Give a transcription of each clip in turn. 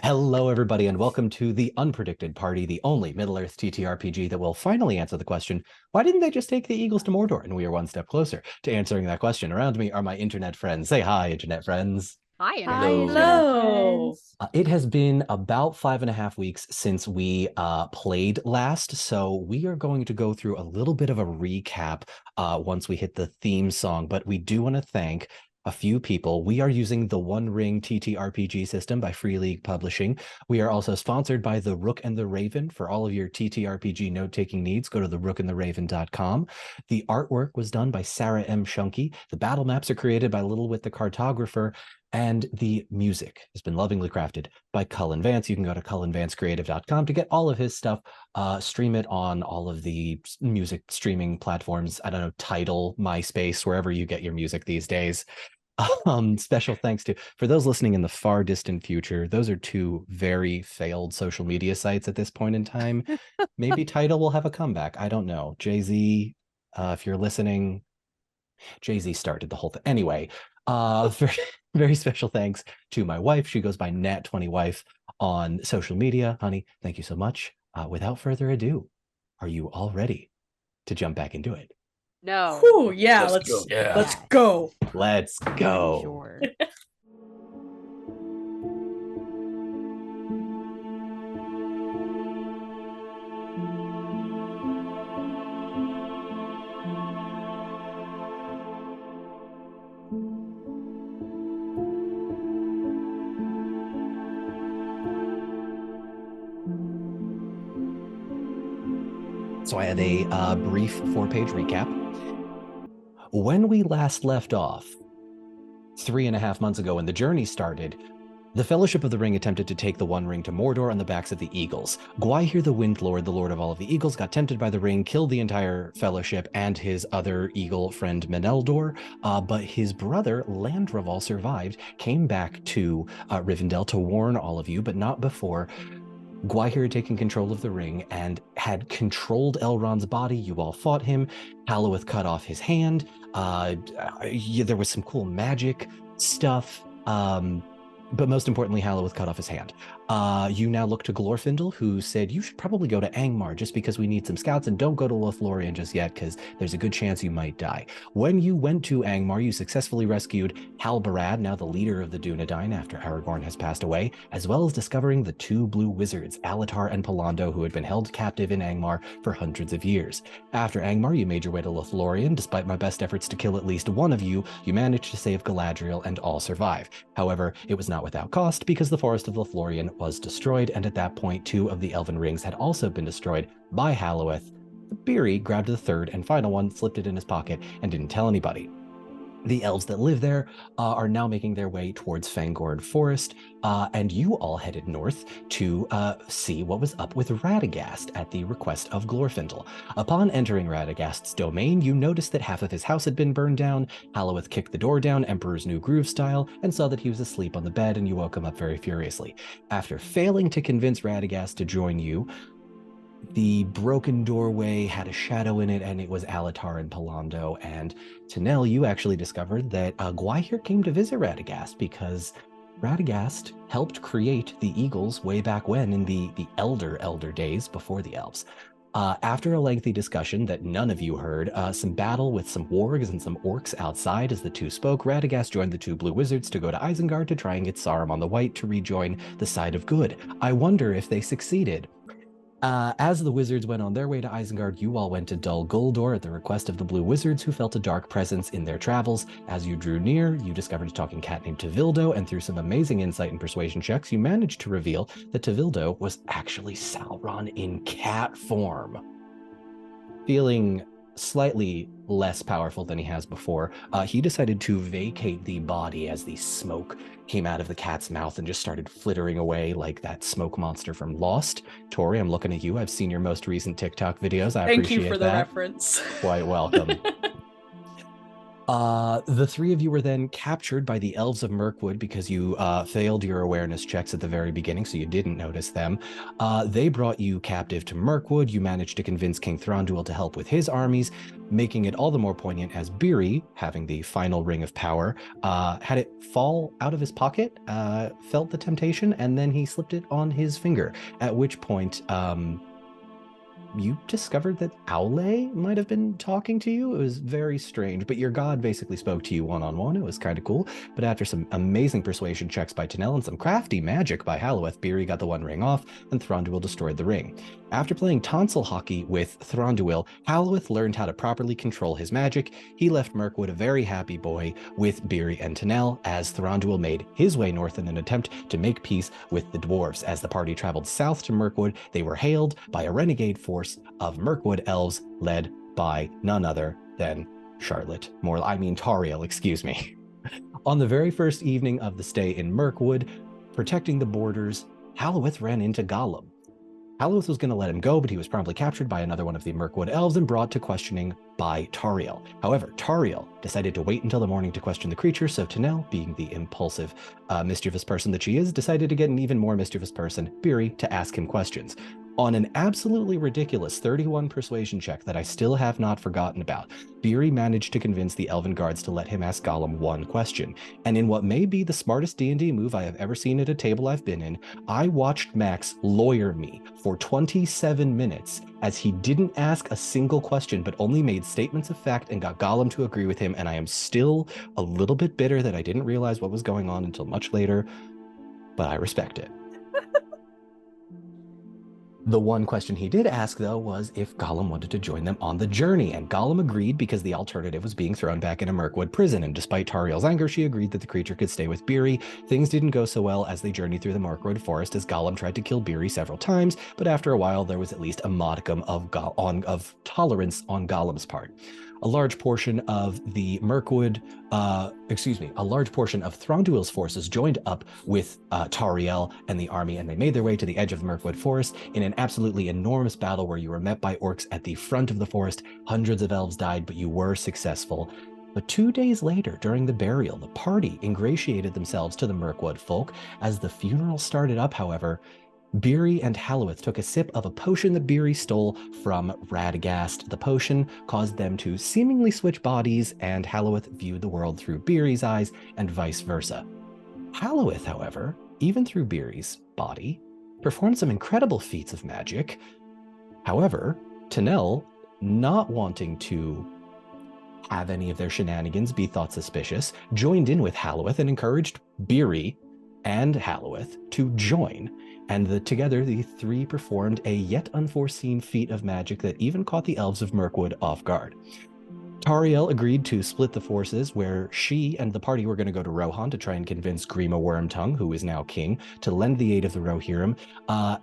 Hello, everybody, and welcome to the Unpredicted Party, the only Middle-earth TTRPG that will finally answer the question, why didn't they just take the Eagles to Mordor? And we are one step closer to answering that question. Around me are my internet friends. Say hi, internet friends. Hi, Hi, Internet. hello. It has been about 5.5 weeks since we played last, so we are going to go through a little bit of a recap once we hit the theme song, but we do want to thank a few people. We are using the One Ring TTRPG system by Free League Publishing. We are also sponsored by The Rook and the Raven. For all of your TTRPG note-taking needs, go to therookandtheraven.com. The artwork was done by Sarah M. Shunky. The battle maps are created by Little Wit the Cartographer. And the music has been lovingly crafted by Cullen Vance. You can go to cullenvancecreative.com to get all of his stuff. Stream it on all of the music streaming platforms. I don't know, Tidal, MySpace, wherever you get your music these days. Special thanks to, for those listening in the far distant future, those are two very failed social media sites at this point in time. Maybe Tidal will have a comeback. I don't know. Jay-Z, if you're listening, Jay-Z started the whole thing. Anyway, very, very special thanks to my wife. She goes by Nat20Wife on social media. Honey, thank you so much. Without further ado, are you all ready to jump back into it? No. Whew, yeah, Let's go. Yeah. let's go. Let's go. Sure. So I have a brief 4-page recap. When we last left off, 3.5 months ago when the journey started, the Fellowship of the Ring attempted to take the One Ring to Mordor on the backs of the Eagles. Gwaihir the Wind Lord, the Lord of all of the Eagles, got tempted by the ring, killed the entire Fellowship and his other eagle friend Meneldor, but his brother Landroval survived, came back to Rivendell to warn all of you, but not before Gwaihir had taken control of the ring and had controlled Elrond's body. You all fought him. Halloweth cut off his hand. There was some cool magic stuff. But most importantly, Halloweth cut off his hand. You now look to Glorfindel, who said, you should probably go to Angmar just because we need some scouts, and don't go to Lothlorien just yet because there's a good chance you might die. When you went to Angmar, you successfully rescued Halbarad, now the leader of the Dunedain after Aragorn has passed away, as well as discovering the two blue wizards, Alatar and Palando, who had been held captive in Angmar for hundreds of years. After Angmar, you made your way to Lothlorien. Despite my best efforts to kill at least one of you, you managed to save Galadriel and all survive. However, it was not without cost because the Forest of Lothlorien was destroyed, and at that point, 2 of the Elven rings had also been destroyed by Halloweth. Beery grabbed the third and final one, slipped it in his pocket, and didn't tell anybody. The elves that live there are now making their way towards Fangorn Forest, and you all headed north to see what was up with Radagast at the request of Glorfindel. Upon entering Radagast's domain, you noticed that half of his house had been burned down. Halloweth kicked the door down, Emperor's New Groove style, and saw that he was asleep on the bed, and you woke him up very furiously. After failing to convince Radagast to join you, the broken doorway had a shadow in it, and it was Alatar and Palando. And Tanel, you actually discovered that Gwaihir came to visit Radagast because Radagast helped create the Eagles way back when in the elder days before the elves. After a lengthy discussion that none of you heard, some battle with some wargs and some orcs outside as the two spoke, Radagast joined the 2 blue wizards to go to Isengard to try and get Saruman the White to rejoin the side of good. I wonder if they succeeded. As the wizards went on their way to Isengard, you all went to Dol Guldur at the request of the blue wizards, who felt a dark presence in their travels. As you drew near, you discovered a talking cat named Tevildo, and through some amazing insight and persuasion checks, you managed to reveal that Tevildo was actually Sauron in cat form. Feeling slightly less powerful than he has before, he decided to vacate the body as the smoke came out of the cat's mouth and just started flittering away like that smoke monster from Lost. Tori, I'm looking at you. I've seen your most recent TikTok videos. I Thank appreciate you for the that. reference. Quite welcome. The three of you were then captured by the elves of Mirkwood because you failed your awareness checks at the very beginning, so you didn't notice them. They brought you captive to Mirkwood. You managed to convince King Thranduil to help with his armies, making it all the more poignant as Beery, having the final ring of power, had it fall out of his pocket, felt the temptation, and then he slipped it on his finger, at which point you discovered that Aule might have been talking to you. It was very strange, but your god basically spoke to you one-on-one. It was kind of cool. But after some amazing persuasion checks by Tanel and some crafty magic by Halloweth, Beery got the one ring off, and Thranduil destroyed the ring. After playing tonsil hockey with Thranduil, Halloweth learned how to properly control his magic. He left Mirkwood a very happy boy with Beery and Tanel, as Thranduil made his way north in an attempt to make peace with the dwarves. As the party traveled south to Mirkwood, they were hailed by a renegade force of Mirkwood elves led by none other than Tariel, excuse me. On the very first evening of the stay in Mirkwood, protecting the borders, Halloweth ran into Gollum. Halloweth was going to let him go, but he was promptly captured by another one of the Mirkwood elves and brought to questioning by Tariel. However, Tariel decided to wait until the morning to question the creature, so Tanel, being the impulsive, mischievous person that she is, decided to get an even more mischievous person, Beery, to ask him questions. On an absolutely ridiculous 31 persuasion check that I still have not forgotten about, Beery managed to convince the elven guards to let him ask Gollum one question. And in what may be the smartest D&D move I have ever seen at a table I've been in, I watched Max lawyer me for 27 minutes as he didn't ask a single question, but only made statements of fact and got Gollum to agree with him. And I am still a little bit bitter that I didn't realize what was going on until much later, but I respect it. The one question he did ask, though, was if Gollum wanted to join them on the journey, and Gollum agreed because the alternative was being thrown back in a Mirkwood prison, and despite Tariel's anger, she agreed that the creature could stay with Beery. Things didn't go so well as they journeyed through the Mirkwood forest, as Gollum tried to kill Beery several times, but after a while there was at least a modicum of tolerance on Gollum's part. A large portion of the Mirkwood, a large portion of Thranduil's forces joined up with Tariel and the army, and they made their way to the edge of the Mirkwood forest in an absolutely enormous battle where you were met by orcs at the front of the forest. Hundreds of elves died, but you were successful. But 2 days later, during the burial, the party ingratiated themselves to the Mirkwood folk. As the funeral started up, however, Beery and Halloweth took a sip of a potion that Beery stole from Radagast. The potion caused them to seemingly switch bodies, and Halloweth viewed the world through Beery's eyes and vice versa. Halloweth, however, even through Beery's body, performed some incredible feats of magic. However, Tanel, not wanting to have any of their shenanigans be thought suspicious, joined in with Halloweth and encouraged Beery and Halloweth to join. And together, the three performed a yet unforeseen feat of magic that even caught the elves of Mirkwood off guard. Tariel agreed to split the forces, where she and the party were going to go to Rohan to try and convince Grima Wormtongue, who is now king, to lend the aid of the Rohirrim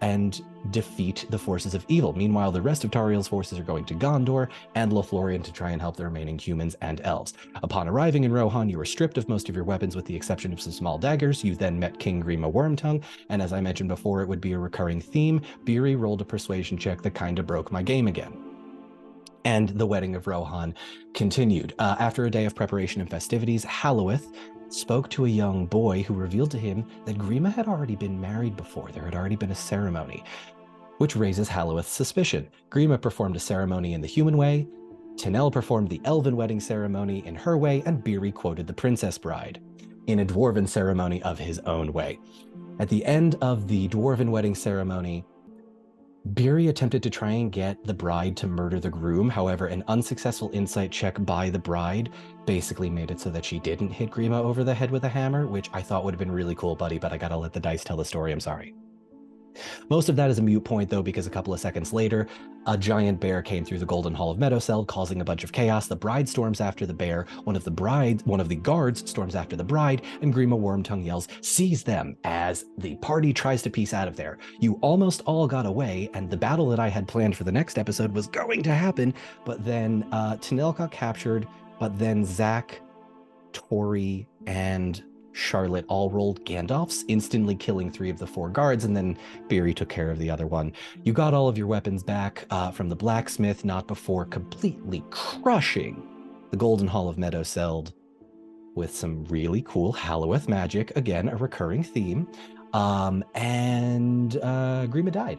and defeat the forces of evil. Meanwhile, the rest of Tariel's forces are going to Gondor and Lothlorien to try and help the remaining humans and elves. Upon arriving in Rohan, you were stripped of most of your weapons with the exception of some small daggers. You then met King Grima Wormtongue, and as I mentioned before, it would be a recurring theme. Beery rolled a persuasion check that kind of broke my game again. And the wedding of Rohan continued. After a day of preparation and festivities, Halloweth spoke to a young boy who revealed to him that Grima had already been married before. There had already been a ceremony, which raises Halloweth's suspicion. Grima performed a ceremony in the human way, Tanel performed the elven wedding ceremony in her way, and Beery quoted the Princess Bride in a dwarven ceremony of his own way. At the end of the dwarven wedding ceremony, Beery attempted to try and get the bride to murder the groom. However, an unsuccessful insight check by the bride basically made it so that she didn't hit Grima over the head with a hammer, which I thought would have been really cool, buddy, but I gotta let the dice tell the story, I'm sorry. Most of that is a moot point, though, because a couple of seconds later, a giant bear came through the Golden Hall of Meadowseld, causing a bunch of chaos. The bride storms after the bear, one of the guards storms after the bride, and Grima Wormtongue yells, "Seize them!" as the party tries to piece out of there. You almost all got away, and the battle that I had planned for the next episode was going to happen, but then Tanel got captured, but then Zach, Tori, and Charlotte all rolled Gandalfs, instantly killing 3 of the 4 guards, and then Beery took care of the other one. You got all of your weapons back from the blacksmith, not before completely crushing the Golden Hall of Meadowseld with some really cool Halloweth magic, again, a recurring theme. And Grima died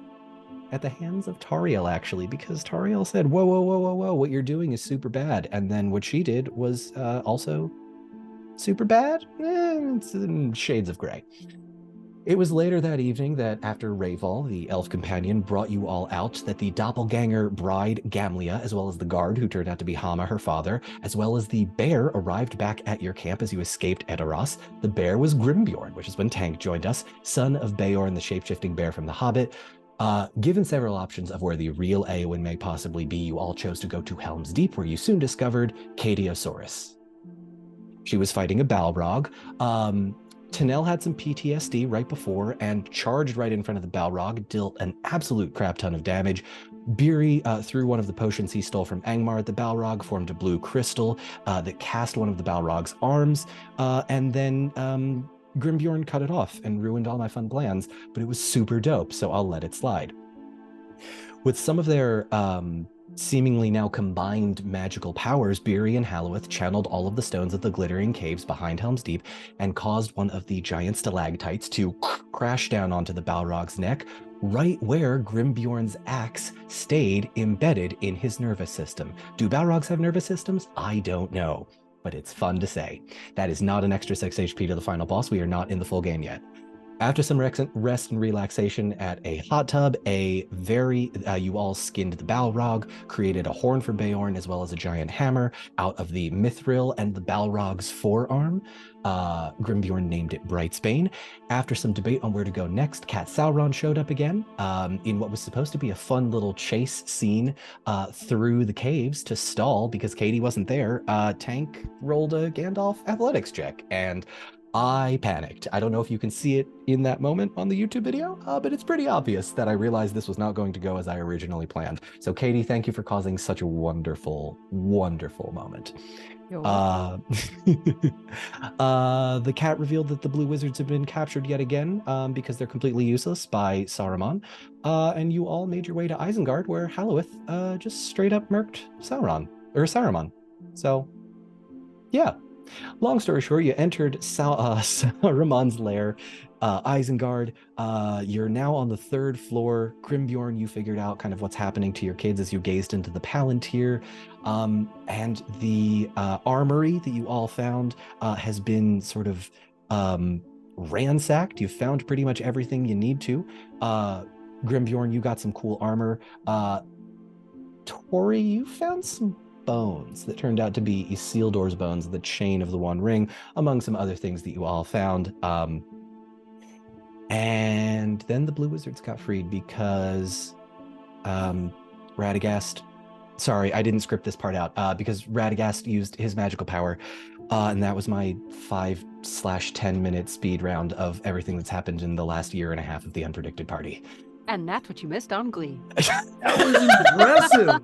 at the hands of Tariel, actually, because Tariel said, whoa, whoa, whoa, whoa, whoa, what you're doing is super bad. And then what she did was also super bad. It's in shades of gray. It was later that evening that after Rayval, the elf companion, brought you all out, that the doppelganger bride Gamlia, as well as the guard who turned out to be Hama, her father, as well as the bear arrived back at your camp as you escaped Edoras. The bear was Grimbjorn, which is when Tank joined us, son of Beorn, the shape-shifting bear from The Hobbit. Given several options of where the real Eowyn may possibly be, you all chose to go to Helm's Deep, where you soon discovered Cadiosaurus. She was fighting a Balrog. Tanel had some PTSD right before and charged right in front of the Balrog, dealt an absolute crap ton of damage. Beery threw one of the potions he stole from Angmar at the Balrog, formed a blue crystal that cast one of the Balrog's arms, and then Grimbjorn cut it off and ruined all my fun plans, but it was super dope, so I'll let it slide. With some of their seemingly now combined magical powers, Beery and Halloweth channeled all of the stones of the glittering caves behind Helm's Deep and caused one of the giant stalactites to crash down onto the Balrog's neck, right where Grimbjorn's axe stayed embedded in his nervous system. Do Balrogs have nervous systems? I don't know, but it's fun to say. That is not an extra 6 HP to the final boss. We are not in the full game yet. After some rest and relaxation at a hot tub, you all skinned the Balrog, created a horn for Beorn, as well as a giant hammer out of the mithril and the Balrog's forearm. Grimbjorn named it Brightsbane. After some debate on where to go next, Cat Sauron showed up again in what was supposed to be a fun little chase scene through the caves to stall because Katie wasn't there. Tank rolled a Gandalf athletics check, and I panicked. I don't know if you can see it in that moment on the YouTube video, but it's pretty obvious that I realized this was not going to go as I originally planned. So Katie, thank you for causing such a wonderful, wonderful moment. The cat revealed that the Blue Wizards have been captured yet again because they're completely useless by Saruman. And you all made your way to Isengard, where Halloweth just straight up murked Saruman. So, yeah. Long story short, you entered Saruman's lair, Isengard. You're now on the 3rd floor. Grimbjorn, you figured out kind of what's happening to your kids as you gazed into the Palantir. And the armory that you all found has been sort of ransacked. You've found pretty much everything you need to. Grimbjorn, you got some cool armor. Tori, you found some bones that turned out to be Isildur's bones, the chain of the One Ring, among some other things that you all found. And then the Blue Wizards got freed because Radagast, sorry, I didn't script this part out, because Radagast used his magical power, and that was my 5/10 minute speed round of everything that's happened in the last year and a half of the Unpredicted party. And that's what you missed on Glee. That was impressive.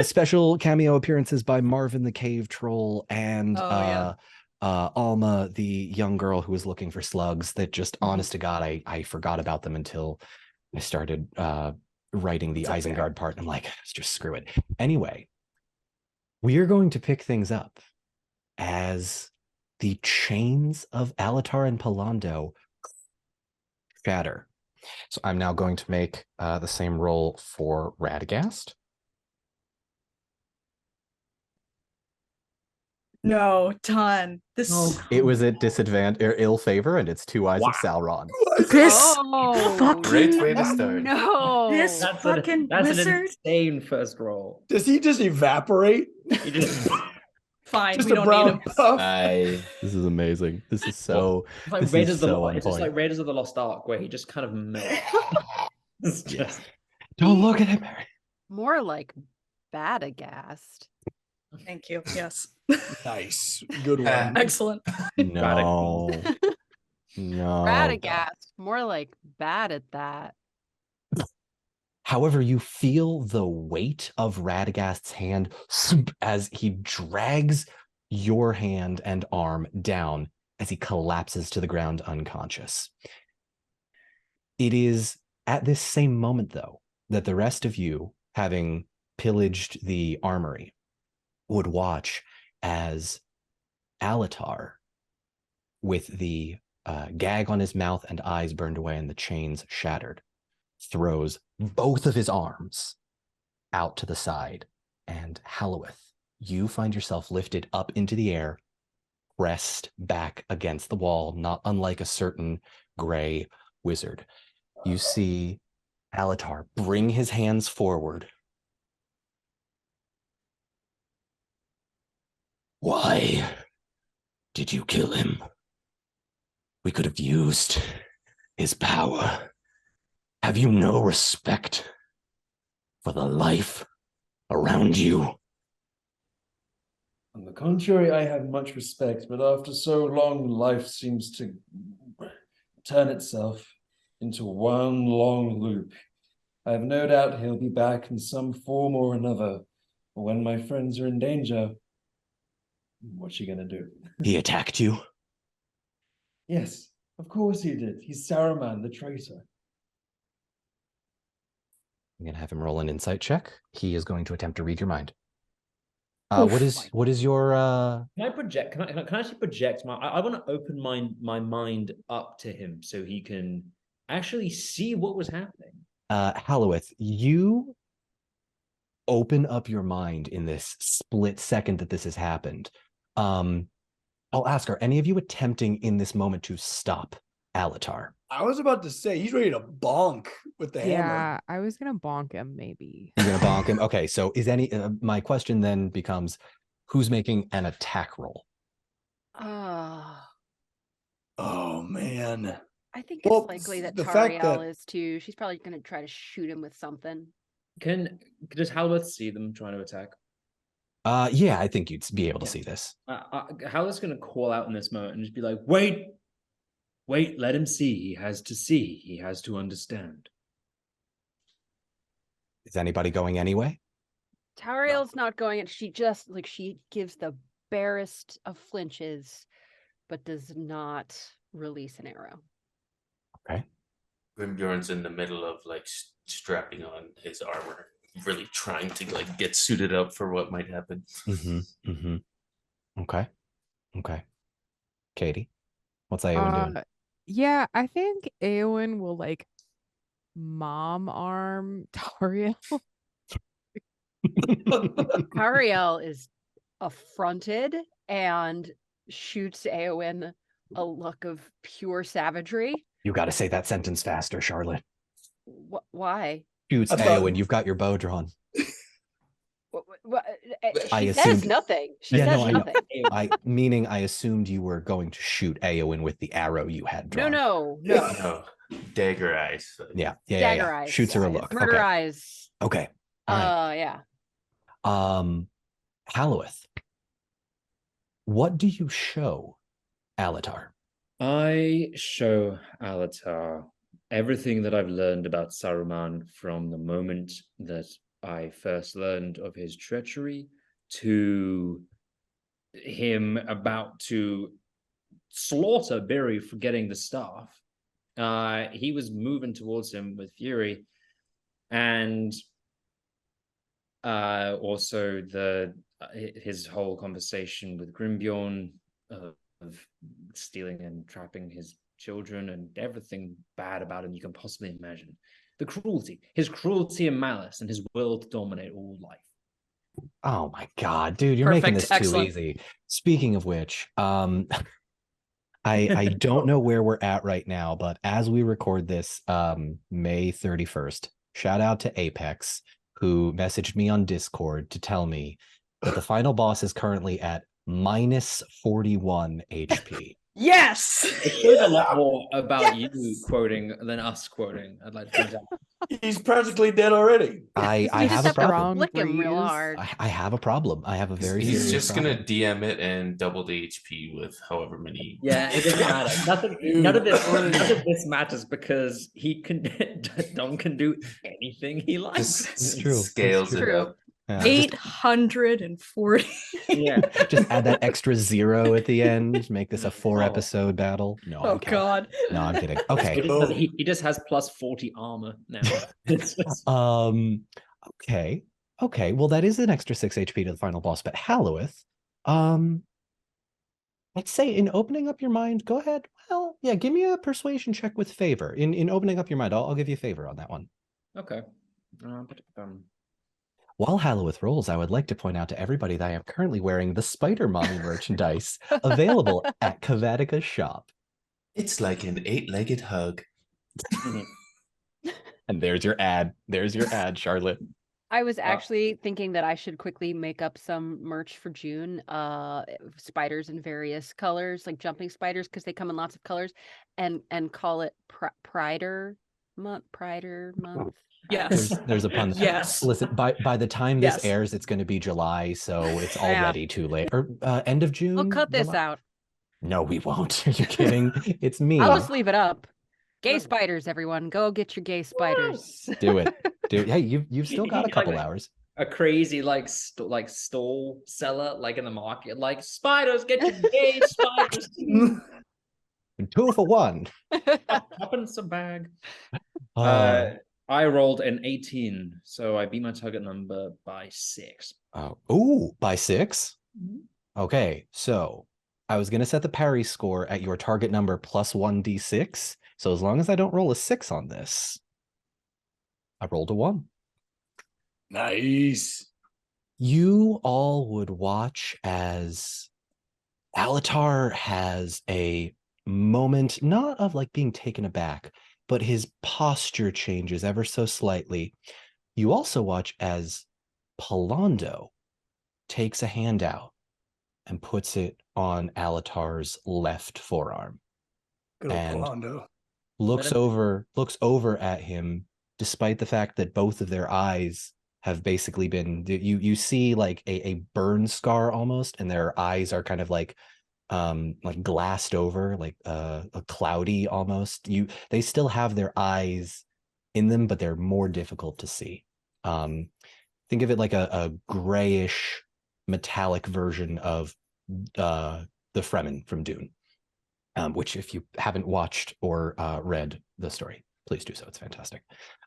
Special cameo appearances by Marvin the Cave Troll and Alma, the young girl who was looking for slugs that just, honest to God, I forgot about them until I started writing the Isengard part. And I'm like, just screw it. Anyway, we are going to pick things up as the chains of Alatar and Palando shatter. So I'm now going to make the same roll for Radagast. No, Ton. It was at disadvantage or ill favor, and it's 2 eyes of Sauron. This Great way to start. No. This fucking wizard. An insane first roll. Does he just evaporate? He just Fine, Just we a don't brown need him. puff. This is amazing. This is so. It's like this Raiders is of the so on It's just point. like Raiders of the Lost Ark, where he just kind of melts. It's just Don't look at him, Mary. More like Badagast. Thank you. Yes. Nice. Good one. Excellent. No. No. Radagast. More like bad at that. However, you feel the weight of Radagast's hand as he drags your hand and arm down as he collapses to the ground unconscious. It is at this same moment, though, that the rest of you, having pillaged the armory would watch as Alatar, with the gag on his mouth and eyes burned away and the chains shattered, throws both of his arms out to the side. And Halloweth, you find yourself lifted up into the air, pressed back against the wall, not unlike a certain gray wizard. You see Alatar bring his hands forward. Why did you kill him? We could have used his power. Have you no respect for the life around you? On the contrary, I have much respect, but after so long, life seems to turn itself into one long loop. I have no doubt he'll be back in some form or another. But when my friends are in danger, what's she gonna do? He attacked you? Yes, of course he did. He's Saruman, the traitor. I'm gonna have him roll an insight check. He is going to attempt to read your mind. Oof. What is your Can I project? Can I actually project my? I want to open my mind up to him so he can actually see what was happening. Halloweth, you open up your mind in this split second that this has happened. I'll ask, are any of you attempting in this moment to stop Alatar? I was about to say, he's ready to bonk with the hammer. Yeah, I was gonna bonk him maybe. You're gonna bonk him? Okay, so is any my question then becomes, who's making an attack roll? Ah, Oh, man. I think Well, it's likely that the fact Tariel that- is too. She's probably going to try to shoot him with something. Does Halworth see them trying to attack? Yeah, I think you'd be able to Yeah. see this. Halworth's going to call out in this moment and just be like, "Wait, let him see. He has to see. He has to understand." Is anybody going anyway? Tariel's not going, and she just she gives the barest of flinches, but does not release an arrow. Okay. Grimbjorn's in the middle of like strapping on his armor, really trying to like get suited up for what might happen. Okay. Katie, what's Eowyn doing? Yeah, I think Eowyn will like mom arm Tariel. Tariel is affronted and shoots Eowyn a look of pure savagery. You got to say that sentence faster, Charlotte. Why? Shoots I thought- Eowyn, you've got your bow drawn. She I says assumed- nothing. She Yeah, says no, I know. nothing. Meaning I assumed you were going to shoot Eowyn with the arrow you had drawn. No. No, dagger eyes. Yeah. Dagger eyes. Shoots her a look. Murder Okay. eyes. Okay. All right. Yeah. Halloweth, what do you show Alatar? I show Alatar everything that I've learned about Saruman from the moment that I first learned of his treachery to him about to slaughter Biri for getting the staff. He was moving towards him with fury, and also his whole conversation with Grimbjorn of stealing and trapping his children and everything bad about him you can possibly imagine. The cruelty, his cruelty and malice, and his will to dominate all life. Oh my God, dude, you're making Perfect. this Excellent. too easy. Speaking of which, I don't know where we're at right now, but as we record this, May 31st, shout out to Apex, who messaged me on Discord to tell me that the final boss is currently at minus 41 HP. Yes. It shows a lot more about you quoting than us quoting, I'd like to point out. He's practically dead already. I You have just a have to problem. flick him real breeze. hard. I have a problem. I have a very He's serious just problem. gonna DM it and double the HP with however many. Yeah, it doesn't matter. None of this matters because Don can do anything he likes. It's true. It's Scales it true. up. Yeah, 840. Yeah. just add that extra 0 at the end. Make this a 4-episode battle. No, Oh I'm kidding. God. No, I'm kidding. He Okay. just, he just has plus 40 armor now. It's just- Okay. Okay, well, that is an extra 6 HP to the final boss, but Halloweth, I'd say in opening up your mind, go ahead. Well, yeah, give me a persuasion check with favor. In opening up your mind, I'll give you favor on that one. Okay. While Halloweth rolls, I would like to point out to everybody that I am currently wearing the Spider Mommy merchandise available at Kavatica's shop. It's like an 8-legged hug. And there's your ad. There's your ad, Charlotte. I was actually thinking that I should quickly make up some merch for June. Spiders in various colors, like jumping spiders, because they come in lots of colors, and call it Prider month. Prider month. Yes. There's a pun. Yes. Listen, by the time this Yes. airs, it's going to be July, so it's Yeah. already too late. Or end of June. We'll cut this July? out. No, we won't. Are you kidding? It's me. I'll just leave it up. Gay spiders, everyone, go get your gay spiders. Do it. Hey, you've still got a couple hours. A crazy stall seller like in the market, like spiders, get your gay spiders. 2 for 1. Happens a bag. I rolled an 18, so I beat my target number by 6. By 6? Okay, so I was gonna set the parry score at your target number plus 1d6. So as long as I don't roll a 6 on this, I rolled a 1. Nice. You all would watch as Alatar has a moment, not of like being taken aback, but his posture changes ever so slightly. You also watch as Palando takes a hand out and puts it on Alatar's left forearm. Good old And Palando. looks over at him, despite the fact that both of their eyes have basically been, you see like a burn scar almost, and their eyes are kind of like glassed over, like a cloudy almost. They still have their eyes in them, but they're more difficult to see. Think of it like a grayish metallic version of the Fremen from Dune, which if you haven't watched or read the story, please do so. It's fantastic.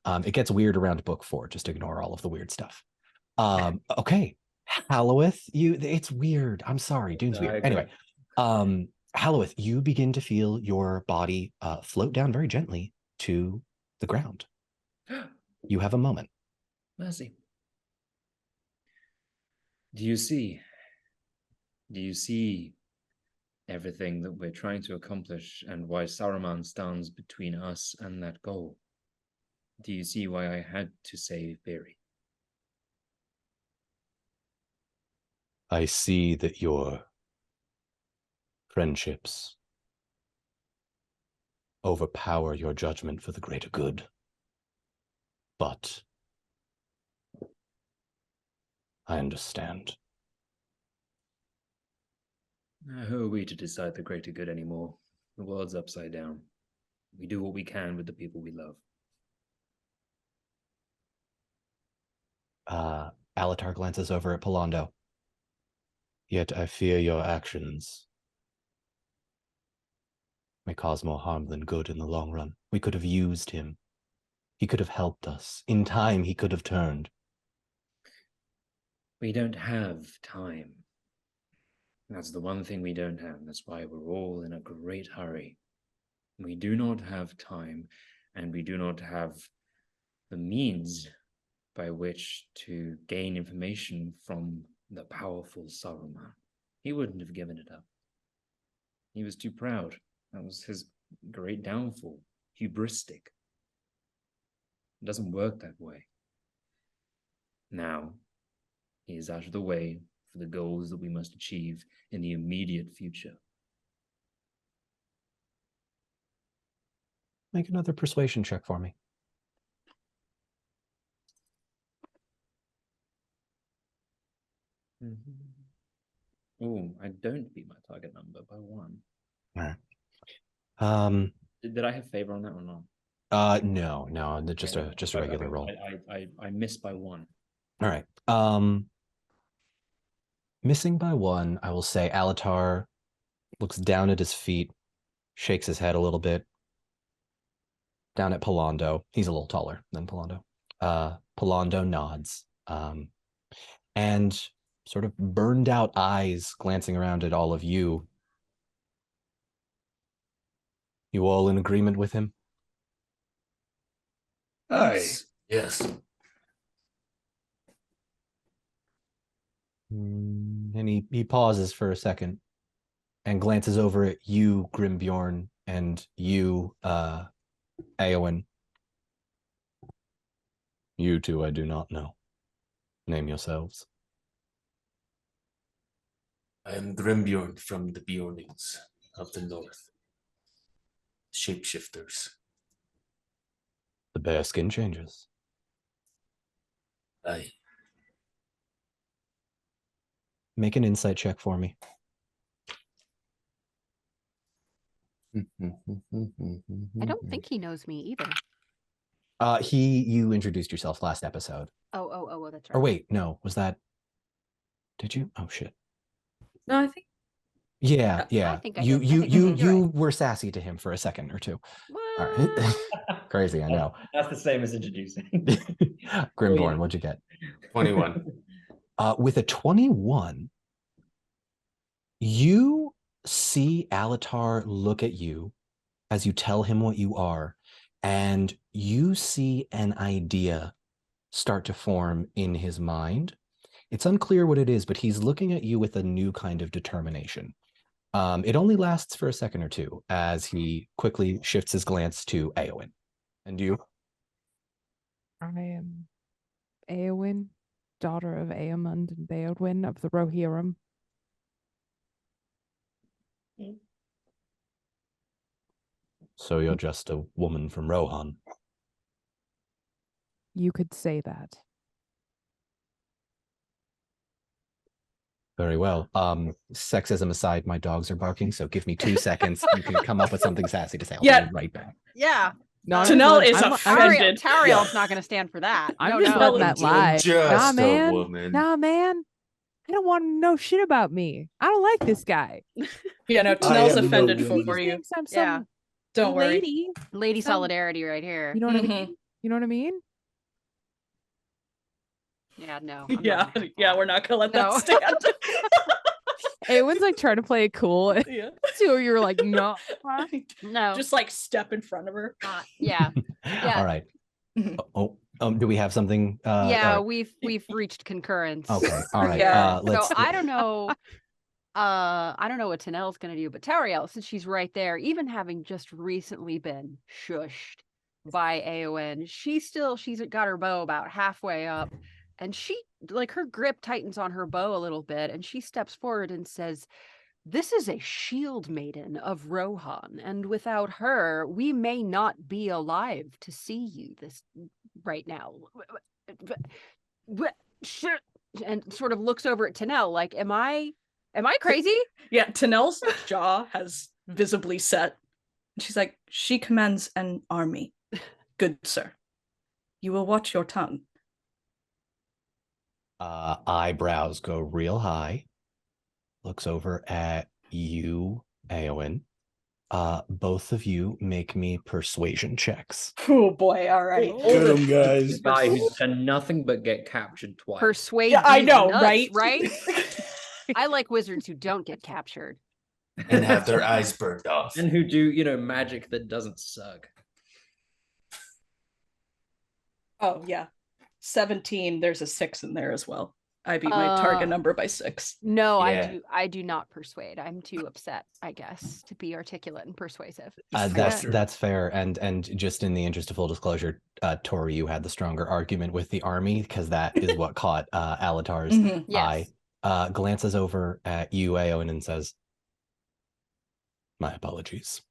It gets weird around book 4. Just ignore all of the weird stuff. Okay, Halloweth, it's weird. I'm sorry, Dune's weird. Anyway, Halloweth, you begin to feel your body float down very gently to the ground. You have a moment. Mercy. Do you see everything that we're trying to accomplish and why Saruman stands between us and that goal? Do you see why I had to save Barry? I see that your friendships overpower your judgment for the greater good. But I understand. Who are we to decide the greater good anymore? The world's upside down. We do what we can with the people we love. Alatar glances over at Palando. Yet I fear your actions may cause more harm than good in the long run. We could have used him. He could have helped us. In time, he could have turned. We don't have time. That's the one thing we don't have. That's why we're all in a great hurry. We do not have time, and we do not have the means by which to gain information from the powerful Saruman. He wouldn't have given it up. He was too proud. That was his great downfall. Hubristic. It doesn't work that way. Now, he is out of the way for the goals that we must achieve in the immediate future. Make another persuasion check for me. Oh, I don't beat my target number by 1. All right. Did I have favor on that or not? No, just a regular roll. I missed by 1. All right. Missing by 1, I will say Alatar looks down at his feet, shakes his head a little bit. Down at Palando. He's a little taller than Palando. Palando nods. and sort of burned out eyes glancing around at all of you. You all in agreement with him? Aye. Yes. And he pauses for a second and glances over at you, Grimbjorn, and you, Eowyn. You two I do not know. Name yourselves. I am Grimbjorn from the Bjornings of the north. Shapeshifters. The bear skin changes. Aye. Make an insight check for me. I don't think he knows me either. You introduced yourself last episode. Oh, that's right. Or wait, no, was that? Did you? Oh shit. No, I think. Yeah. I think I You did. you I think you you're you right. were sassy to him for a second or two. All What? right. Crazy, I know. That's the same as introducing. Grimborn, what'd you get? 21. With a 21, you see Alatar look at you as you tell him what you are, and you see an idea start to form in his mind. It's unclear what it is, but he's looking at you with a new kind of determination. It only lasts for a second or two as he quickly shifts his glance to Eowyn. And you? I am Eowyn, daughter of Eamund and Beodwyn of the Rohirrim. So you're just a woman from Rohan. You could say that. Very well. Sexism aside, my dogs are barking, so give me 2 seconds. You can come up with something sassy to say. I'll be right back. Yeah. Tanel is I'm offended. Tariel's not going to stand for that. I'm No, just no. letting that lie. Just Nah, a man. woman. Nah, man. I don't want to know shit about me. I don't like this guy. Yeah, no, I Tanel's am offended no for woman. He you. thinks I'm Yeah. some Don't worry. lady. Lady Some- solidarity right here. You know what I Mhm. mean? You know what I mean? Yeah, no. I'm Yeah, not. yeah, we're not gonna let No. that stand. Eowyn's like trying to play it cool. Yeah. So you're like, no. No. Just like step in front of her. Yeah. Yeah. All right. Mhm. Do we have something? Yeah, all right. we've reached concurrence. Okay. All right. Yeah. Let's. So I don't know. I don't know what Tanel's gonna do, but Tariel, since she's right there, even having just recently been shushed by Eowyn, she's got her bow about halfway up, and she her grip tightens on her bow a little bit, and she steps forward and says, "This is a shield maiden of Rohan, and without her, we may not be alive to see you this right now." And sort of looks over at Tanel like, Am I crazy? Yeah, Tanel's jaw has visibly set. She's like, she commands an army. Good sir. You will watch your tongue. Eyebrows go real high. Looks over at you, Eowyn. Both of you make me persuasion checks. Oh boy, all right. Get 'em, guys. Guy who's done nothing but get captured twice. Persuade. Yeah, I these know, nuts, right? Right? I like wizards who don't get captured. And have their eyes burned off. And who do, magic that doesn't suck. Oh yeah. 17, there's a 6 in there as well. I beat my target number by 6. No, Yeah. I do not persuade. I'm too upset, I guess, to be articulate and persuasive. That's fair. And just in the interest of full disclosure, Tori, you had the stronger argument with the army because that is what caught Alatar's Mhm. Yes. eye. Glances over at you, Eowyn, and says, "My apologies."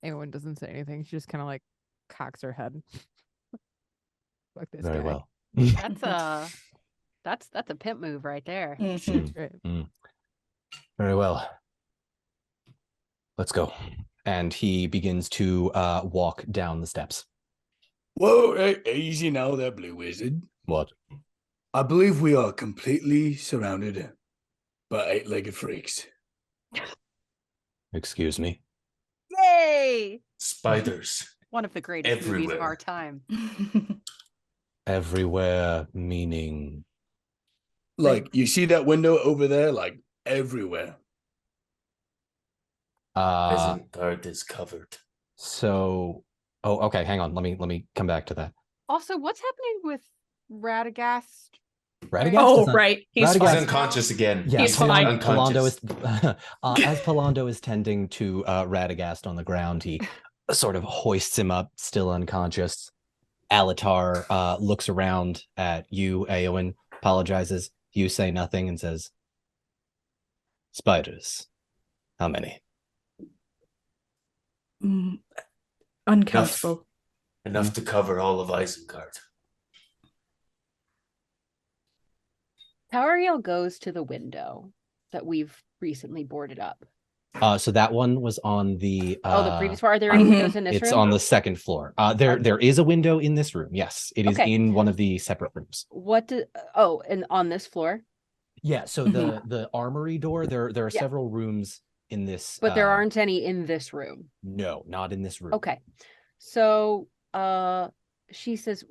Eowyn doesn't say anything. She just kind of like cocks her head. Fuck this Very guy. well. That's a pimp move right there. Mhm. Great. Very well. Let's go. And he begins to walk down the steps. Whoa, easy now there, Blue Wizard. What? I believe we are completely surrounded by 8-legged freaks. Excuse me. Yay! Spiders. One of the greatest movies of Everywhere. our time. Everywhere meaning Like, you see that window over there? Like, everywhere. Isengard is covered. So, oh, okay. Hang on. Let me come back to that. Also, what's happening with Radagast? Radagast Oh, is not- right. He's Radagast- He's fine. unconscious again. Yeah, He's fine. Palando unconscious. is as Palando is tending to Radagast on the ground, he sort of hoists him up, still unconscious. Alatar looks around at you, Eowyn, apologizes. You say nothing and says, "Spiders. How many?" Uncountable. Enough to cover all of Isengard. Tariel goes to the window that we've recently boarded up. So that one was on the The previous floor. Are there any windows in this it's room? on the second floor. There is a window in this room. Yes, it is Okay. in one of the separate rooms. And on this floor? Yeah, so the armory door, there are Yeah. several rooms in this. But there aren't any in this room. No, not in this room. Okay. So she says,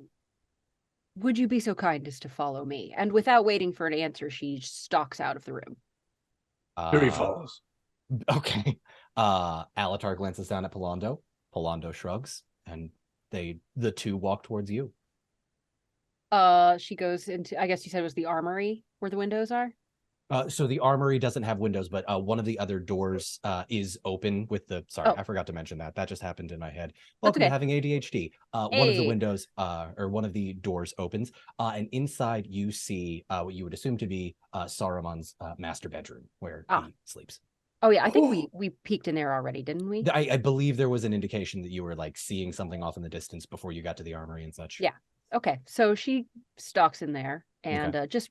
"Would you be so kind as to follow me?" And without waiting for an answer, she stalks out of the room. Here he follows. Okay. Alatar glances down at Palando. Palando shrugs, and the two walk towards you. She goes into, I guess you said it was the armory where the windows are? So the armory doesn't have windows, but one of the other doors is open with the. Sorry, I forgot to mention that. That just happened in my head. Welcome to having ADHD. One of the windows, or one of the doors opens, and inside you see what you would assume to be Saruman's master bedroom, where he sleeps. Oh yeah, I think we peeked in there already, didn't we? I believe there was an indication that you were like seeing something off in the distance before you got to the armory and such. Yeah. Okay. So she stalks in there and just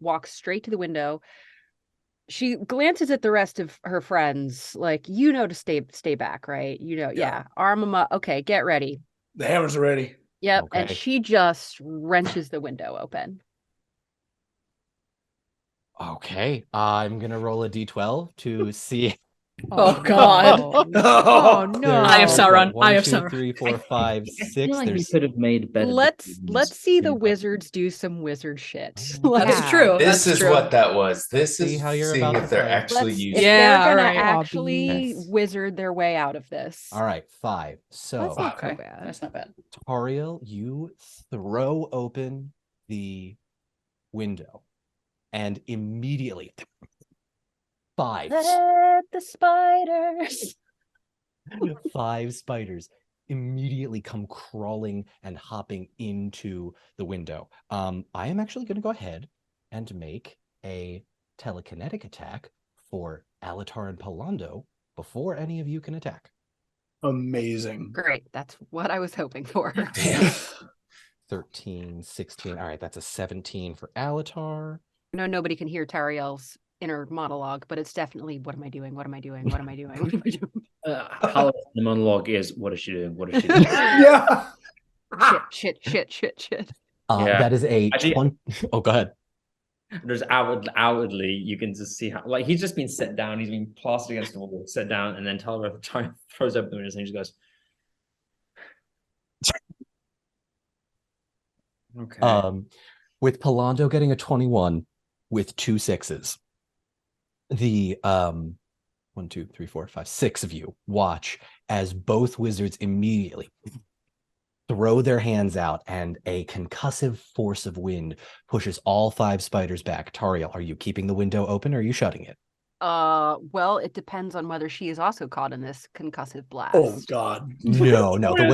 walks straight to the window. She glances at the rest of her friends, like, to stay back, right? Yeah. Arm them up. Okay, get ready. The hammers are ready. Yep. Okay. And she just wrenches the window open. Okay, I'm gonna roll a d12 to see. Oh, God. Oh no! I have Sauron. One, I have two, Sauron. 3, 4, 5, I 6. feel like we There's could have made better. Let's decisions see the sooner. wizards do some wizard shit. That's Yeah. true. This That's is true. what that was. This See is how you're seeing about if to they're play. actually If using. Yeah, they're gonna right. actually Yes. wizard their way out of this. all right. 5. So That's not Okay. so bad. That's not bad. Tariel, you throw open the window, and immediately 5 Let the spiders. 5 spiders immediately come crawling and hopping into the window. I am actually going to go ahead and make a telekinetic attack for Alatar and Palando before any of you can attack. Amazing. Great. That's what I was hoping for. Damn. 13, 16. All right, that's a 17 for Alatar. No, nobody can hear Tariel's inner monologue, but it's definitely, what am I doing? What am I doing? What am I doing? What am I doing? How the monologue is, what is she doing? What is she doing? Yeah. Shit. Yeah. That is a Actually- 20. Oh, go ahead. There's outwardly, you can just see how, like, he's just been set down, he's been plastered against the wall, set down, and then Tyler throws open the windows and he just goes, okay. With Palando getting a 21 with 2 6s, the 1, 2, 3, 4, 5, 6 of you watch as both wizards immediately throw their hands out, and a concussive force of wind pushes all 5 spiders back. Tariel, are you keeping the window open or are you shutting it? Well, it depends on whether she is also caught in this concussive blast. Oh God. No. The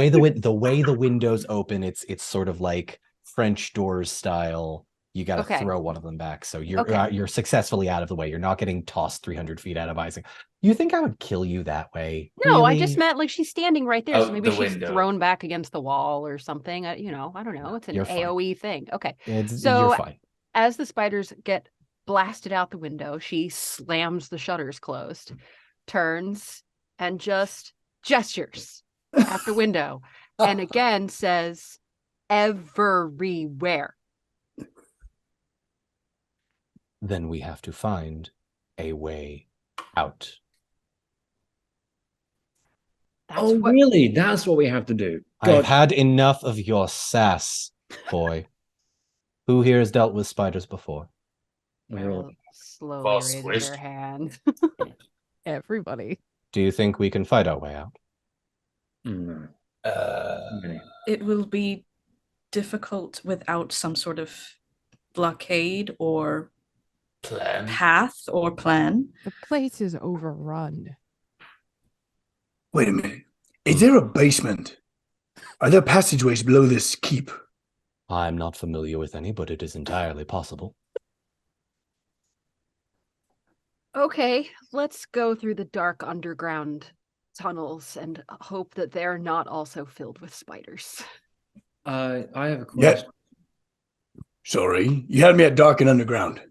way the window's open, it's sort of like French doors style. You got to Okay. throw one of them back, so you're successfully out of the way. You're not getting tossed 300 feet out of Isaac. You think I would kill you that way? No, I Really? just meant like she's standing right there, Out so maybe the she's window. thrown back against the wall or something. I don't know. It's an You're fine. AoE thing. Okay. So you're fine. As the spiders get blasted out the window, she slams the shutters closed, turns, and just gestures at the window, and again says, "Everywhere." Then we have to find a way out. That's what Really? That's what we have to do. I've had enough of your sass, boy. Who here has dealt with spiders before? We're all slowly False raises twist. her hand. Everybody. Do you think we can fight our way out? no. It will be difficult without some sort of blockade or Plan. path or plan. The place is overrun. Wait a minute. Is there a basement? Are there passageways below this keep? I'm not familiar with any, but it is entirely possible. Okay, let's go through the dark underground tunnels and hope that they're not also filled with spiders. I have a Yeah. question. Sorry, you had me at dark and underground.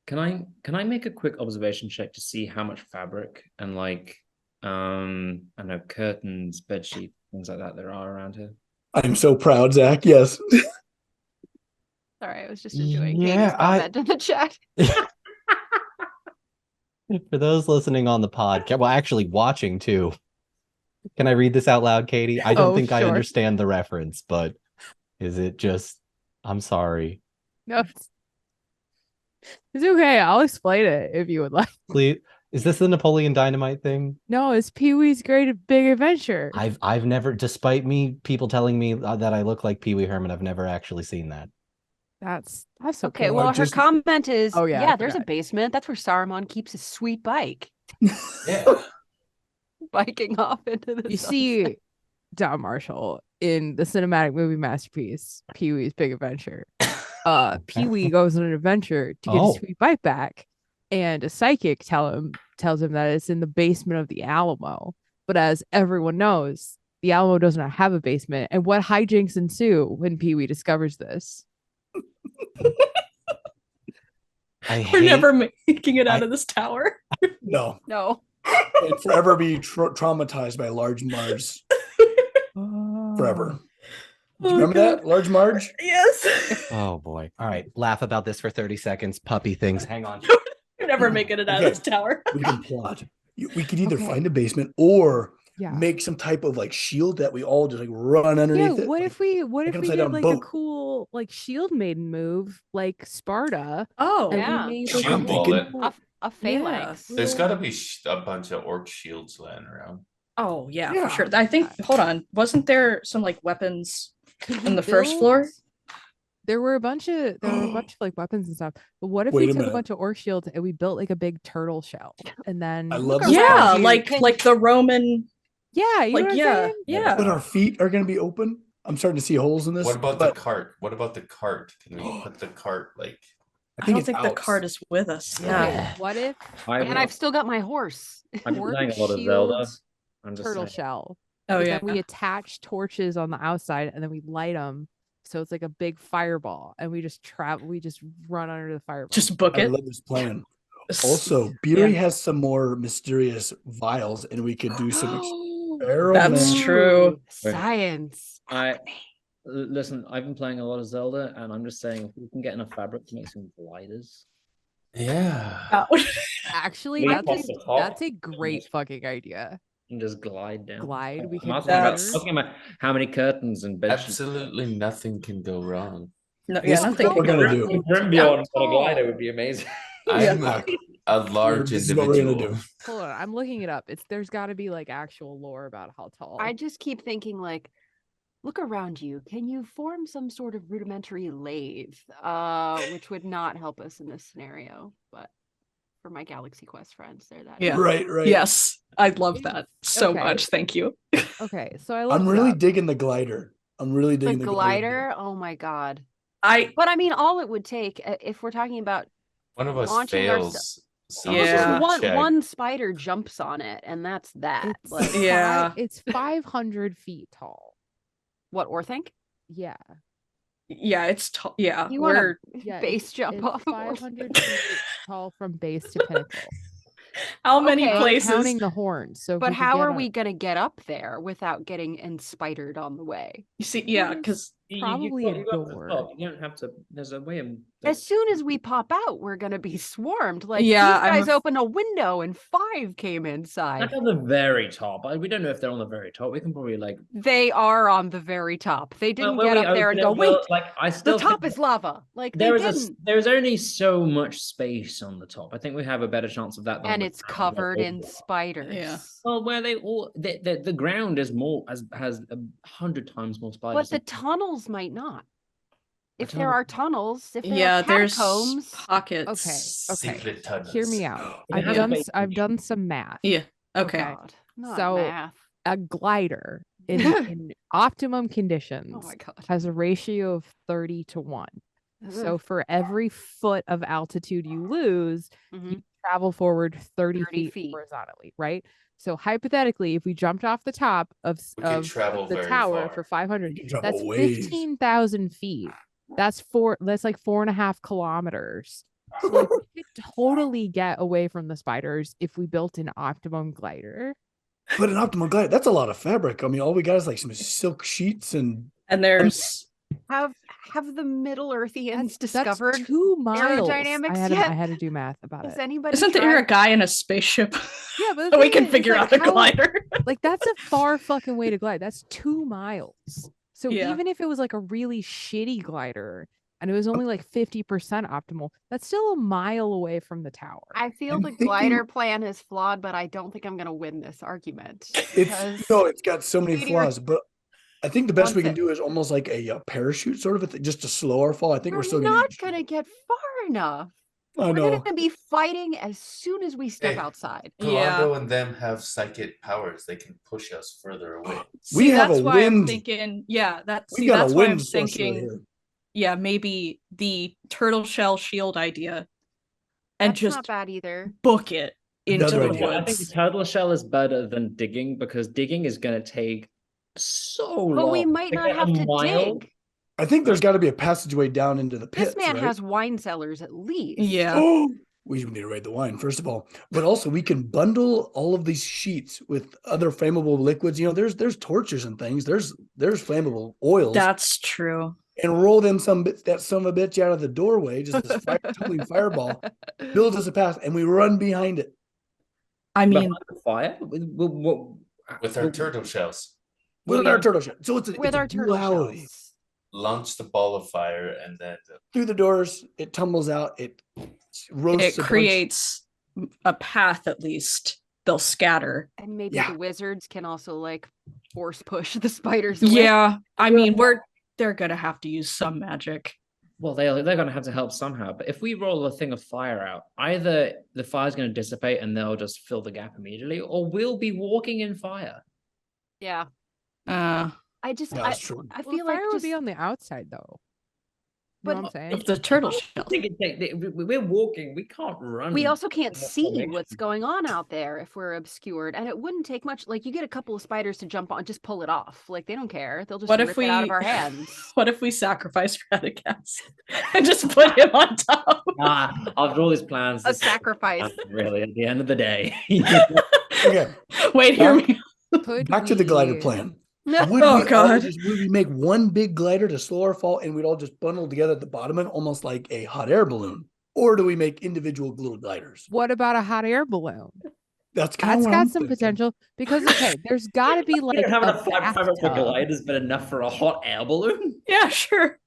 Can I make a quick observation check to see how much fabric and like I don't know, curtains, bed sheets, things like that there are around here? I'm so proud, Zach. Yes. Sorry, I was just enjoying Yeah, Katie's comment in the chat. For those listening on the podcast, well, actually watching too. Can I read this out loud, Katie? I don't think I sure. understand the reference, but is it just, I'm sorry. No, it's okay. I'll explain it if you would like. Please, is this the Napoleon Dynamite thing? No, it's Pee-wee's Great Big Adventure. I've never, despite people telling me that I look like Pee Wee Herman, I've never actually seen that. That's Okay, okay. well, her just- comment is, Oh, yeah, I there's a forgot. basement. That's where Saruman keeps his sweet bike. Yeah. Biking off into the You sunset. see Don Marshall in the cinematic movie masterpiece, Pee-wee's Big Adventure. Pee-wee goes on an adventure to get his sweet bike back, and a psychic tells him that it's in the basement of the Alamo. But as everyone knows, the Alamo does not have a basement. And what hijinks ensue when Pee-wee discovers this? We're never making it out of this tower. No. No. And forever be traumatized by Large Mars. Forever. Do you remember that? Large Marge? Yes. Oh boy. All right. Laugh about this for 30 seconds. Puppy things. Hang on. You're never making it out Okay. of this tower. We can plot. We could either Okay. find a basement or Yeah. make some type of like shield that we all just like run underneath it. What like, if we like an did upside-down like a boat. cool like shield maiden move like Sparta? Oh, And Yeah. we made Shield like a wall cool- it. A phalanx. There's got to be a bunch of orc shields laying around. Oh, yeah, Yeah. for sure. I think, hold on, wasn't there some like weapons Could in we the first floor? build- There were a bunch of like weapons and stuff. But what if Wait we a took minute. a bunch of orc shields and we built like a big turtle shell? And then I love Look this. around Yeah, you. like the Roman, yeah, you know like what I'm yeah, saying? yeah. But our feet are going to be open. I'm starting to see holes in this. What about but the cart? What about the cart? Can we put the cart like? I think don't it's think the out. cart is with us. Yeah. Okay, what if And I've still got my horse. I've been orc playing a lot of Zelda. shields, I'm just turtle saying. shell? Oh, But yeah. then we attach torches on the outside and then we light them. So it's like a big fireball, and we just run under the fireball. Just book I it. love this plan. Also, Beery has some more mysterious vials, and we could do some That's experiments. true. Science. Listen, I've been playing a lot of Zelda, and I'm just saying if we can get enough fabric to make some gliders. Yeah. Actually, Wait, that's off the top. that's a great fucking idea. And just glide down. Glide, we I'm can asking about, That's- asking about how many curtains and bed sheets. Absolutely nothing can go wrong. No, This yeah, is what we're nothing. gonna do. Beyond on a glider would be amazing. I'm Zach, a large this is what we're gonna individual. do. Hold on, I'm looking it up. There's got to be like actual lore about how tall. I just keep thinking like, look around you. Can you form some sort of rudimentary lathe? Which would not help us in this scenario, but for my Galaxy Quest friends, they're that. Yeah. Right. Yes, I love that so Okay. much. Thank you. Okay, so I looked I'm it really up. digging the glider. I'm really The digging the glider. Oh my god. But I mean, all it would take if we're talking about One of us launching our fails. some Yeah. sort of check. one spider jumps on it, and that's that. It's Like, Yeah. it's 500 feet tall. what Orthink? Yeah, Yeah, it's tall. Yeah, You want we're yeah. base jump it's off of 500 Orthink. feet tall from base to pinnacle. how many Okay. Not places? counting the horns. So, if But we could how get are up- we gonna get up there without getting enspidered on the way? You see, yeah, What is- because probably you a go up to the door. top. You don't have to. There's a way in. As soon as we pop out, we're gonna be swarmed. Like Yeah, these I'm guys opened a window and 5 came inside. Not on the very top. We don't know if they're on the very top. We can probably like. They are on the very top. They didn't when get we up there and open go, it, wait, like I the still top think is lava. Like they didn't. there's only so much space on the top. I think we have a better chance of that than And the it's ground, covered like, in overall. spiders. Yeah. Well, where they all the ground is more has 100 times more spiders. But the than- tunnels might not. If there tunnel- are tunnels, if there Yeah, are there's catacombs, pockets. Okay. Secret tunnels. Hear me out. It has a base I've done some math. Yeah. Okay. Oh God, not So, math. A glider in optimum conditions Oh my God. has a ratio of 30 to 1. So Ugh. for every foot of altitude you lose, Mhm. you travel forward 30 30 feet feet. horizontally, right? So hypothetically, if we jumped off the top of We could travel the very tower far. for 500, You can travel that's ways. 15,000 feet. That's like 4.5 kilometers. So like we could totally get away from the spiders if we built an optimum glider. But an optimal glider, that's a lot of fabric. I mean, all we got is like some silk sheets and And there's Have the Middle Earthians That's discovered 2 miles. aerodynamics I yet? had to do math about Has it. anybody isn't there a tried? guy in a spaceship? Yeah, but the so we thing can is, figure like, out a how- glider. Like that's a far fucking way to glide. That's 2 miles. So Yeah. even if it was like a really shitty glider and it was only like 50% optimal, that's still a mile away from the tower. I feel I'm the glider plan is flawed, but I don't think I'm gonna win this argument. it's got so many Meteor flaws. But I think the best we wants can it. do is almost like a parachute sort of a thing, just to slow our fall. I think we're still not gonna get far enough. I We're know. gonna be fighting as soon as we step Hey. outside. Rolando and them have psychic powers. They can push us further away. We See, have that's a why I'm wind- thinking. Yeah, We got that's a why I'm wind sorcerer thinking. here. Yeah, maybe the turtle shell shield idea, and That's just not bad either. book it into Another the idea. I think the woods. turtle shell is better than digging because digging is going to take so long. But we might not Like have a to mile. dig. I think there's got to be a passageway down into the pits. This man right? has wine cellars at least. Yeah. Oh, we need to rate the wine first of all, but also we can bundle all of these sheets with other flammable liquids. You know, there's torches and things. There's flammable oils, That's true. and roll them that son of a bitch out of the doorway. Just this tumbling fireball. Build us a path, and we run behind it. I mean, Behind the fire With our turtle shells. With our turtle shell. So it's With a our turtle duality. shells. Launch the ball of fire and then Through the doors, it tumbles out. It roasts. it a bunch- creates a path at least. They'll scatter. And maybe Yeah. the wizards can also like force push the spiders away. Yeah, I mean, they're gonna have to use some magic. Well, they're going to have to help somehow. But if we roll a thing of fire out, either the fire's going to dissipate and they'll just fill the gap immediately, or we'll be walking in fire. Yeah. Uh, I just Yeah, I, that's true. I Well, feel the like fire would just be on the outside though. You know what I'm saying? of the turtle shell. We're walking. We can't run. we also can't in that see formation. what's going on out there if we're obscured. And it wouldn't take much. Like you get a couple of spiders to jump on, just pull it off. Like they don't care. They'll just What rip if it out of we- our hands. What if we sacrifice Radicast and just put him on top? After all these plans, A this is sacrifice. really at the end of the day. Okay, Wait, hear me. Could back to the glider we- plan. No. Would Oh, we all God. would we make one big glider to slow our fall, and we'd all just bundle together at the bottom of it, almost like a hot air balloon? Or do we make individual little gliders? What about a hot air balloon? That's kind That's of got some potential because okay, there's got to be like Having a a fabric bathtub. glide has been enough for a hot air balloon. Yeah, sure.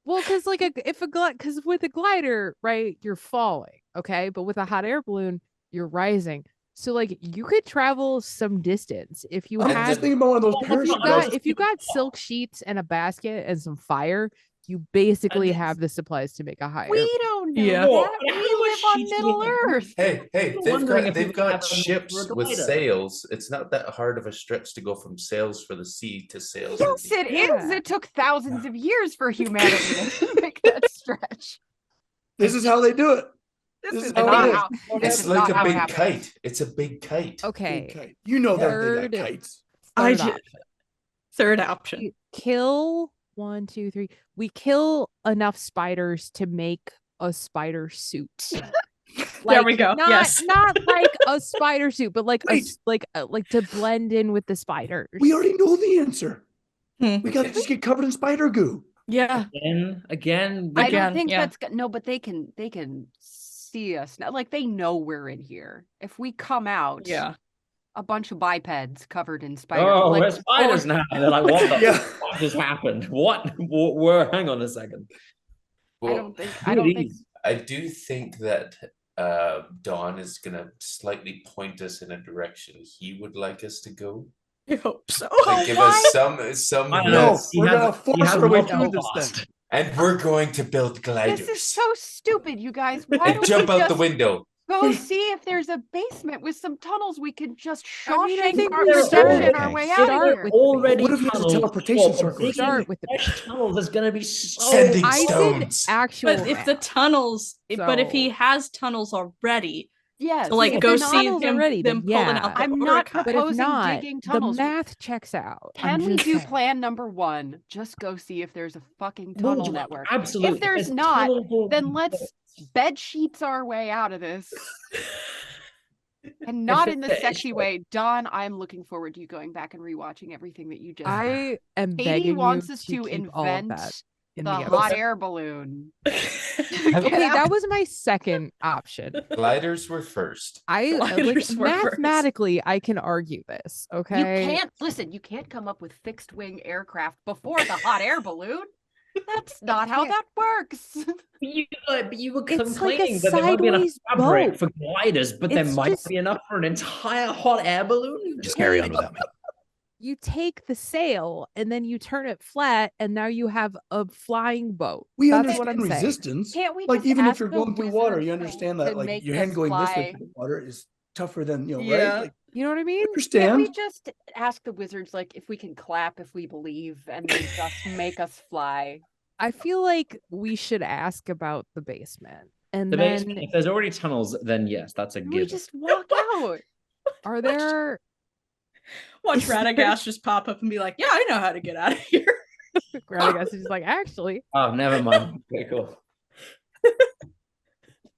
Well, because like because with a glider, right, you're falling, okay, but with a hot air balloon, you're rising. So like you could travel some distance if you I'm had just thinking about one of those Well, parachutes. if you got silk sheets and a basket and some fire, you basically have the supplies to make a hot air. We don't know Yeah. that. Well, We how live much on sheets do we Middle have? Earth. hey, I'm wondering if we they've would got have enough ships for a with glider. sails. It's not that hard of a stretch to go from sails for the sea to sails. Yes, it is. Yeah. It took thousands of years for humanity to make that stretch. This is how they do it. This This is is how not it is. how. This It's is like not a how it big happens. kite. It's a big kite. Okay, Big kite. You know that they Third- got kites. I third ju- option. Third option. We kill 1, 2, 3. We kill enough spiders to make a spider suit. There we go. Not, Yes. not like a spider suit, but like Wait. like to blend in with the spiders. We already know the answer. We gotta just get covered in spider goo. Yeah. Again. I Again, don't think yeah. no, but they can see us now. Like they know we're in here. If we come out, Yeah. a bunch of bipeds covered in spider. Oh, like, we're spiders now. And they're like, what the Yeah. fuck just happened? What? Hang on a second. I don't think I do think that Dawn is gonna slightly point us in a direction he would like us to go. I hope so. To give us some I don't No, hints. we're gonna force our way through this lost. thing. And we're going to build gliders. this is so stupid, you guys. Why and don't jump we out just the window. go see if there's a basement with some tunnels we can just I mean, I Shawshank think our we protection should our way start out of here. with Already What if we use a tunnels, teleportation but circle? digging Start with the fresh tunnels is going to be so Sending I did stones. actual But if the math. tunnels, but if he So- has tunnels already, Yes, to like if go the see tunnels them, already, them then pulling yeah. out the I'm not Orica. But if proposing not, digging the tunnels. math checks out. Can I'm we just do saying. plan number 1? Just go see if there's a fucking Well, tunnel network. Absolutely. If there's not, then let's bed sheets our way out of this. And not in the sexy way. Dawn, I'm looking forward to you going back and rewatching everything that you just I am Katie begging wants you us to to keep all of invent that in the the hot episode. air balloon. Okay, that was my second option. Gliders were first. I like Gliders were first. mathematically I can argue this, okay? You can't come up with fixed wing aircraft before the hot air balloon. That's not how that works. But you were It's like a complaining that there might be enough sideways fabric boat. for gliders, but there It's might just- be enough for an entire hot air balloon. Just carry on without me. You take the sail and then you turn it flat and now you have a flying boat. We That's what understand I'm saying. resistance. Can't we Like just even if ask you're the going through water, wizard you understand that to like make your hand us going this fly? way through water is tougher than right? Yeah. Like You know what I mean? Can't understand. we just ask the wizards like if we can clap if we believe and they just make us fly? I feel like we should ask about the basement. And The then basement, if there's already tunnels, then yes, that's a We given. just walk out. are there Watch Radagast just pop up and be like, "Yeah, I know how to get out of here." Radagast is just like, actually, Oh, never mind. Okay, cool.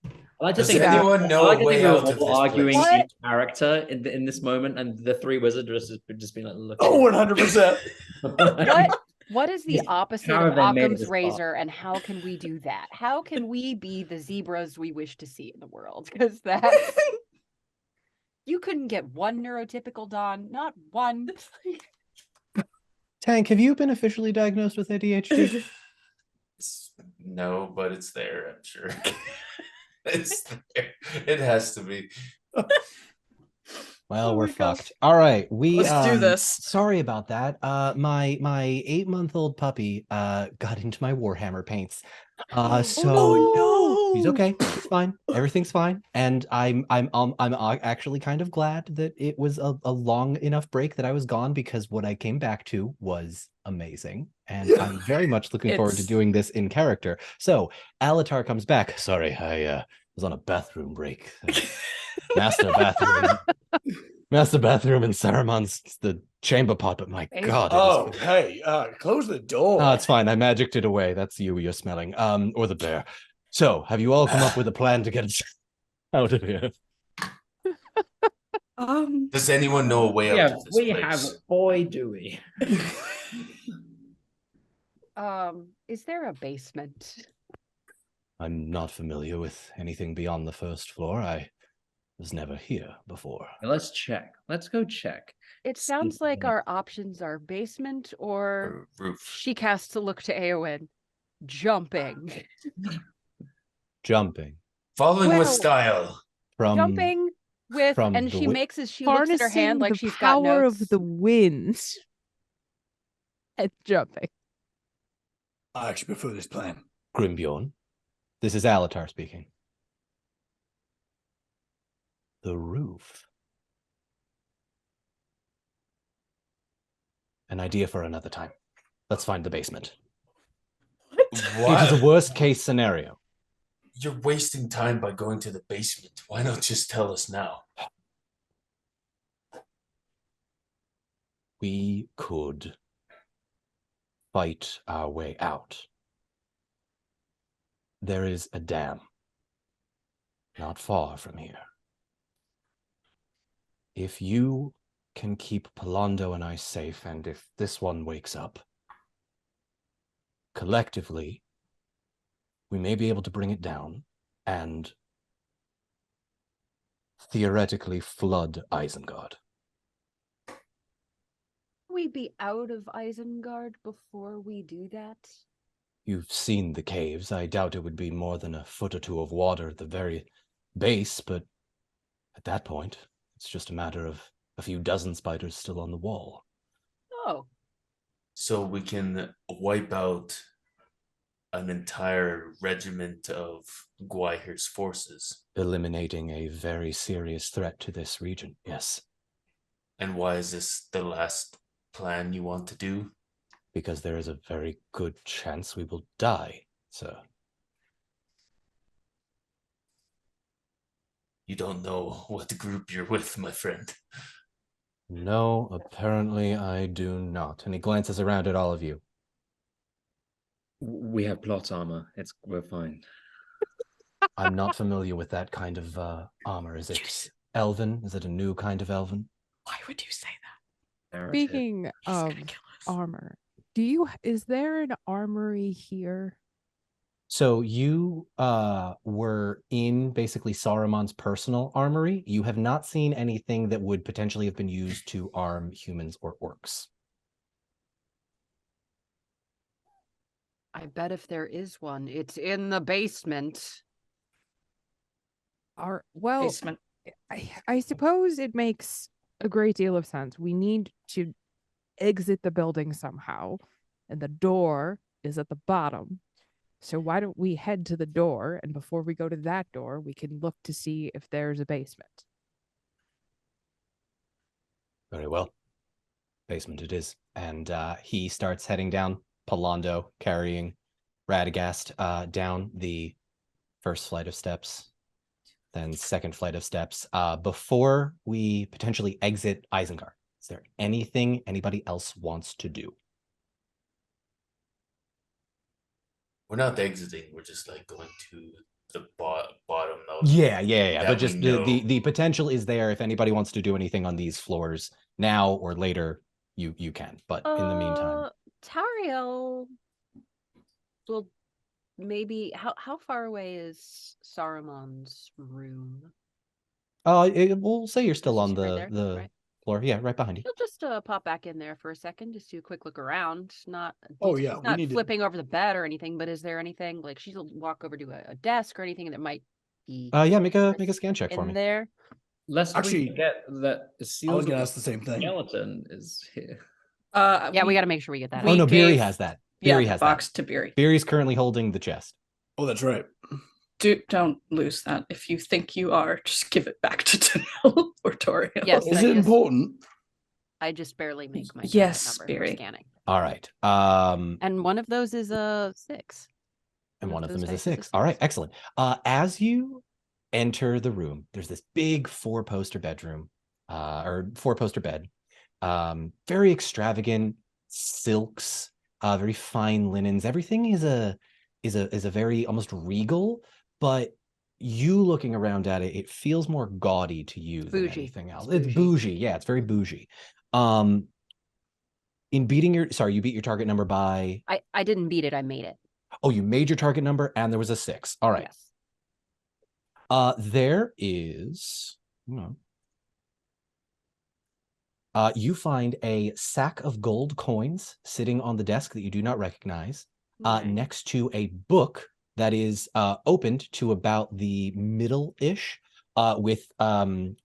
I like to Does think anyone I know like a to way think we're out of all this arguing place? each character in this moment, and the three wizards have just been like, look. Oh, 100%. What is the Yeah, opposite how of have they made it Occam's this far? razor, and how can we do that? How can we be the zebras we wish to see in the world? Because that's you couldn't get one neurotypical Dawn, not one. Tank, have you been officially diagnosed with ADHD? No, but it's there, I'm sure. It's there. It has to be. Well, Oh we're my gosh. fucked. All right, we Let's do this. Sorry about that. My 8-month-old puppy got into my Warhammer paints. So he's okay. It's fine. Everything's fine. And I'm actually kind of glad that it was a long enough break that I was gone, because what I came back to was amazing. And I'm very much looking forward to It's- doing this in character. So Alatar comes back. Sorry, I was on a bathroom break. Master bathroom in Saruman's the chamber pot, but my God. Oh, hey, close the door. No, it's fine. I magicked it away. That's you're smelling. Or the bear. So, have you all come up with a plan to get us out of here? Does anyone know a way out Yeah, of this we place? have. Boy, do we. Is there a basement? I'm not familiar with anything beyond the first floor. I was never here before. Let's check. Let's go check. It sounds like our options are basement or Or roof. she casts a look to Eowyn. Jumping. Jumping Following with Well, style. from Jumping with from and the she wi- makes as she looks at her hand harnessing like the she's got power notes. of the wind and jumping. I actually prefer this plan. Grimbjorn. This is Alatar speaking. The roof. An idea for another time. Let's find the basement. It is What? a worst case scenario. You're wasting time by going to the basement. Why not just tell us now? We could fight our way out. There is a dam not far from here. If you can keep Palando and I safe, and if this one wakes up, collectively, we may be able to bring it down and theoretically flood Isengard. We be out of Isengard before we do that? You've seen the caves. I doubt it would be more than a foot or two of water at the very base, but at that point, it's just a matter of a few dozen spiders still on the wall. Oh. So we can wipe out an entire regiment of Gwaihir's forces. Eliminating a very serious threat to this region, yes. And why is this the last plan you want to do? Because there is a very good chance we will die, sir. You don't know what group you're with, my friend. No, apparently I do not. And he glances around at all of you. We have plot armor. We're fine. I'm not familiar with that kind of armor. Is it elven? Is it a new kind of elven? Why would you say that? Narrative. Speaking He's of gonna kill us. armor, is there an armory here? So you were in basically Saruman's personal armory. You have not seen anything that would potentially have been used to arm humans or orcs. I bet if there is one, it's in the basement. Well, Basement. I suppose it makes a great deal of sense. We need to exit the building somehow, and the door is at the bottom. So why don't we head to the door, and before we go to that door, we can look to see if there's a basement. Very well. Basement it is. And he starts heading down Palando, carrying Radagast down the first flight of steps, then second flight of steps. Before we potentially exit Isengard, is there anything anybody else wants to do? We're not exiting. We're just like going to the bottom of. Yeah. But that we just know. the potential is there. If anybody wants to do anything on these floors now or later, you can. But in the meantime, Tariel will maybe. How far away is Saruman's room? we'll say you're still Is on she right the there? Right. floor. Yeah, right behind you. He'll just pop back in there for a second, just do a quick look around. Not Oh, he's yeah, we not need to- flipping over the bed or anything. But is there anything like she'll walk over to a desk or anything that might be? Yeah, make a scan check for in me. there. Lest Actually, we forget that I was gonna ask the same thing. skeleton is here. Yeah, we got to make sure we get that. Oh no, Beery gave- has that. Yeah, Beery the has box that. to Beery. Beery's currently holding the chest. Oh, that's right. Don't lose that. If you think you are, just give it back to Tanel or Toriel. Yes. Is I it just- important? I just barely make my Yes, number for Beery. scanning. All right. And one of those is a 6. And one of them those is a dice 6. All right, excellent. As you enter the room, there's this big 4-poster bedroom, or 4-poster bed. Very extravagant silks, very fine linens. Everything is a very almost regal, but you looking around at it, it feels more gaudy to you than Bougie. anything else. It's It's bougie. Yeah, it's very bougie. In beating you beat your target number by. I didn't beat it. I made it. Oh, you made your target number and there was a 6. All right. Yes. There is. Hang on. You find a sack of gold coins sitting on the desk that you do not recognize, Okay. next to a book that is opened to about the middle-ish, with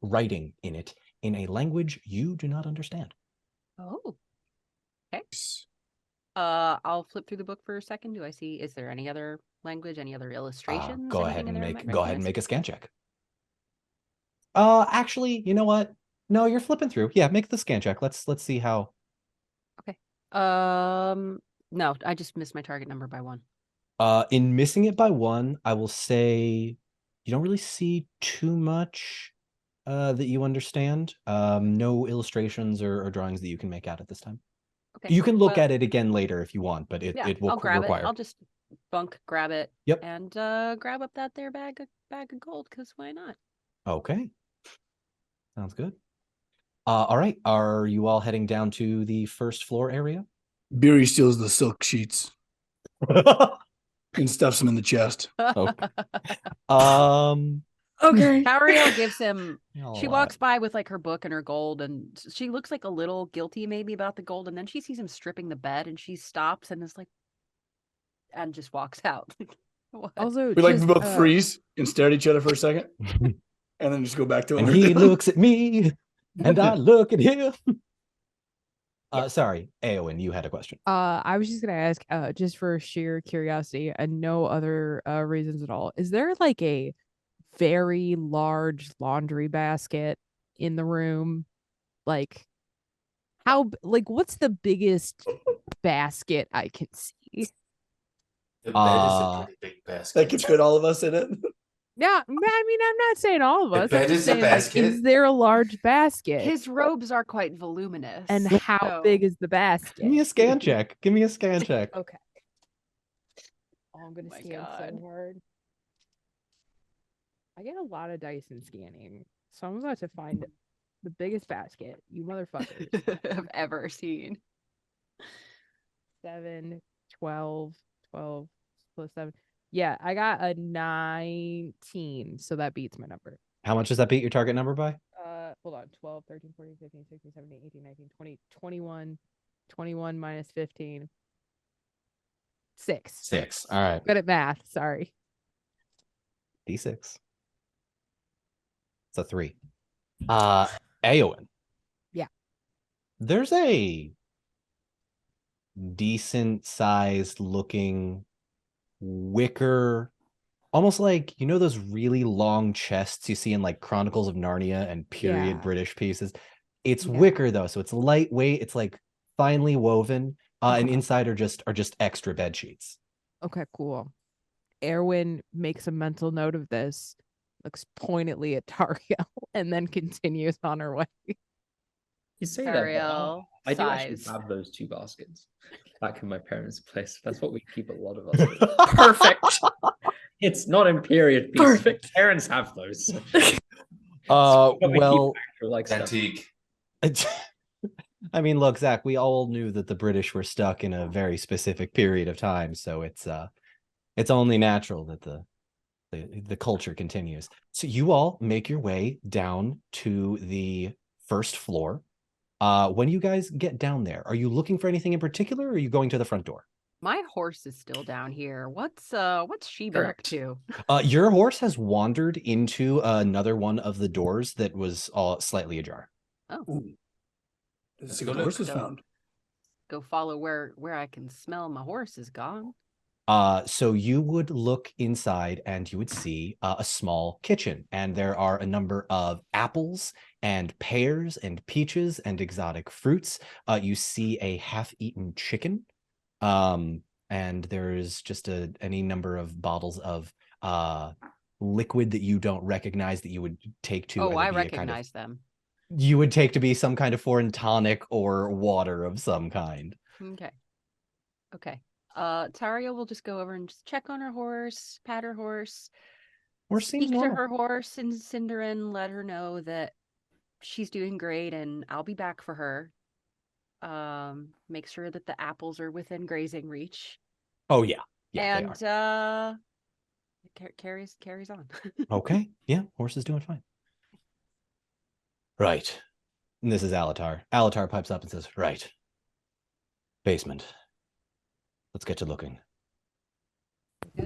writing in it in a language you do not understand. Oh. Okay. I'll flip through the book for a second. Do I see? Is there any other language? Any other illustrations? Go anything ahead in and there I make might go ahead and recognize? make a scan check. Actually, you know what? No, you're flipping through. Yeah, make the scan check. Let's see how. No, I just missed my target number by 1. In missing it by 1, I will say you don't really see too much that you understand. No illustrations or drawings that you can make out at this time. Okay. You can look at it again later if you want, but it will I'll grab require. it. I'll just grab it. Yep. And grab up that there bag of gold, because why not? Okay. Sounds good. All right. Are you all heading down to the first floor area? Beery steals the silk sheets. And stuffs him in the chest. Okay. Okay. Tariel gives him. I'll, She walks by with like her book and her gold, and she looks like a little guilty maybe about the gold, and then she sees him stripping the bed, and she stops and is like, and just walks out. What? Also, We just, both freeze and stare at each other for a second, and then just go back to what and we're he doing. looks at me, and I look at him. Sorry, Eowyn, you had a question. I was just gonna ask, just for sheer curiosity and no other reasons at all. Is there like a very large laundry basket in the room? Like what's the biggest basket I can see? The bed is a pretty big basket. That could fit all of us in it. Yeah, I mean, I'm not saying all of The us. bed I'm just is a saying, like, basket. is there a large basket? His robes are quite voluminous. And how big is the basket? Give me a scan check. Give me a scan check. Okay. Oh, I'm gonna my scan God. so hard. I get a lot of dice in scanning, so I'm about to find the biggest basket. You motherfuckers. I've ever seen. 7, 12, 12 plus 7. Yeah, I got a 19, so that beats my number. How much does that beat your target number by? Hold on. 12, 13, 14, 15, 16, 17, 18, 19, 20, 21, 21 minus 15. 6. 6. All right. Good at math. Sorry. D6. It's a 3. Eowyn. Yeah. There's a decent sized looking wicker, almost like, you know, those really long chests you see in like Chronicles of Narnia and period Yeah. British pieces. It's Yeah. wicker though, so it's lightweight. It's like finely woven, and inside are just extra bed sheets. Okay, cool. Erwin makes a mental note of this, looks pointedly at Tariel, and then continues on her way. You say that, but Tariel I do actually sighs. have those 2 baskets back in my parents' place. That's what we keep a lot of us in. Perfect. It's not in period pieces. Perfect. Parents have those. Well, like Antique. I mean, look, Zach, we all knew that the British were stuck in a very specific period of time, so it's only natural that the culture continues. So you all make your way down to the first floor. When you guys get down there, are you looking for anything in particular, or are you going to the front door? My horse is still down here. What's she been up to? Your horse has wandered into another one of the doors that was slightly ajar. Oh, Ooh. Let's see go what the horse look. is found. go follow where I can smell my horse is gone. So you would look inside and you would see a small kitchen, and there are a number of apples and pears and peaches and exotic fruits. You see a half-eaten chicken, and there's just any number of bottles of liquid that you don't recognize that you would take to. Oh, I either be a kind of, recognize them. you would take to be some kind of foreign tonic or water of some kind. Okay. Taria will just go over and just check on her horse, pat her horse, Horse seems speak to normal. her horse and Cinderin, let her know that she's doing great and I'll be back for her. Make sure that the apples are within grazing reach. Oh yeah, they and are. carries on. Okay, yeah, horse is doing fine. Right. And this is Alatar. Alatar pipes up and says, right. Basement. Let's get to looking.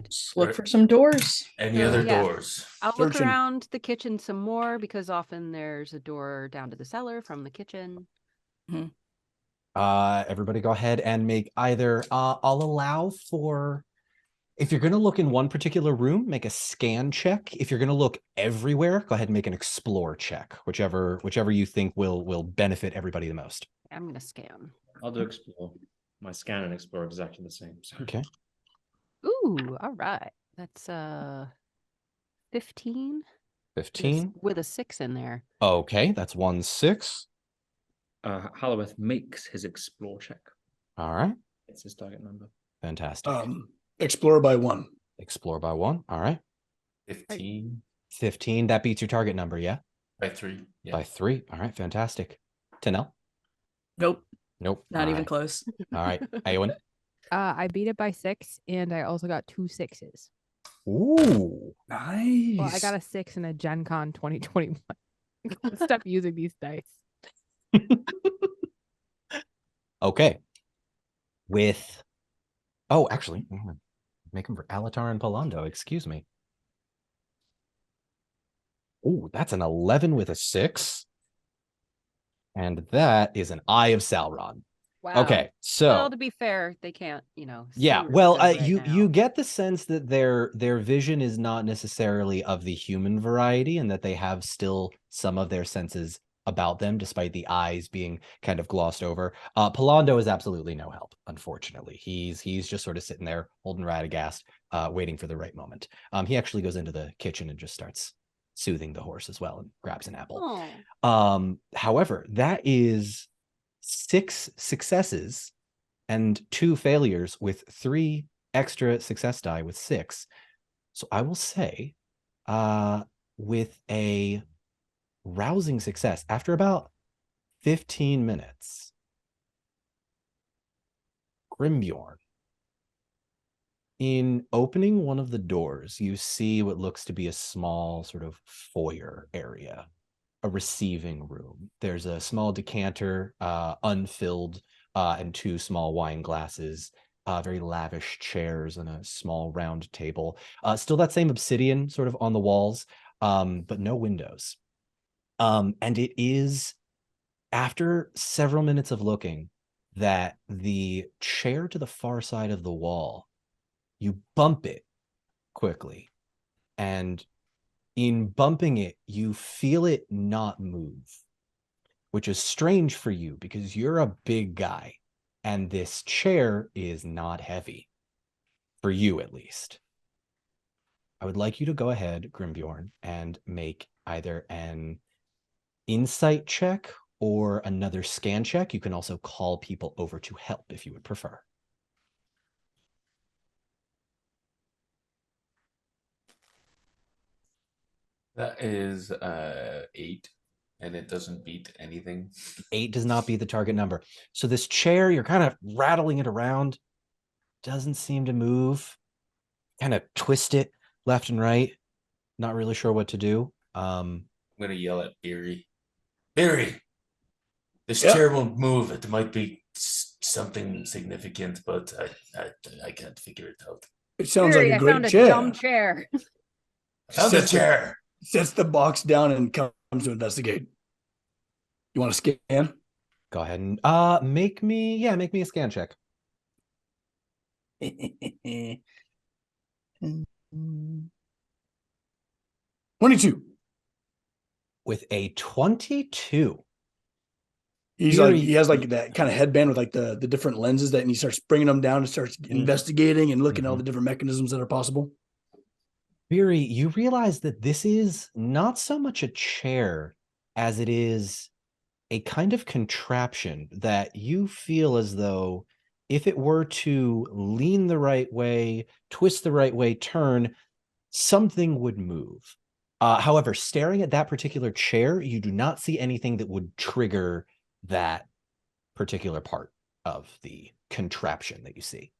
Just look for some doors. Any other Yeah. doors? I'll look Searching. around the kitchen some more because often there's a door down to the cellar from the kitchen. Everybody go ahead and make either, I'll allow for, if you're going to look in one particular room, make a scan check. If you're going to look everywhere, go ahead and make an explore check, whichever you think will benefit everybody the most. I'm going to scan. I'll do explore. My scan and explore are exactly the same. So. Okay. Ooh, all right. That's 15. 15. With a 6 in there. Okay, that's 1 6. Halloweth makes his explore check. All right. It's his target number. Fantastic. Explore by 1. Explore by 1. All right. 15 15. That beats your target number, yeah? by 3. Yeah. By 3. All right, fantastic. Tanel? Nope. Nope. Not All even right. close. All right. Eowyn? I beat it by 6, and I also got 2 6s. Ooh. Nice. Well, I got a 6 in a Gen Con 2021. Stop using these dice. Okay. With actually, I'm gonna make them for Alatar and Palando. Excuse me. Oh, that's an 11 with a 6. And that is an Eye of Sauron. Wow. Okay, so Well, to be fair, they can't, see yeah, really well, good right you now. get the sense that their vision is not necessarily of the human variety, and that they have still some of their senses about them, despite the eyes being kind of glossed over. Palando is absolutely no help, unfortunately. He's just sort of sitting there holding Radagast, waiting for the right moment. He actually goes into the kitchen and just starts soothing the horse as well, and grabs an apple. Oh. However, that is 6 successes and 2 failures with 3 extra success die with 6. So I will say, with a rousing success, after about 15 minutes, Grimbjorn, in opening one of the doors, you see what looks to be a small sort of foyer area, a receiving room. There's a small decanter, unfilled, and 2 small wine glasses, very lavish chairs, and a small round table. Still that same obsidian sort of on the walls, but no windows. And it is after several minutes of looking that the chair to the far side of the wall, you bump it quickly, and in bumping it, you feel it not move, which is strange for you because you're a big guy and this chair is not heavy, for you at least. I would like you to go ahead, Grimbjorn, and make either an insight check or another scan check. You can also call people over to help if you would prefer. That is 8, and it doesn't beat anything. 8 does not beat the target number. So this chair, you're kind of rattling it around, doesn't seem to move. Kind of twist it left and right. Not really sure what to do. I'm gonna yell at Beery. Beery, this Yep. chair won't move. It might be something significant, but I can't figure it out. It sounds like Fury, a I great found a chair. dumb chair. Found the Sets the- chair. Sets the box down and comes to investigate. You want to scan? Go ahead and make me a scan check. 22. With a 22. He's Fury- like, he has like that kind of headband with like the different lenses that, and he starts bringing them down and starts investigating and looking at all the different mechanisms that are possible. Beery, you realize that this is not so much a chair as it is a kind of contraption that you feel as though if it were to lean the right way, twist the right way, turn, something would move. However, staring at that particular chair, you do not see anything that would trigger that particular part of the contraption that you see.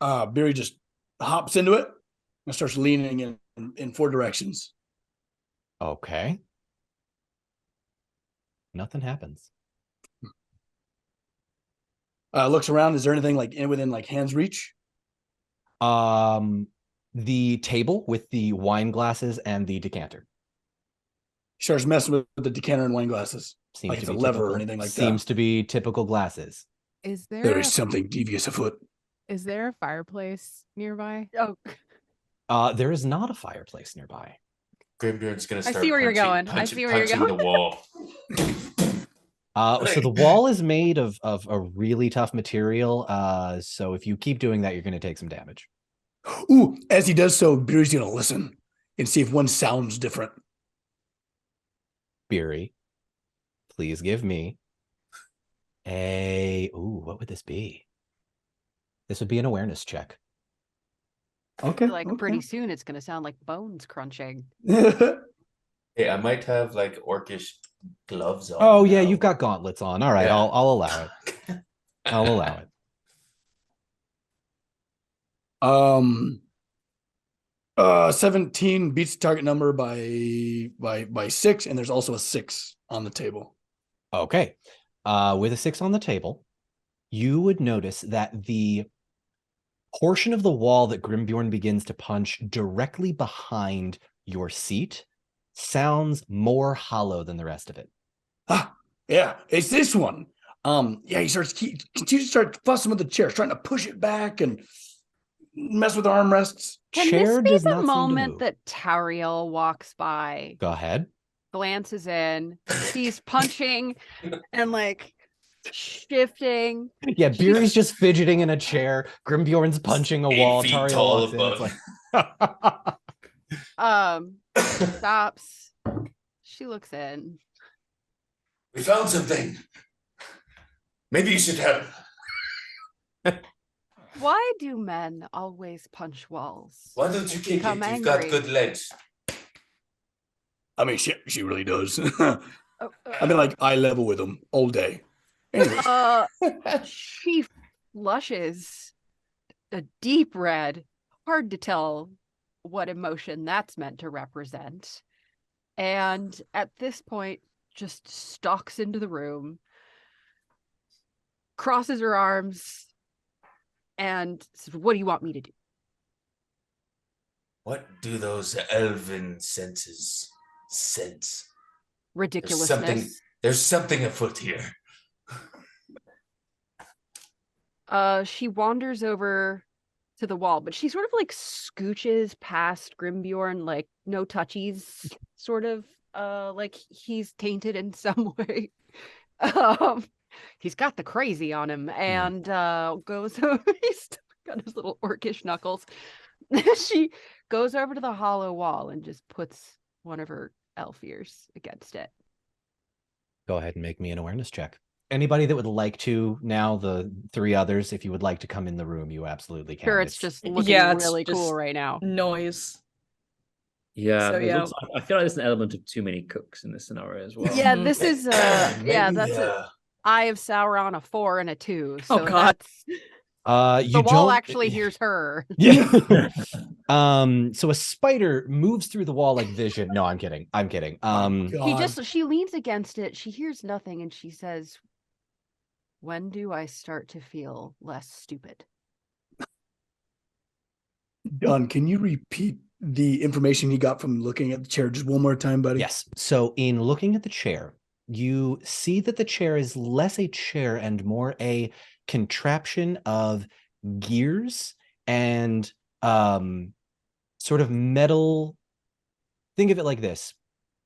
Barry just hops into it and starts leaning in 4 directions. Okay. Nothing happens. Looks around. Is there anything like within like hand's reach? The table with the wine glasses and the decanter. Starts messing with the decanter and wine glasses. Seems Like to it's a be lever typical, or anything like seems that. to be typical glasses. Is there There is something devious afoot. is there a fireplace nearby? Oh, There is not a fireplace nearby. Grimbjorn's gonna start see where you're going. I see where you're punching the wall. So the wall is made of a really tough material. So if you keep doing that, you're going to take some damage. Ooh, as he does so, Beery's gonna listen and see if one sounds different. Beery, please give me what would this be? This would be an awareness check. Okay. like pretty soon it's going to sound like bones crunching. Hey, I might have like orcish gloves on. Oh yeah, now. you've got gauntlets on. All right, Yeah. I'll allow it. I'll allow it. 17 beats the target number by 6, and there's also a 6 on the table. Okay. With a 6 on the table, you would notice that the portion of the wall that Grimbjorn begins to punch directly behind your seat sounds more hollow than the rest of it. Ah, yeah, it's this one. Yeah, he continues to start fussing with the chair, trying to push it back and mess with the armrests. Can Chair this be does the not seem to moment move. that Tariel walks by, Go ahead. glances in, sees punching and like shifting? Yeah, Beery's just fidgeting in a chair. Grimbjorn's punching a 8 wall. feet Tariel tall walks in. It's above. like Stops. She looks in. We found something. Maybe you should have. Why do men always punch walls? Why don't you kick it? Become You've got angry. good legs. I mean, she really does. Oh, I mean, like, eye level with him all day. Anyways, she flushes a deep red. Hard to tell what emotion that's meant to represent. And at this point, just stalks into the room, crosses her arms, and says, "What do you want me to do?" What do those elven senses sense? Ridiculousness. There's something afoot here. She wanders over to the wall, but she sort of like scooches past Grimbjorn, like no touchies, sort of like he's tainted in some way. He's got the crazy on him, and goes over. He's got his little orcish knuckles. She goes over to the hollow wall and just puts one of her elf ears against it. Go ahead and make me an awareness check. Anybody that would like to, now the 3 others, if you would like to come in the room, you absolutely can. Sure, it's just looking Yeah, it's really cool just right now. noise. Yeah, So, it yeah. looks I feel like there's an element of too many cooks in this scenario as well. Yeah, Mhm. this is Maybe, that's a Eye of Sauron, a 4 and a 2. So Oh, God. that's you the wall don't actually hears her. Yeah. So a spider moves through the wall like Vision. No, I'm kidding. I'm kidding. She leans against it. She hears nothing, and she says, "When do I start to feel less stupid?" Don, can you repeat the information you got from looking at the chair just one more time, buddy? Yes. So in looking at the chair, you see that the chair is less a chair and more a contraption of gears and sort of metal. Think of it like this.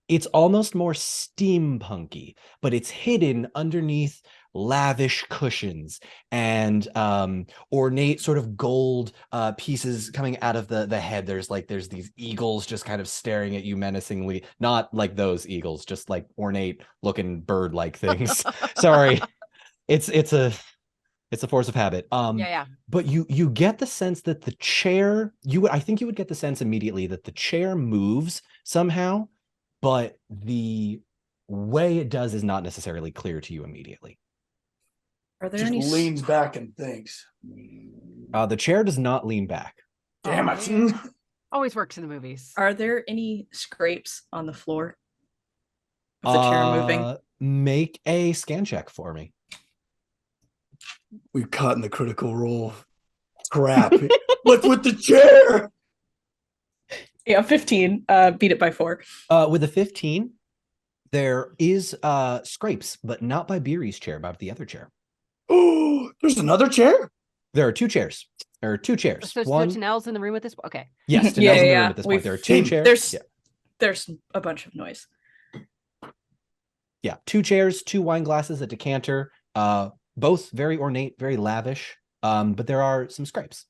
It's almost more steampunky, but it's hidden underneath lavish cushions and ornate sort of gold pieces coming out of the head. There's these eagles just kind of staring at you menacingly, not like those eagles, just like ornate looking bird like things. Sorry, it's a force of habit. Yeah. But you get the sense that the chair, I think you would get the sense immediately that the chair moves somehow, but the way it does is not necessarily clear to you immediately. Are there Just any leans back and thinks. The chair does not lean back. Damn Oh, it. man. Always works in the movies. Are there any scrapes on the floor of the chair moving? Make a scan check for me. We caught in the critical role. Crap. What's with the chair? Yeah, 15. Beat it by 4. With a 15, there is scrapes, but not by Beery's chair, but the other chair. Oh, there's another chair? There are 2 chairs. There are 2 chairs. So Tanel's in the room with this. Okay. Yes, Tanel's Yeah, in the yeah, room at this point. we've- There are 2 chairs. There's a bunch of noise. Yeah, 2 chairs, 2 wine glasses, a decanter, both very ornate, very lavish. But there are some scrapes.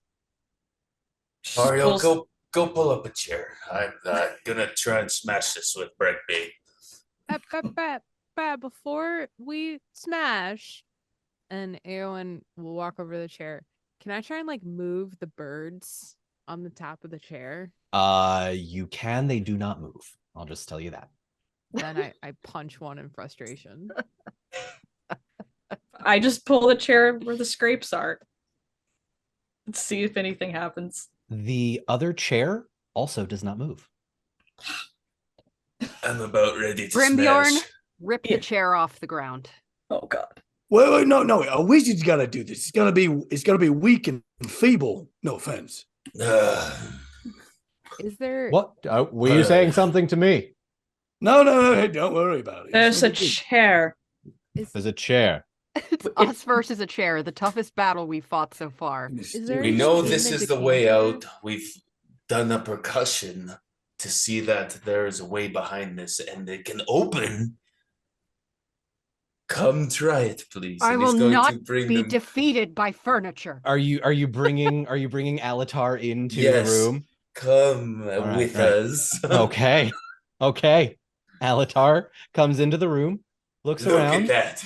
Mario, Pulls- go pull up a chair. I'm gonna try and smash this with bread bait. Before we smash, and Eowyn will walk over to the chair. Can I try and like move the birds on the top of the chair? You can, they do not move. I'll just tell you that. Then I punch one in frustration. I just pull the chair where the scrapes are. Let's see if anything happens. The other chair also does not move. I'm about ready to Grimbjorn, smash. rip the chair off the ground. Oh God. Wait, no. A wizard's got to do this. It's gotta be weak and feeble. No offense. Is there What? Were you saying something to me? No. Hey, don't worry about it. There's a chair. There's a chair. It's us versus a chair, the toughest battle we fought so far. there We any know shame this in is the way decanter? out. We've done a percussion to see that there is a way behind this and it can open. Come try it, please. I And will he's going not to bring be them. defeated by furniture. Are you bringing Alatar into Yes. the room? Come right, with right. us. Okay. Alatar comes into the room, looks Look around. at that.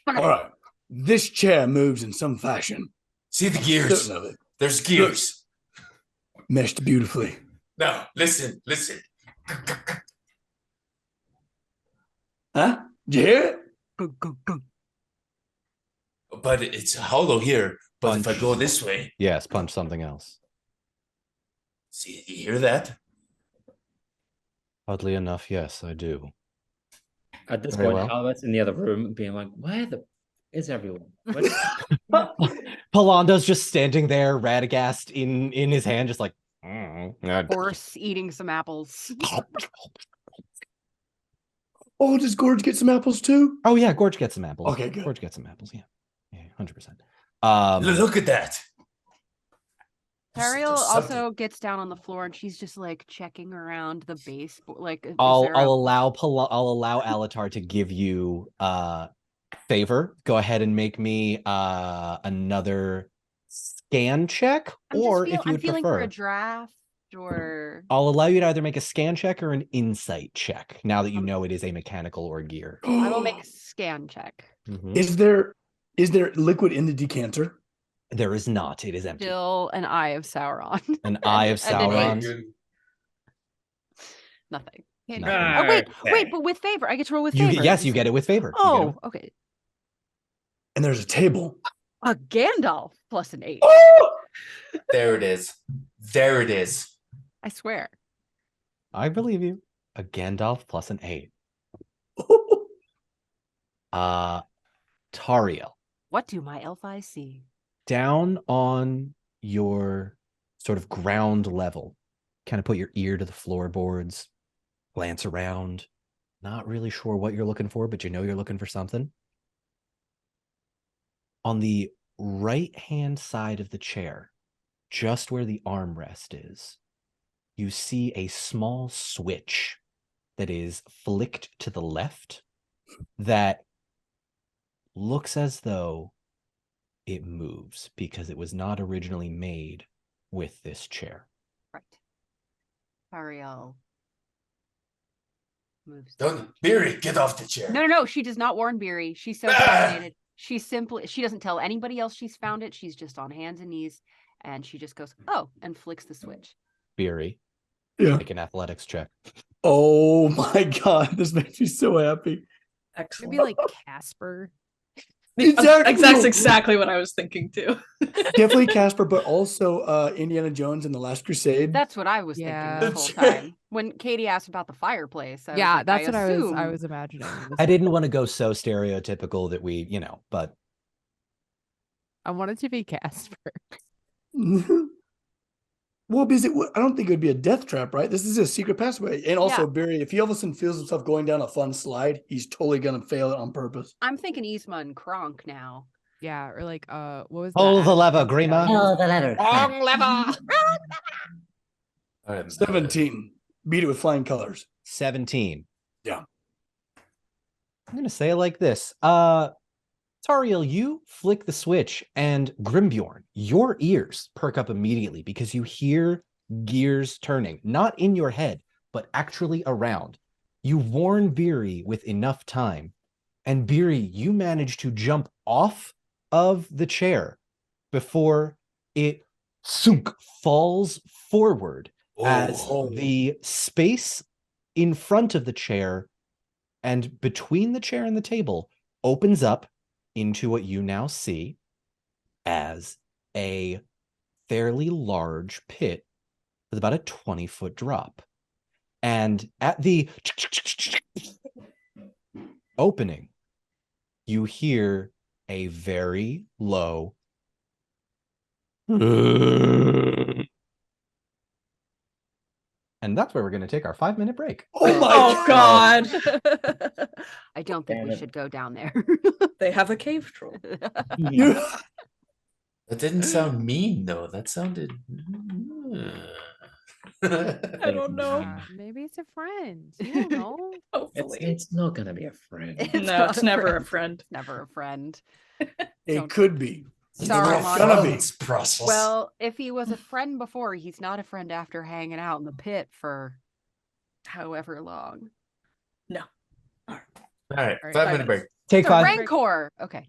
All right. This chair moves in some fashion. See the gears. Certain of it. There's gears. Meshed beautifully. Now, listen. Huh? Did you hear it? But it's hollow here. But if I Punch. go this way, Yes, punch something else. see, you hear that? Oddly enough, yes, I do. At this Very point, well. Halbert's in the other room, being like, "Where the is everyone?" Where Palando's just standing there, Radagast in his hand, just like. Horse eating some apples. Oh, does Gorge get some apples too? Oh yeah, Gorge gets some apples. Okay, good. Gorge gets some apples. Yeah, 100%. Look at that. Tariel There's something. also gets down on the floor and she's just like checking around the base. Like, is I'll there a- allow Alatar to give you favor. Go ahead and make me another scan check, or if you I'm would feeling for prefer, a draft or I'll allow you to either make a scan check or an insight check. Now that you know it is a mechanical or gear. I will make a scan check. Mhm. Is there liquid in the decanter? There is not. It is empty. Still an eye of Sauron. An eye of And an Sauron. eight. Nothing. Nothing. Oh wait, but with favor. I get to roll with favor. Yes, you get it with favor. You get it Oh, with- okay. And there's a table. A Gandalf plus an 8. Oh! There it is. There it is. I swear. I believe you. A Gandalf plus an 8. Tariel. What do my elf eyes see? Down on your sort of ground level, kind of put your ear to the floorboards, glance around, not really sure what you're looking for, but you know you're looking for something. On the right-hand side of the chair, just where the armrest is, you see a small switch that is flicked to the left that looks as though it moves because it was not originally made with this chair. Right. Ariel moves. Don't, Beery, get off the chair. No. She does not warn Beery. She's so fascinated. She doesn't tell anybody else she's found it. She's just on hands and knees, and she just goes, "Oh," and flicks the switch. Beery, Yeah. make an athletics check. Oh my god, this makes me so happy. Excellent. Maybe like Casper. Exactly. That's exactly what I was thinking too. Definitely Casper, but also Indiana Jones and the Last Crusade. That's what I was Yeah. thinking this whole time. When Katie asked about the fireplace, I was Yeah, like, that's what I assume. was imagining. I didn't want to go so stereotypical that we, but I wanted to be Casper. Well, because I don't think it would be a death trap, right? This is a secret passageway. And also, Yeah. Barry, if he all of a sudden feels himself going down a fun slide, he's totally going to fail it on purpose. I'm thinking Yzma and Kronk now. Yeah, or like what was Pull that the lever, actress Grima. guy? Oh, the letter. I'm 17. Beat it with flying colors. 17. Yeah. I'm going to say it like this. Tariel, you flick the switch, and Grimbjorn, your ears perk up immediately because you hear gears turning, not in your head, but actually around. You warn Beery with enough time, and Beery, you manage to jump off of the chair before it falls forward as the space in front of the chair and between the chair and the table opens up into what you now see as a fairly large pit with about a 20-foot drop. And at the opening, you hear a very low and that's where we're going to take our 5-minute break. Oh my Oh God. I don't think Damn we it. should go down there. They have a cave troll. You- That didn't sound mean though. That sounded. I don't know. Maybe it's a friend. You don't know. Hopefully. It's not gonna be a friend. It's No, not it's a never a friend. It's never a friend. It Don't- could be. Saruman. gonna be. Brussels. Well, if he was a friend before, he's not a friend after hanging out in the pit for however long. All right, All right, 5-minute break. Take The 5. Rancor. Okay.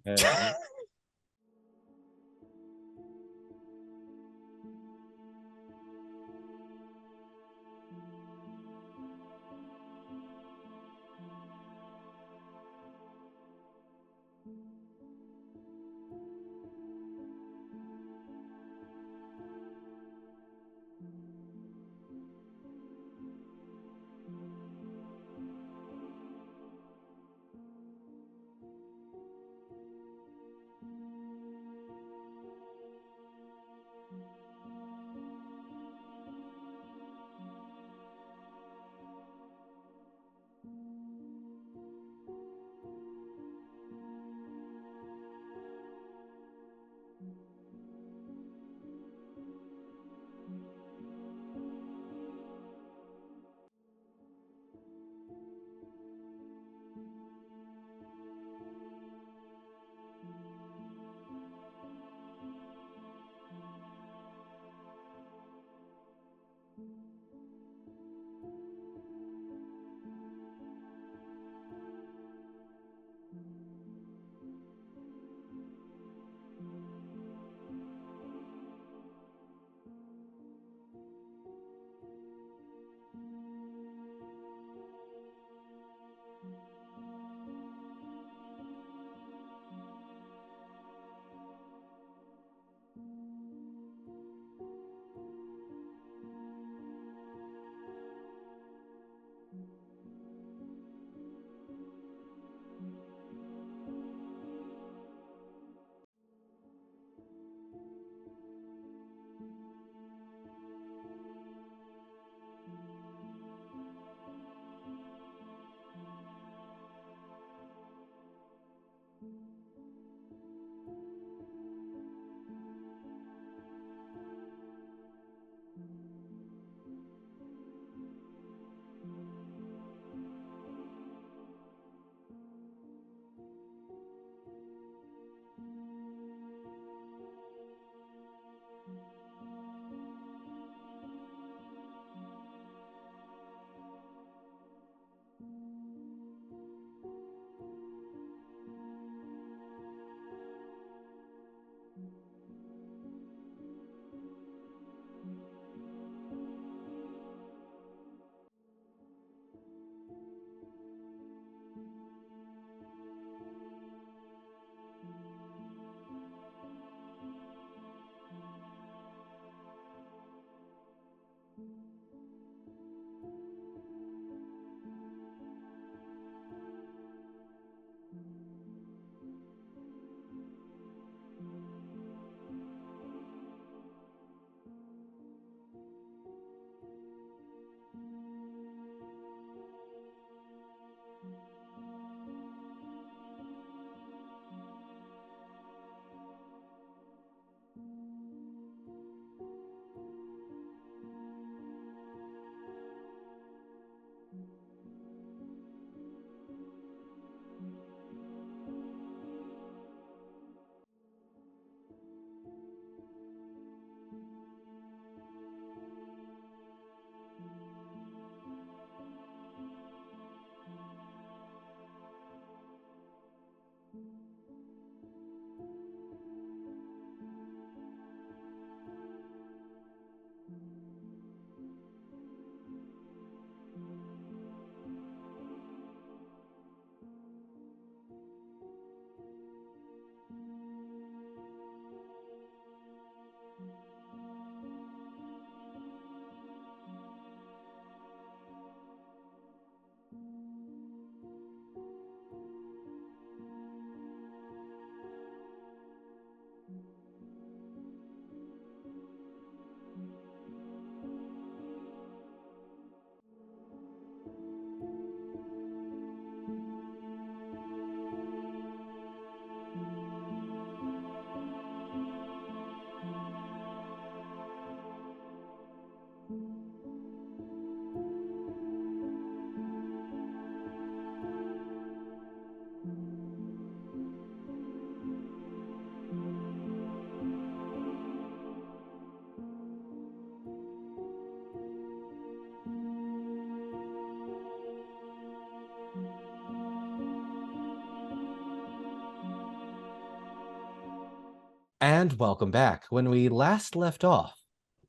And welcome back. When we last left off,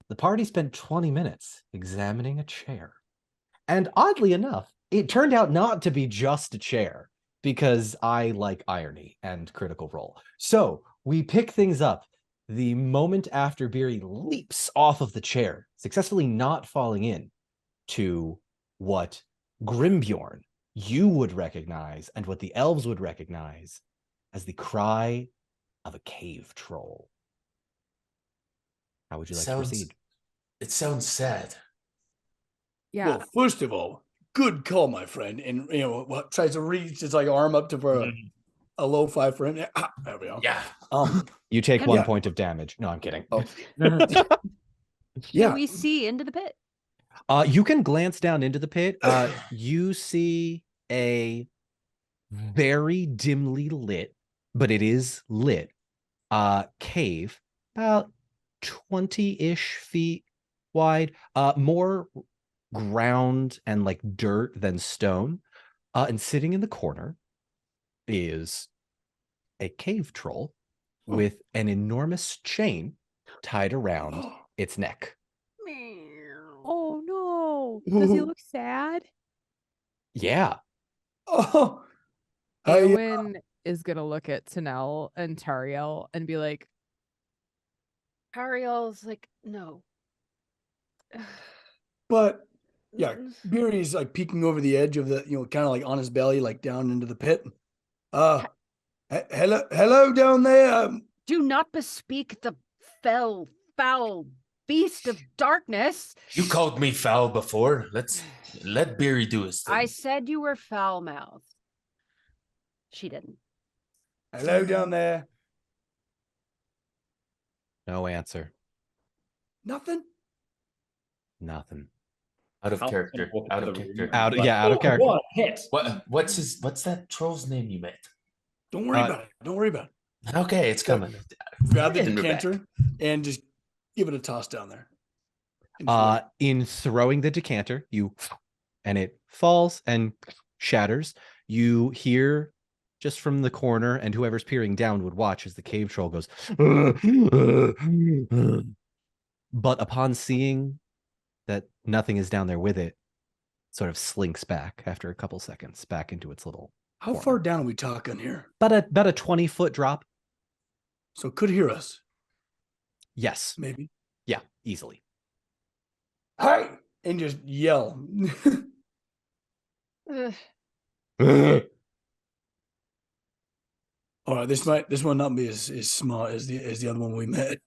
the party spent 20 minutes examining a chair. And oddly enough, it turned out not to be just a chair, because I like irony and Critical Role. So we pick things up the moment after Beery leaps off of the chair, successfully not falling in to what Grimbjorn, you would recognize, and what the elves would recognize as the cry of a cave troll. How would you like to proceed? It sounds sad. Yeah. Well, first of all, good call, my friend. And what tries to reach his like arm up to for a low five for him. Yeah, there we go. Yeah. You take Can 1 we- point of damage. No, I'm kidding. Oh. Can Yeah. we see into the pit? You can glance down into the pit. You see a very dimly lit, but it is lit, cave, about 20-ish feet wide, more ground and like dirt than stone. And sitting in the corner is a cave troll with an enormous chain tied around its neck. Oh no. Does he look sad? Yeah. Oh, Eowyn is gonna look at Tanel and Tariel and be like, Ariel's like, no. but yeah, Beery's like peeking over the edge of the, kind of like on his belly, like down into the pit. Hello down there. Do not bespeak the foul beast of darkness. You called me foul before. Let Beery do his thing. I said you were foul-mouthed. She didn't. Hello down there. No answer. Nothing. Nothing. Out of I'll character. walk Out into of the room. character. Out of character. What hit? What's that troll's name you met? Don't worry about it. Don't worry about it. Okay, it's coming. Grab the Getting her back. decanter and just give it a toss down there. In throwing the decanter, and it falls and shatters. You hear just from the corner, and whoever's peering down would watch as the cave troll goes. But upon seeing that nothing is down there with it, sort of slinks back after a couple seconds back into its little. How far down are we talking here? About a 20-foot drop. So it could hear us, Yes. maybe. Yeah, easily. Hi! And just yell. All right, this might not be as smart as the other one we met.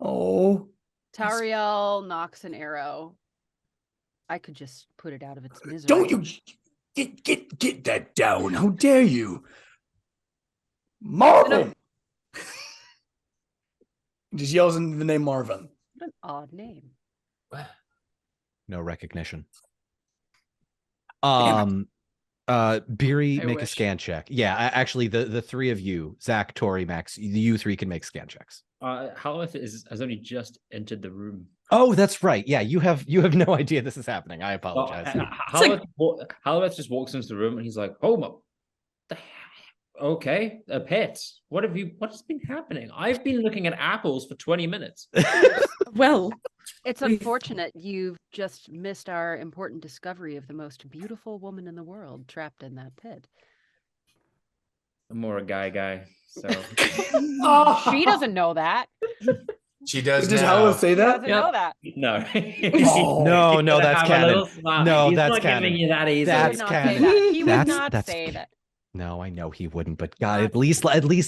Oh, Tariel knocks an arrow. I could just put it out of its misery. don't you get that down? How dare you, Marvin? Just yells in the name Marvin. What an odd name. No recognition. Damn Beery, I make a wish. scan check. Yeah, actually, the three of you, Zach, Tori, Max, you three can make scan checks. Haleth has only just entered the room. Oh, that's right. Yeah, you have no idea this is happening. I apologize. Haleth just walks into the room and he's like, "Oh my, okay, a pet. What has been happening? I've been looking at apples for 20 minutes." Well, It's We've- unfortunate you've just missed our important discovery of the most beautiful woman in the world trapped in that pit. I'm more a guy, so She doesn't know that. She does Does now. Howard say She that? doesn't know that. no. Oh. No, that's canon. No, He's that's not canon. giving you that easily. That's He would not canon. say that. He would That's- not that's say ca- that. No, I know he wouldn't, but God, at least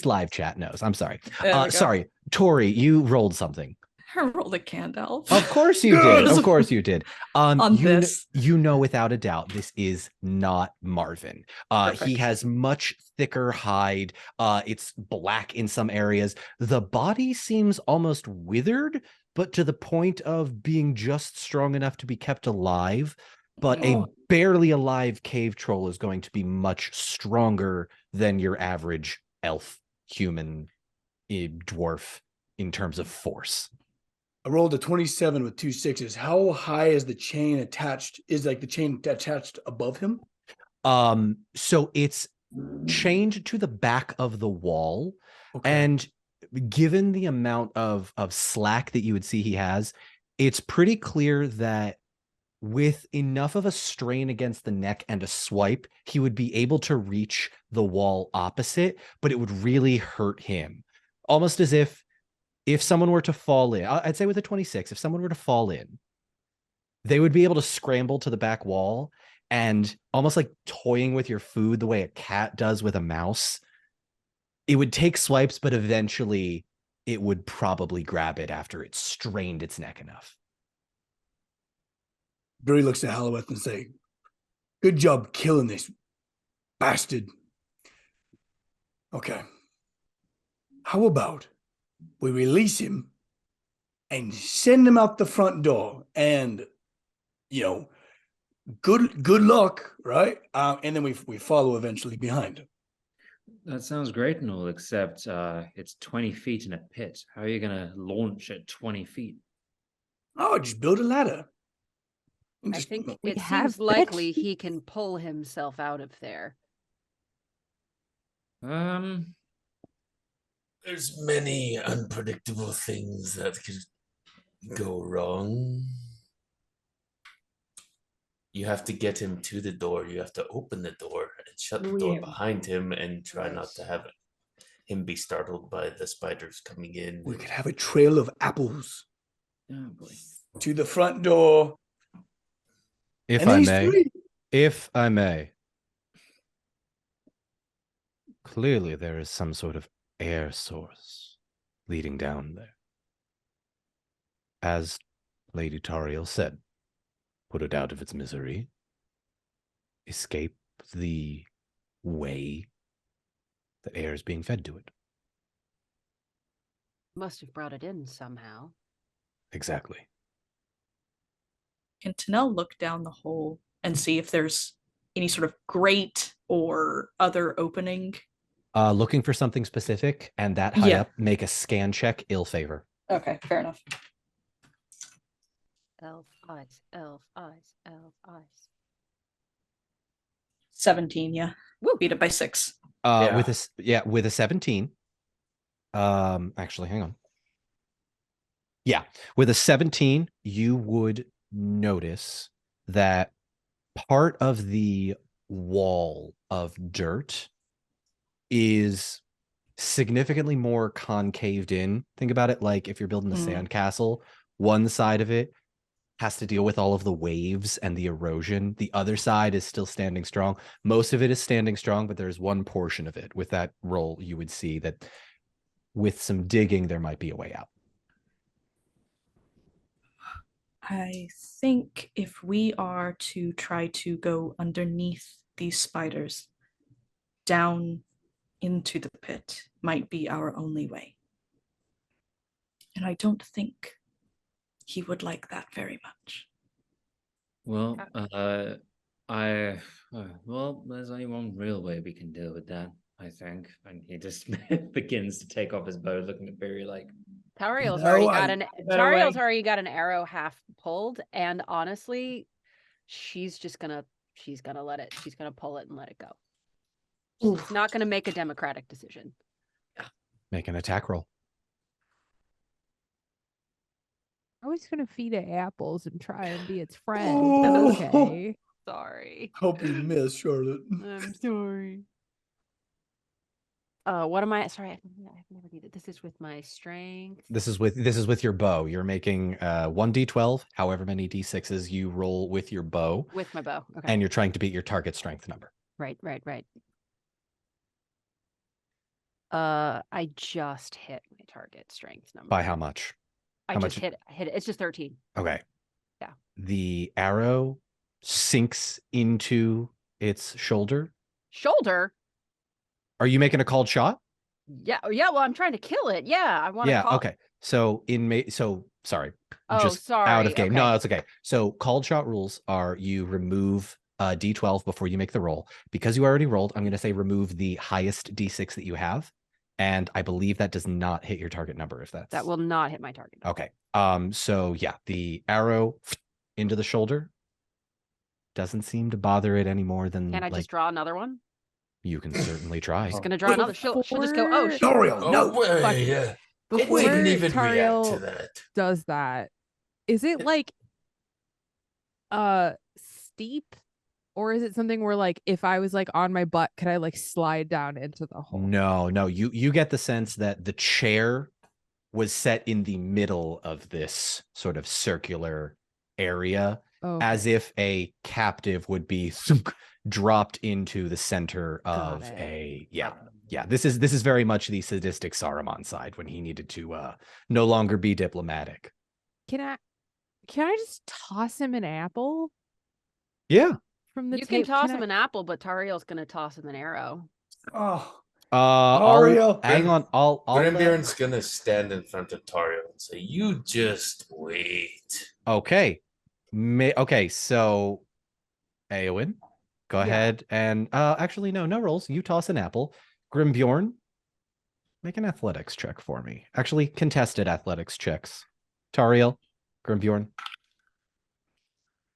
live chat knows. I'm sorry. There we go. Sorry, Tori, you rolled something. I rolled a Gandalf. Of course you did. Of course you did. On you this. you know without a doubt this is not Marvin. He Perfect. has much thicker hide. It's black in some areas. The body seems almost withered, but to the point of being just strong enough to be kept alive. But a barely alive cave troll is going to be much stronger than your average elf, human, dwarf in terms of force. I rolled a 27 with 2 6s. How high is the chain attached? Is like the chain attached above him? So it's chained to the back of the wall. Okay. And given the amount of slack that you would see he has, it's pretty clear that with enough of a strain against the neck and a swipe, he would be able to reach the wall opposite, but it would really hurt him. Almost as if someone were to fall in, I'd say with a 26, if someone were to fall in, they would be able to scramble to the back wall and almost like toying with your food the way a cat does with a mouse. It would take swipes, but eventually it would probably grab it after it strained its neck enough. Billy looks at Halloweth and say, "Good job killing this bastard. Okay. How about we release him and send him out the front door and, good luck, right? And then we follow eventually behind him." That sounds great and all, except it's 20 feet in a pit. How are you going to launch at 20 feet? Oh, just build a ladder. I think We it have seems likely benches. he can pull himself out of there. There's many unpredictable things that could go wrong. You have to get him to the door. You have to open the door and shut the door behind him and try not to have him be startled by the spiders coming in. We could have a trail of apples Oh boy. to the front door. If and I he's may, free. if I may. Clearly there is some sort of air source leading down there. As Lady Tariel said, put it out of its misery, escape the way the air is being fed to it. Must have brought it in somehow. Exactly. Can Tanel look down the hole and see if there's any sort of grate or other opening? Looking for something specific, and that high Yeah. up, make a scan check, ill favor. Okay, fair enough. Elf eyes, elf eyes, elf eyes. 17, yeah. Woo! Beat it by 6. With a 17. Actually, hang on. Yeah, with a 17, you would notice that part of the wall of dirt is significantly more concaved in. Think about it like if you're building a sandcastle, one side of it has to deal with all of the waves and the erosion. The other side is still standing strong. Most of it is standing strong, but there's one portion of it. With that roll, you would see that with some digging, there might be a way out. I think if we are to try to go underneath these spiders, down into the pit might be our only way. And I don't think he would like that very much. Well, well, there's only one real way we can deal with that, I think. And he just begins to take off his bow, looking at Barry like, Tariel's No, already got an arrow half pulled, and honestly, she's gonna let it. She's gonna pull it and let it go. She's not gonna make a democratic decision. Make an attack roll. I was gonna feed it apples and try and be its friend. Oh. Okay. Sorry. Hope you miss, Charlotte. I'm sorry. What am I? Sorry, I've never needed. This is with my strength. This is with your bow. You're making 1d12, however many d6s you roll with your bow. With my bow. Okay. And you're trying to beat your target strength number. Right. I just hit my target strength number. By how much? I just hit it. It's just 13. Okay. Yeah. The arrow sinks into its shoulder. Shoulder? Are you making a called shot? Yeah. Well, I'm trying to kill it. Yeah, I want to. Yeah. Okay. So sorry. Oh, just sorry. Out of game. Okay. No, that's okay. So called shot rules are you remove d12 before you make the roll. Because you already rolled, I'm going to say remove the highest d6 that you have. And I believe that does not hit your target number. If that will not hit my target number. Okay. So yeah, the arrow into the shoulder doesn't seem to bother it any more than. Can I just draw another one? You can certainly try. She's gonna draw another. She'll just go. Oh, Before- shoot. Toriel, no. way. It Before didn't even react to Tariel that. does that, is it like steep, or is it something where like if I was like on my butt, could I like slide down into the hole? No. You get the sense that the chair was set in the middle of this sort of circular area, as if a captive would be dropped into the center of a This is very much the sadistic Saruman side when he needed to no longer be diplomatic. Can I just toss him an apple? Yeah. From the You can tape? toss him an apple, but Tariel's gonna toss him an arrow. Oh, I'll hang on. I'll Grimbearn's gonna stand in front of Tariel and say, "You just wait." Okay. Okay, so Eowyn, go ahead and actually no rolls. You toss an apple. Grimbjorn, make an athletics check for me. Actually, contested athletics checks. Tariel, Grimbjorn.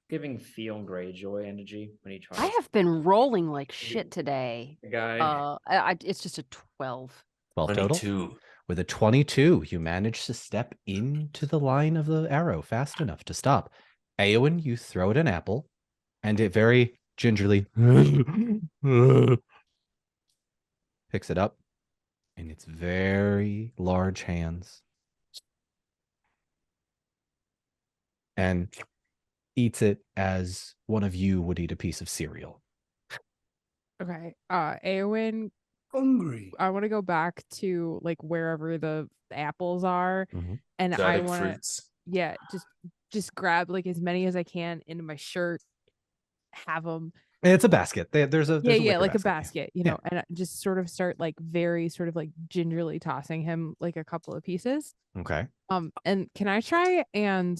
Giving Theon Greyjoy energy when he tries. I have been rolling like shit today. The guy. It's just a 12. 12 total. 22. With a 22, you manage to step into the line of the arrow fast enough to stop. Eowyn, you throw it an apple, and it very gingerly picks it up in its very large hands and eats it as one of you would eat a piece of cereal. Okay. Eowyn, hungry. I want to go back to like wherever the apples are, and I want to, just grab like as many as I can into my shirt, have them. It's a basket. There's a like a basket, you know, and I just sort of start like very sort of like gingerly tossing him like a couple of pieces. Okay. And can I try and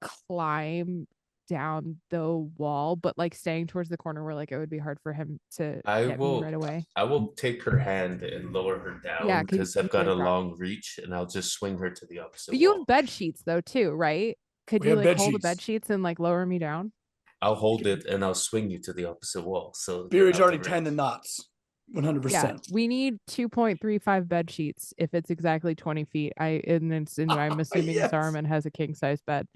climb down the wall, but like staying towards the corner where like it would be hard for him to get me right away? I will take her hand and lower her down because I've got a long reach, and I'll just swing her to the opposite wall. You have bed sheets though too, right? Could you like hold the bed sheets and like lower me down? I'll hold it and I'll swing you to the opposite wall. So Beery's already tying the knots. 100%. Yeah, we need 2.35 bed sheets if it's exactly 20 feet. I'm assuming Saruman has a king size bed.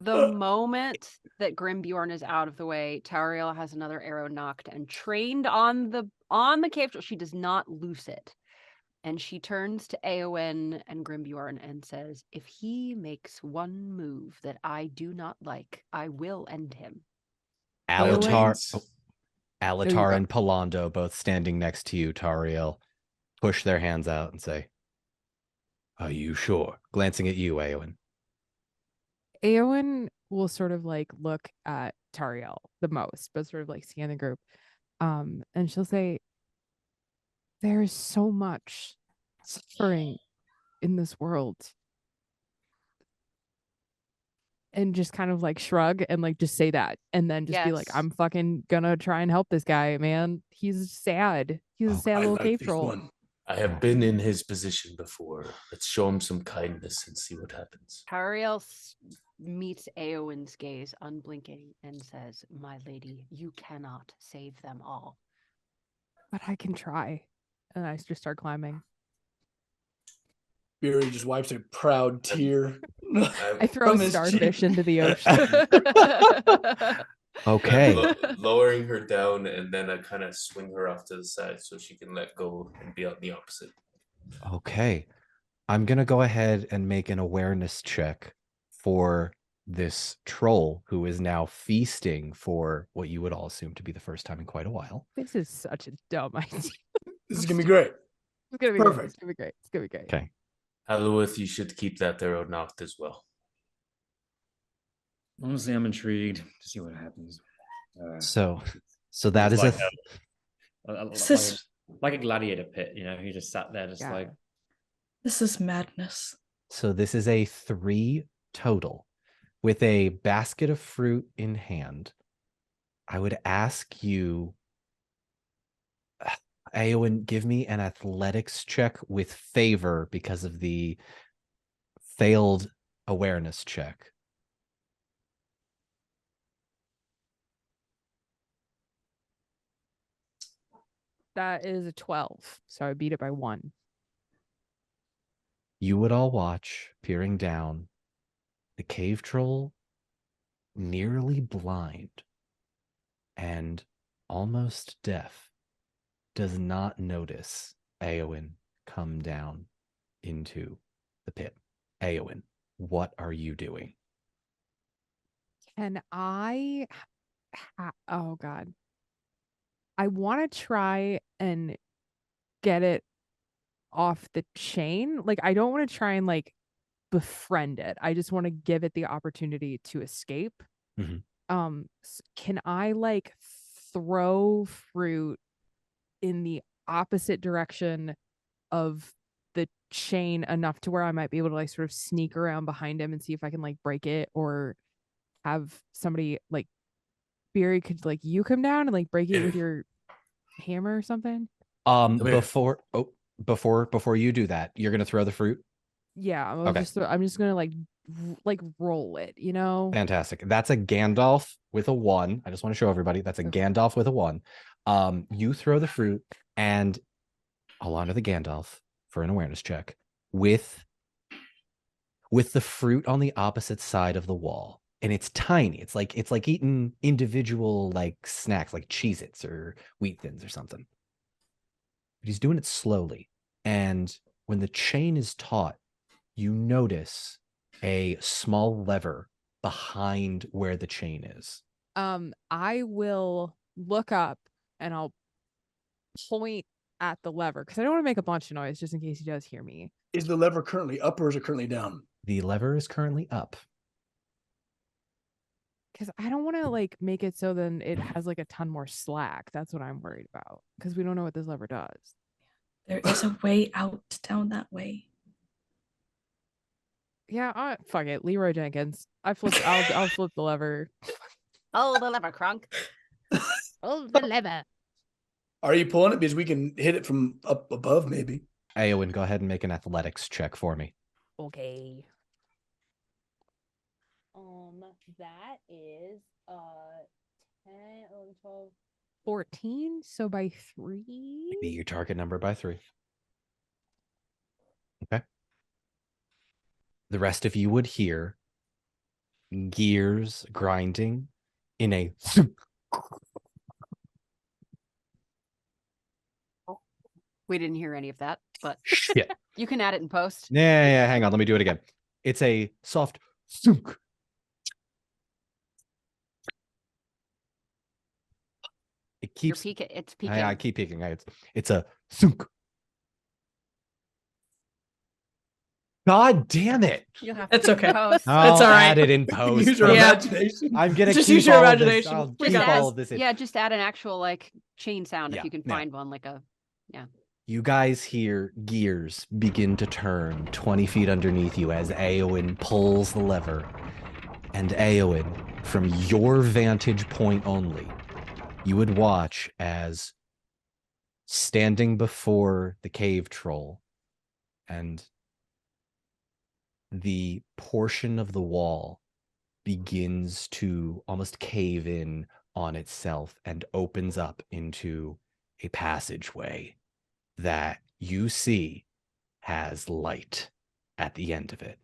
The moment that Grimbjorn is out of the way, Tariel has another arrow knocked and trained on the cave. She does not loose it. And she turns to Eowyn and Grimbjorn and says, "If he makes one move that I do not like, I will end him." Alatar and Palando, both standing next to you, Tariel, push their hands out and say, "Are you sure?" Glancing at you, Eowyn. Eowyn will sort of like look at Tariel the most, but sort of like scan the group. And she'll say, "There is so much suffering in this world." And just kind of like shrug and like just say that, and then just be like, "I'm fucking gonna try and help this guy, man. He's sad. He's a sad little cave troll." I have been in his position before. Let's show him some kindness and see what happens. Tariel meets Eowyn's gaze unblinking and says, "My lady, you cannot save them all." "But I can try." And I just start climbing. Beery just wipes a proud tear. I throw a starfish into the ocean. Okay. Lowering her down, and then I kind of swing her off to the side so she can let go and be on the opposite. Okay. I'm going to go ahead and make an awareness check for this troll who is now feasting for what you would all assume to be the first time in quite a while. This is such a dumb idea. This is going to be great. It's going to be perfect. It's going to be great. It's going to be great. Okay. Aluith, you should keep that arrow knocked as well. Honestly, I'm intrigued to see what happens. So that is like a gladiator pit, you know. He just sat there, just like. This is madness. So this is a 3 total, with a basket of fruit in hand. I would ask you, Eowyn, give me an athletics check with favor because of the failed awareness check. That is a 12. So I beat it by 1. You would all watch, peering down, the cave troll, nearly blind and almost deaf, does not notice Eowyn come down into the pit. Eowyn, what are you doing? Can I? Oh God. I want to try and get it off the chain. Like, I don't want to try and like befriend it. I just want to give it the opportunity to escape. Mhm. Can I like throw fruit in the opposite direction of the chain enough to where I might be able to like sort of sneak around behind him and see if I can like break it, or have somebody like Beery could like you come down and like break it with your hammer or something? Come here. Before you do that, you're gonna throw the fruit. Yeah, Okay. I'm just gonna like roll it, you know? Fantastic. That's a Gandalf with a 1. I just want to show everybody that's a Okay. Gandalf with a 1. You throw the fruit, and I'll honor the Gandalf for an awareness check with the fruit on the opposite side of the wall. And it's tiny. It's like eating individual like snacks, like Cheez-Its or Wheat Thins or something. But he's doing it slowly. And when the chain is taut, you notice a small lever behind where the chain is. I will look up and I'll point at the lever because I don't want to make a bunch of noise just in case he does hear me. Is the lever currently up or is it currently down? The lever is currently up. Because I don't want to like make it so then it has like a ton more slack. That's what I'm worried about because we don't know what this lever does. There is a way out down that way. Yeah, fuck it, Leroy Jenkins. I'll flip the lever. Oh, the lever, Crunk. Oh, the lever. Are you pulling it? Because we can hit it from up above, maybe. Eowyn, go ahead and make an athletics check for me. Okay. That is 10, 11, 12, 14. So by 3. Beat your target number by 3. Okay. The rest of you would hear gears grinding in a We didn't hear any of that, but shit. you can add it in post. Yeah, hang on. Let me do it again. It's a soft thunk. It keeps It's peaking. I keep peeking. It's a thunk. God damn it. You'll have It's to okay. post. I'll all right. add it in post. Use your Yeah. imagination. I'm gonna Just keep use your all of this. imagination. I'll We keep got all this. of this in. Yeah, just add an actual like chain sound Yeah, if you can yeah. find one, like a You guys hear gears begin to turn 20 feet underneath you as Eowyn pulls the lever. And Eowyn, from your vantage point only, you would watch as standing before the cave troll and the portion of the wall begins to almost cave in on itself and opens up into a passageway that you see has light at the end of it.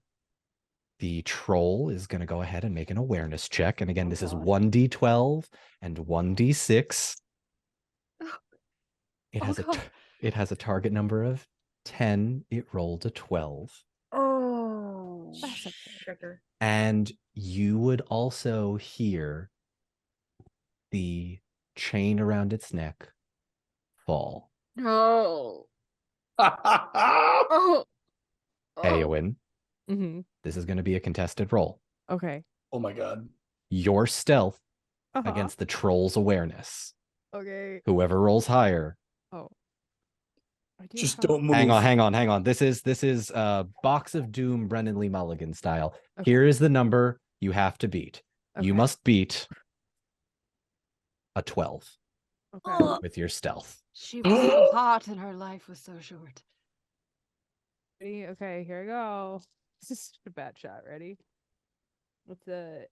The troll is going to go ahead and make an awareness check. And again, this is 1d12 and 1d6. It has a target number of 10. It rolled a 12. Oh, Sugar. And you would also hear the chain around its neck fall. no. Oh. Eowyn, Mm-hmm. this is going to be a contested roll. Okay. Oh my god. Your stealth Uh-huh. against the troll's awareness. Okay. Whoever rolls higher. Oh. I do Just have- don't move. Hang on. This is Box of Doom Brennan Lee Mulligan style. Okay. Here is the number you have to beat. Okay. You must beat a 12 Okay. with your stealth. She was so hot and her life was so short. Ready? Okay, here we go. This is such a bad shot. Ready? It's a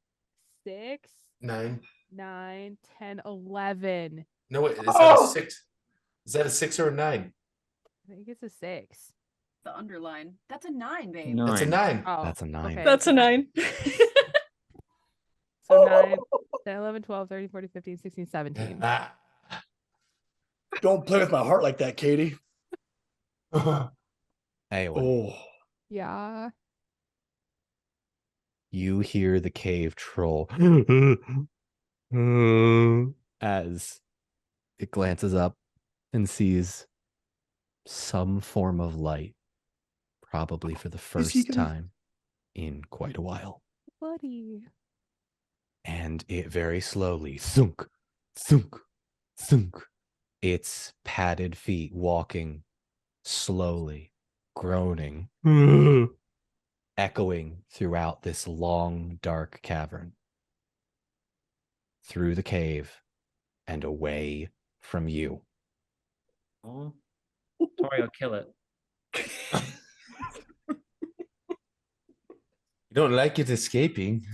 6, 9. 9, 10, 11. No, wait, is that a 6? Is that a 6 or a 9? I think it's a 6. The underline. That's a 9, babe. No. That's a 9. Oh, That's a 9. okay. That's a 9. So 9, 10, 11, 12, 13, 14, 15, 16, 17. Don't play with my heart like that, Katie. Anyway, Oh, Yeah. you hear the cave troll as it glances up and sees some form of light, probably for the Is he first gonna- time in quite a while. Buddy. And it very slowly, thunk, thunk, thunk, its padded feet walking slowly, groaning, echoing throughout this long, dark cavern, through the cave and away from you. Oh, Tori will kill it. You don't like it escaping.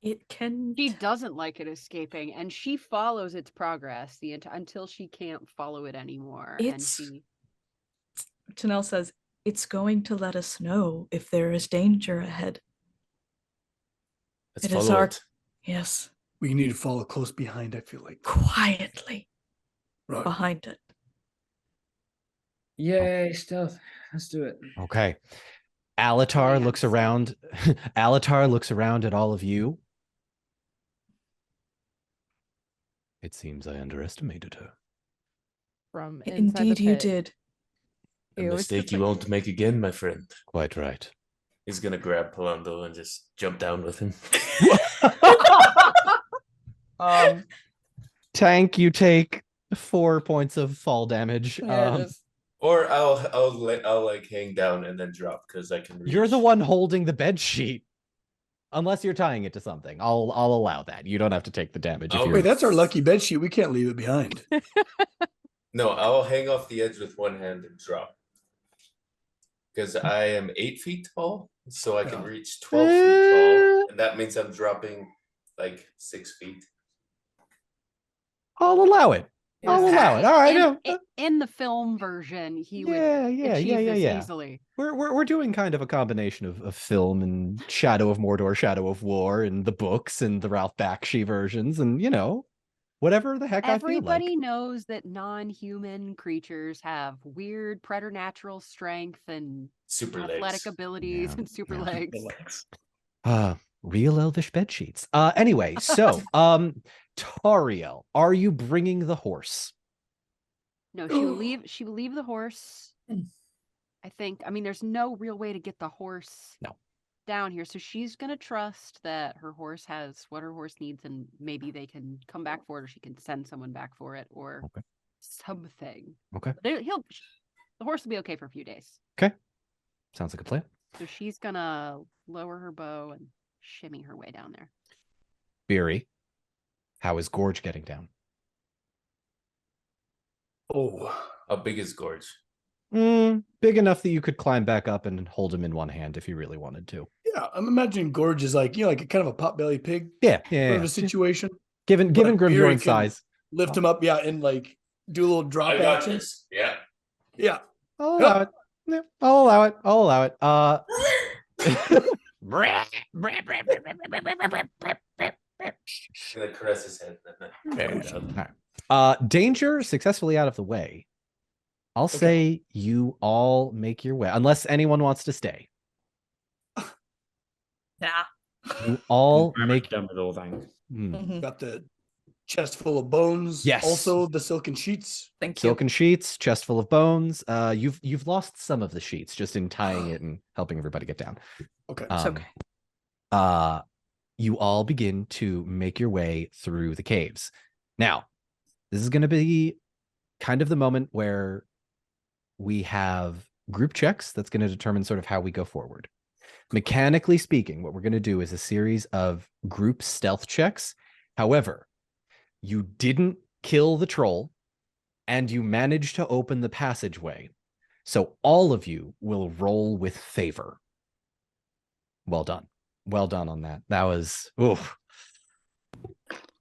It can. She doesn't like it escaping, and she follows its progress until she can't follow it anymore. It's- And she Tanel says it's going to let us know if there is danger ahead. Let's It is follow our- it. Yes, we need to follow close behind, I feel like. quietly Right. behind it. Yay, stealth. Let's do it. Okay. Alatar Plans. looks around. Alatar looks around at all of you. It seems I underestimated her. From inside Indeed, the you pit. did. A It was mistake just you like- won't make again, my friend. Quite right. He's gonna grab Palando and just jump down with him. Tank, you take 4 points of fall damage. Or I'll like hang down and then drop because I can reach. You're the one holding the bed sheet. Unless you're tying it to something. I'll allow that. You don't have to take the damage. If Oh, you're... Wait, that's our lucky bed sheet. We can't leave it behind. No, I'll hang off the edge with one hand and drop. Because I am 8 feet tall, so I can Yeah. reach 12 feet tall. And that means I'm dropping like 6 feet. I'll allow it. I'll allow it. All right. in the film version, he would Yeah, achieve this yeah. easily. We're doing kind of a combination of film and Shadow of Mordor, Shadow of War, and the books and the Ralph Bakshi versions, and whatever the heck I feel Everybody like. knows that non-human creatures have weird preternatural strength and Super athletic legs. abilities Yeah, and super yeah. legs. Real elvish bed sheets. Anyway, so Tariel, are you bringing the horse? No, she will leave. She will leave the horse. I think. I mean, there's no real way to get the horse down here, so she's gonna trust that her horse has what her horse needs, and maybe they can come back for it, or she can send someone back for it, or something. Okay. The horse will be okay for a few days. Okay. Sounds like a plan. So she's gonna lower her bow and shimmy her way down there. Beery, how is Gorge getting down? Oh, How big is Gorge? Big enough that you could climb back up and hold him in one hand if you really wanted to. yeah. I'm imagining Gorge is like, like a kind of a potbelly pig Yeah. sort of a situation. Given But Beery Grimhorn's can size, Lift him up, and like do a little drop I got action. this. Yeah. Yeah. I'll allow it. Yeah, I'll allow it. I'll allow it. Gonna caress his head. Danger successfully out of the way. I'll say you all make your way, unless anyone wants to stay. Nah. You all make. done with all things. Got the chest full of bones. Yes. Also the silken sheets. Thank you. Silken sheets, chest full of bones. You've lost some of the sheets just in tying it and helping everybody get down. Okay. It's okay. You all begin to make your way through the caves. Now, this is going to be kind of the moment where we have group checks that's going to determine sort of how we go forward. Mechanically speaking, what we're going to do is a series of group stealth checks. However, you didn't kill the troll and you managed to open the passageway. So all of you will roll with favor. Well done. Well done on that. That was, oof.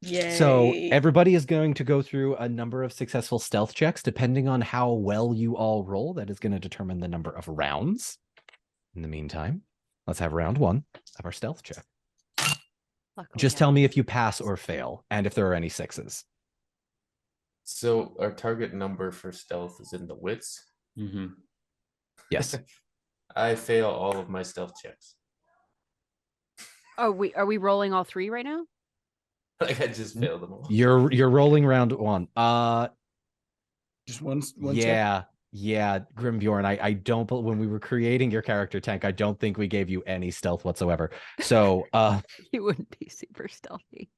Yay. So everybody is going to go through a number of successful stealth checks. Depending on how well you all roll, that is going to determine the number of rounds. In the meantime, let's have round 1 of our stealth check. Luckily, Just tell me if you pass or fail, and if there are any 6s. So our target number for stealth is in the wits. Mm-hmm. Yes. I fail all of my stealth checks. Are we rolling all 3 right now? Like I just failed them all. You're rolling round 1. Just one Yeah. Yeah, Grimbjorn, I don't, but when we were creating your character tank, I don't think we gave you any stealth whatsoever. So He wouldn't be super stealthy.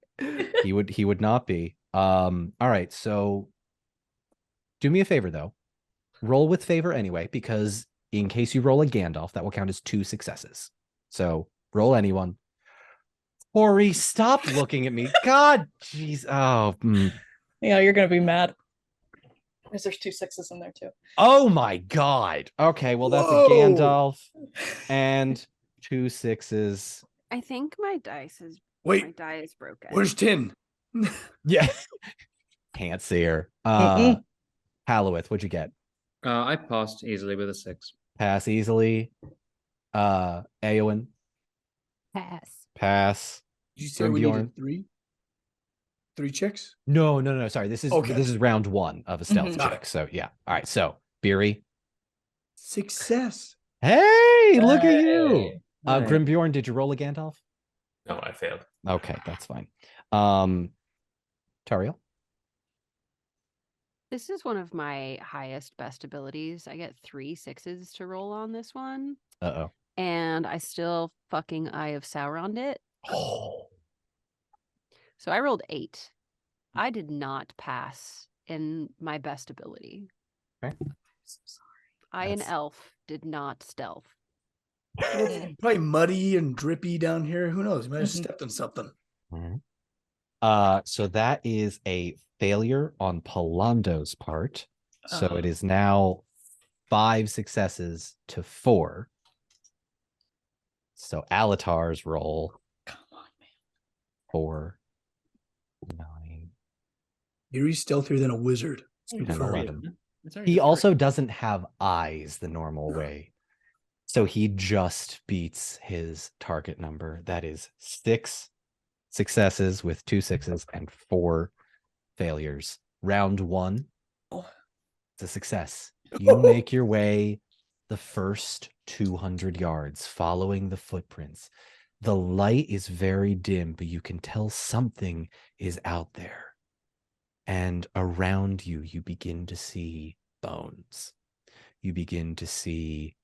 he would not be. All right, so do me a favor though. Roll with favor anyway, because in case you roll a Gandalf, that will count as 2 successes. So roll anyone. Ori, stop looking at me. God, jeez. Oh, Yeah, you're gonna be mad. Because there's 2 6s in there too. oh my God. Okay, well that's Whoa. a Gandalf and 2 6s. I think my die is broken. Where's 10? Yeah. Can't see her. Halloweth, what'd you get? I passed easily with a 6. Pass easily. Eowyn, Pass. pass. Did you say we needed Bjorn? 3? 3 checks? No. Sorry, this is round 1 of a stealth Mhm. check. So yeah. All right. So Beery. Success. Hey, look at you. Nice. Grimbjorn, did you roll a Gandalf? No, I failed. Okay, that's fine. Tariel. This is one of my highest best abilities. I get 3 6s to roll on this one, Uh-oh. and I still fucking Eye of Sauron'd it. Oh. So I rolled 8. I did not pass in my best ability. Okay. So sorry. An elf, did not stealth. Probably muddy and drippy down here. Who knows? You might have Mhm. stepped on something. So that is a failure on Palando's part. So it is now 5 successes to 4. So Alatar's roll. Come on, man. 4, 9, You're stealthier than a wizard. 10, 11. It's only He a 3. also doesn't have eyes the normal way. So he just beats his target number. That is 6 successes with 2 6s and 4 failures. Round 1. It's a success. You make your way the first 200 yards following the footprints. The light is very dim, but you can tell something is out there. And around you, you begin to see bones. You begin to see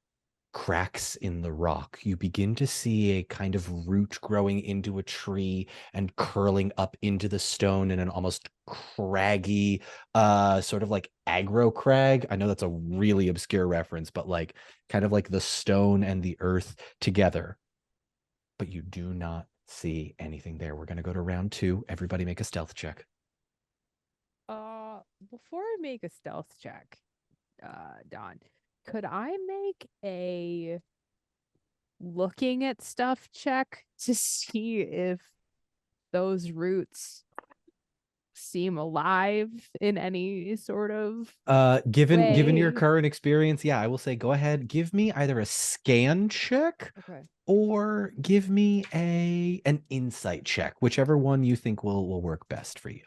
cracks in the rock. You begin to see a kind of root growing into a tree and curling up into the stone in an almost craggy, sort of like aggro crag. I know that's a really obscure reference, but like kind of like the stone and the earth together. But you do not see anything there. We're going to go to round 2. Everybody make a stealth check. Before I make a stealth check, Don, could I make a looking at stuff check to see if those roots seem alive in any sort of Given your way? current experience, yeah, I will say go ahead, give me either a scan check Okay. or give me an insight check, whichever one you think will work best for you.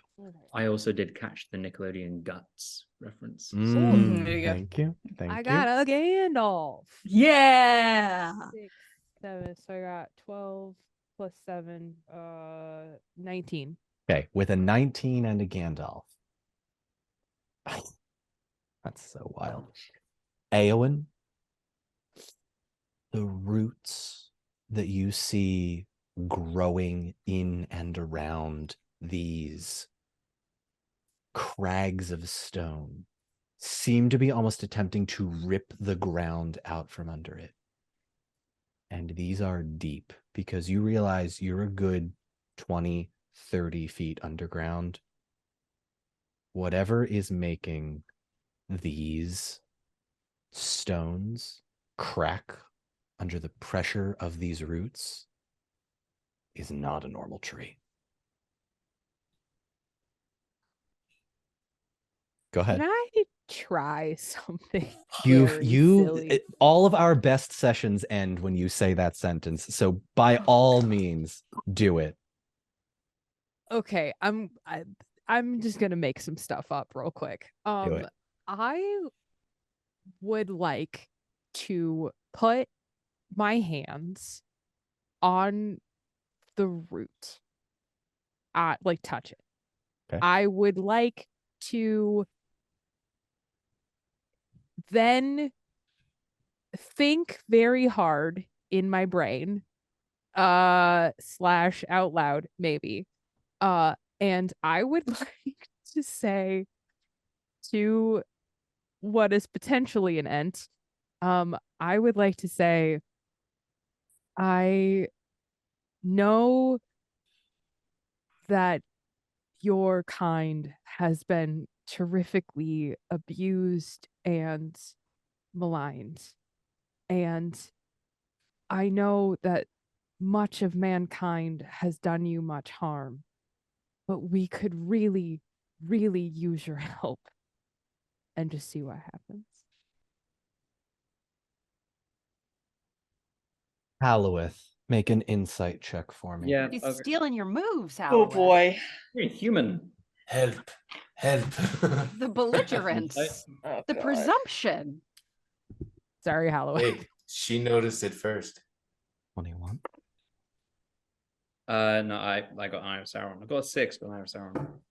I also did catch the Nickelodeon Guts reference. There you go. Thank you. I got a Gandalf. Yeah. 6, 7. So I got 12 plus 7, 19. Okay, with a 19 and a Gandalf. That's so wild. Eowyn, the roots that you see growing in and around these crags of stone seem to be almost attempting to rip the ground out from under it. And these are deep because you realize you're a good 20, 30 feet underground. Whatever is making these stones crack under the pressure of these roots is not a normal tree. Go ahead. Can I try something very silly? All of our best sessions end when you say that sentence. So by all means, do it. Okay, I'm just gonna make some stuff up real quick. Do it. I would like to put my hands on the root. Like touch it. Okay. I would like to then think very hard in my brain, / out loud, maybe. And I would like to say to what is potentially an ent, I would like to say, I know that your kind has been terrifically abused and maligned. And I know that much of mankind has done you much harm, but we could really, really use your help and just see what happens. Halloweth, make an insight check for me. Yeah. He's Okay. stealing your moves, Oh Howard. boy. You're human. Help. Help. The belligerence. Oh, The God. presumption. Sorry, Halloween. Hey, she noticed it first. 21. No, I got Eye of Sauron. I got a 6, but Eye of Sauron.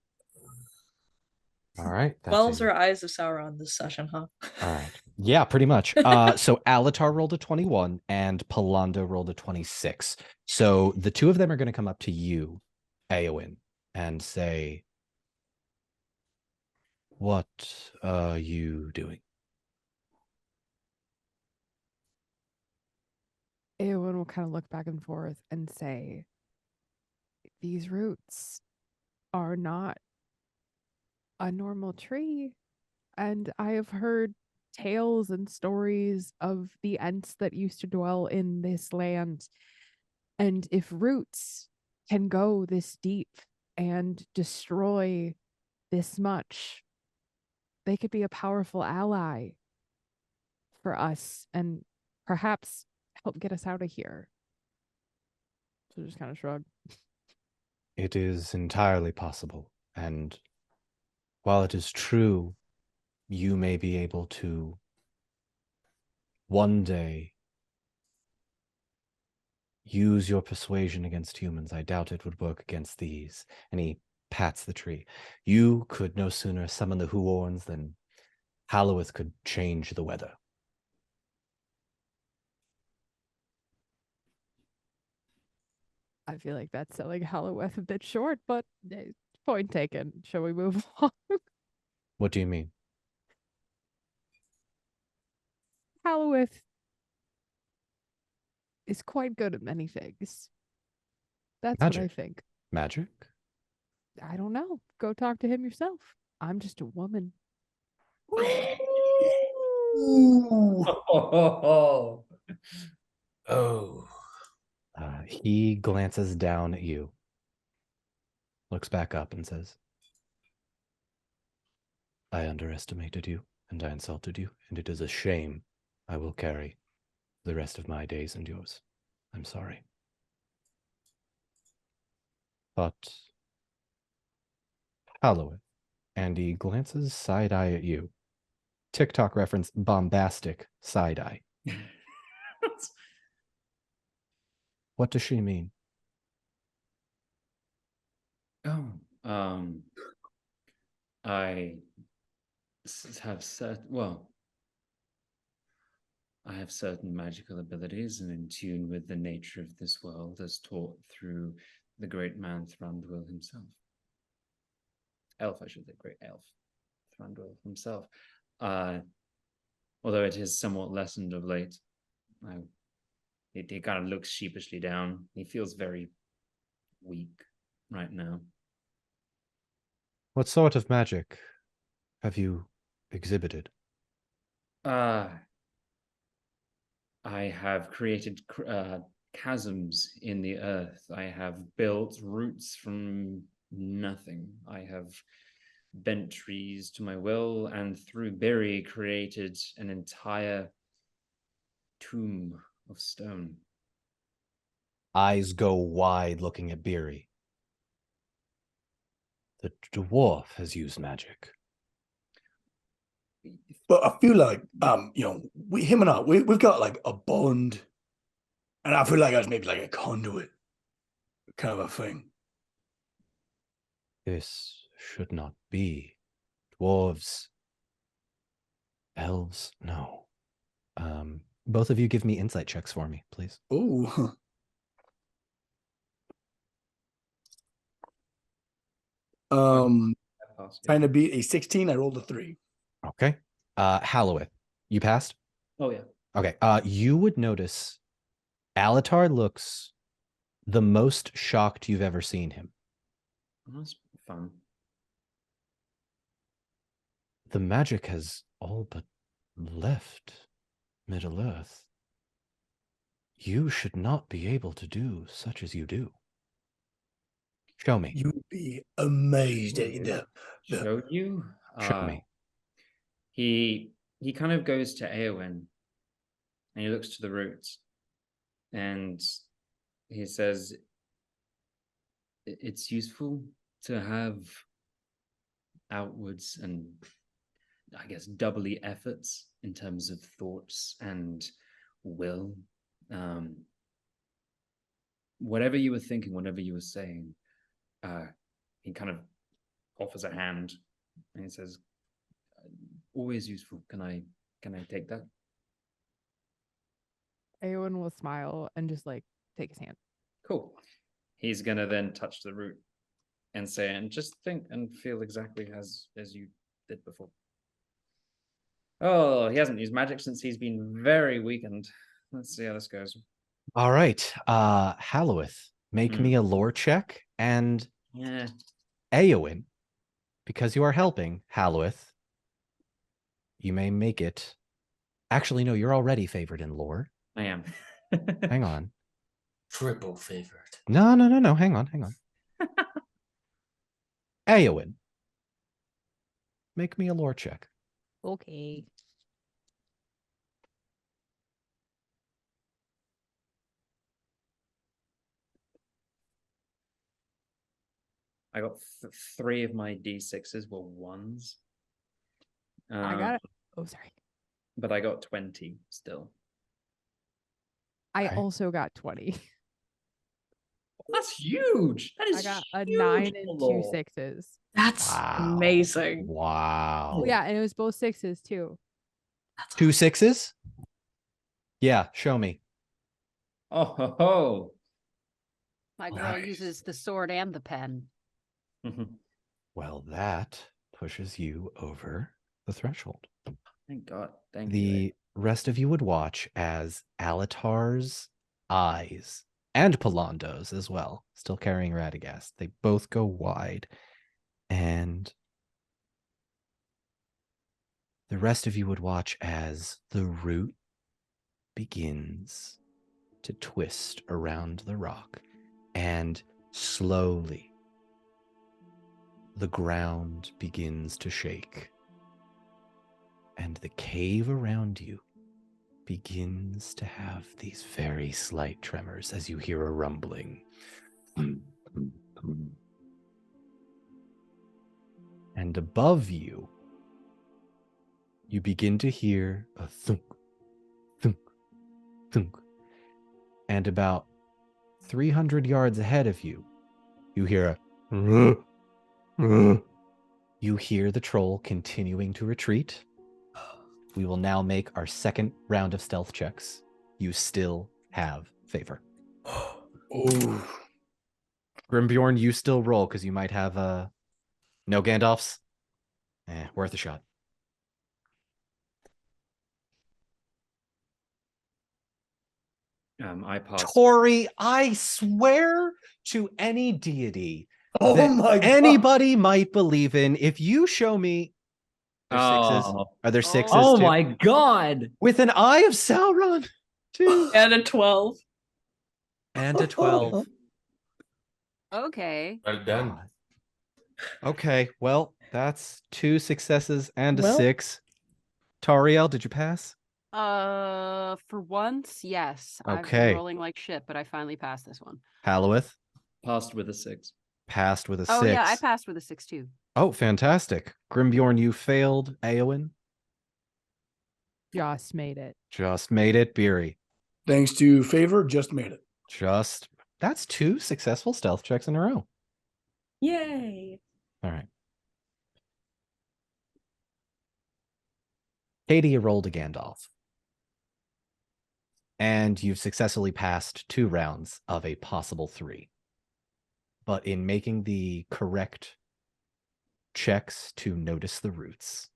All right. 12s are Eyes of Sauron this session, huh? All right. Yeah, pretty much. So Alatar rolled a 21 and Palando rolled a 26. So the two of them are going to come up to you, Eowyn, and say, what are you doing? Eowyn will kind of look back and forth and say, these roots are not a normal tree. And I have heard tales and stories of the Ents that used to dwell in this land. And if roots can go this deep and destroy this much, they could be a powerful ally for us and perhaps help get us out of here. So just kind of shrug. It is entirely possible. And while it is true, you may be able to one day use your persuasion against humans. I doubt it would work against these. And he pats the tree. You could no sooner summon the Huorns than Halloweth could change the weather. I feel like that's selling Halloweth a bit short, but point taken. Shall we move on? What do you mean? Halloweth is quite good at many things. That's what I think. Magic? I don't know. Go talk to him yourself. I'm just a woman. Oh. Oh. He glances down at you, looks back up and says, I underestimated you and I insulted you, and it is a shame I will carry the rest of my days and yours. I'm sorry. But Halloweth, and he glances side-eye at you. TikTok reference, bombastic side-eye. What does she mean? Oh, I have I have certain magical abilities and in tune with the nature of this world as taught through the great man Thranduil himself. Elf, I should say, great elf, Thranduil himself. Although it is somewhat lessened of late. He kind of looks sheepishly down. He feels very weak right now. What sort of magic have you exhibited? I have created chasms in the earth. I have built roots from nothing. I have bent trees to my will, and through Berry created an entire tomb of stone. Eyes go wide looking at Beery. The dwarf has used magic. But I feel like, him and I, we've got like a bond, and I feel like that's maybe like a conduit kind of a thing. This should not be. Dwarves. Elves? No. Both of you give me insight checks for me, please. Oh. Trying to beat a 16, I rolled a 3. Okay. Halloweth, you passed? Oh, yeah. Okay. You would notice Alatar looks the most shocked you've ever seen him. That's fun. The magic has all but left Middle-earth. You should not be able to do such as you do. Show me. You'd be amazed at the Show you? Show me. He kind of goes to Eowyn and he looks to the roots and he says, it's useful to have outwards and I guess doubly efforts in terms of thoughts and will. Whatever you were thinking, whatever you were saying, he kind of offers a hand and he says, always useful. Can I take that? Eowyn will smile and just like take his hand. Cool. He's gonna then touch the root and say, and just think and feel exactly as you did before. Oh, he hasn't used magic since he's been very weakened. Let's see how this goes. All right. Halloweth, make me a lore check, and Yeah. Eowyn, because you are helping Halloweth, you may make it. Actually, no, you're already favored in lore. I am. Hang on. Triple favored. No. Hang on. Eowyn, make me a lore check. Okay. I got 3 of my D6s were 1s. I got it. Oh, sorry. But I got 20 still. I also got 20. That's huge. That is I got a huge 9 and 2 lore. 6s. That's amazing. Wow. Oh, yeah, and it was both 6s too. That's 2 6s? Yeah, show me. Oh ho ho. My girl uses the sword and the pen. Well, that pushes you over the threshold. Thank God. Thank you. The rest of you would watch as Alatar's eyes, and Palando's as well, still carrying Radagast, they both go wide, and the rest of you would watch as the root begins to twist around the rock, and slowly the ground begins to shake, and the cave around you begins to have these very slight tremors as you hear a rumbling. And above you, you begin to hear a thunk, thunk, thunk. And about 300 yards ahead of you, you hear a You hear the troll continuing to retreat. We will now make our second round of stealth checks. You still have favor. Oh. Grimbjorn, you still roll because you might have no Gandalfs. Worth a shot. I passed. Tori, I swear to any deity Oh my God. anybody might believe in, if you show me sixes. Are there sixes? Oh too? my God. With an eye of Sauron, too. And a 12. And a 12. Okay. Well done. Okay, well, that's 2 successes and a Well- 6. Tariel, did you pass? For once, yes. I've been Okay. rolling like shit, but I finally passed this one. Halloweth Passed with a 6. passed with a 6. Oh yeah, I passed with a 6 too. Oh, fantastic. Grimbjorn, you failed. Eowyn Just made it. just made it. Beery, Thanks to favor, just made it. that's 2 successful stealth checks in a row. Yay. All right. Katie, you rolled a Gandalf. And you've successfully passed 2 rounds of a possible 3. But in making the correct checks to notice the roots,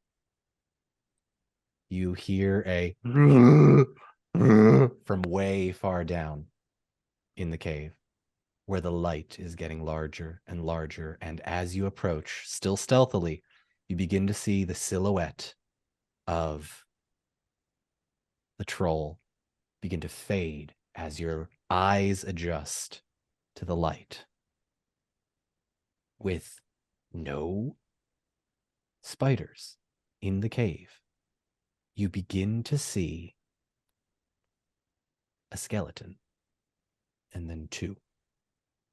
you hear a from way far down in the cave, where the light is getting larger and larger. And as you approach, still stealthily, you begin to see the silhouette of the troll begin to fade as your eyes adjust to the light. With no spiders in the cave, you begin to see a skeleton, and then 2,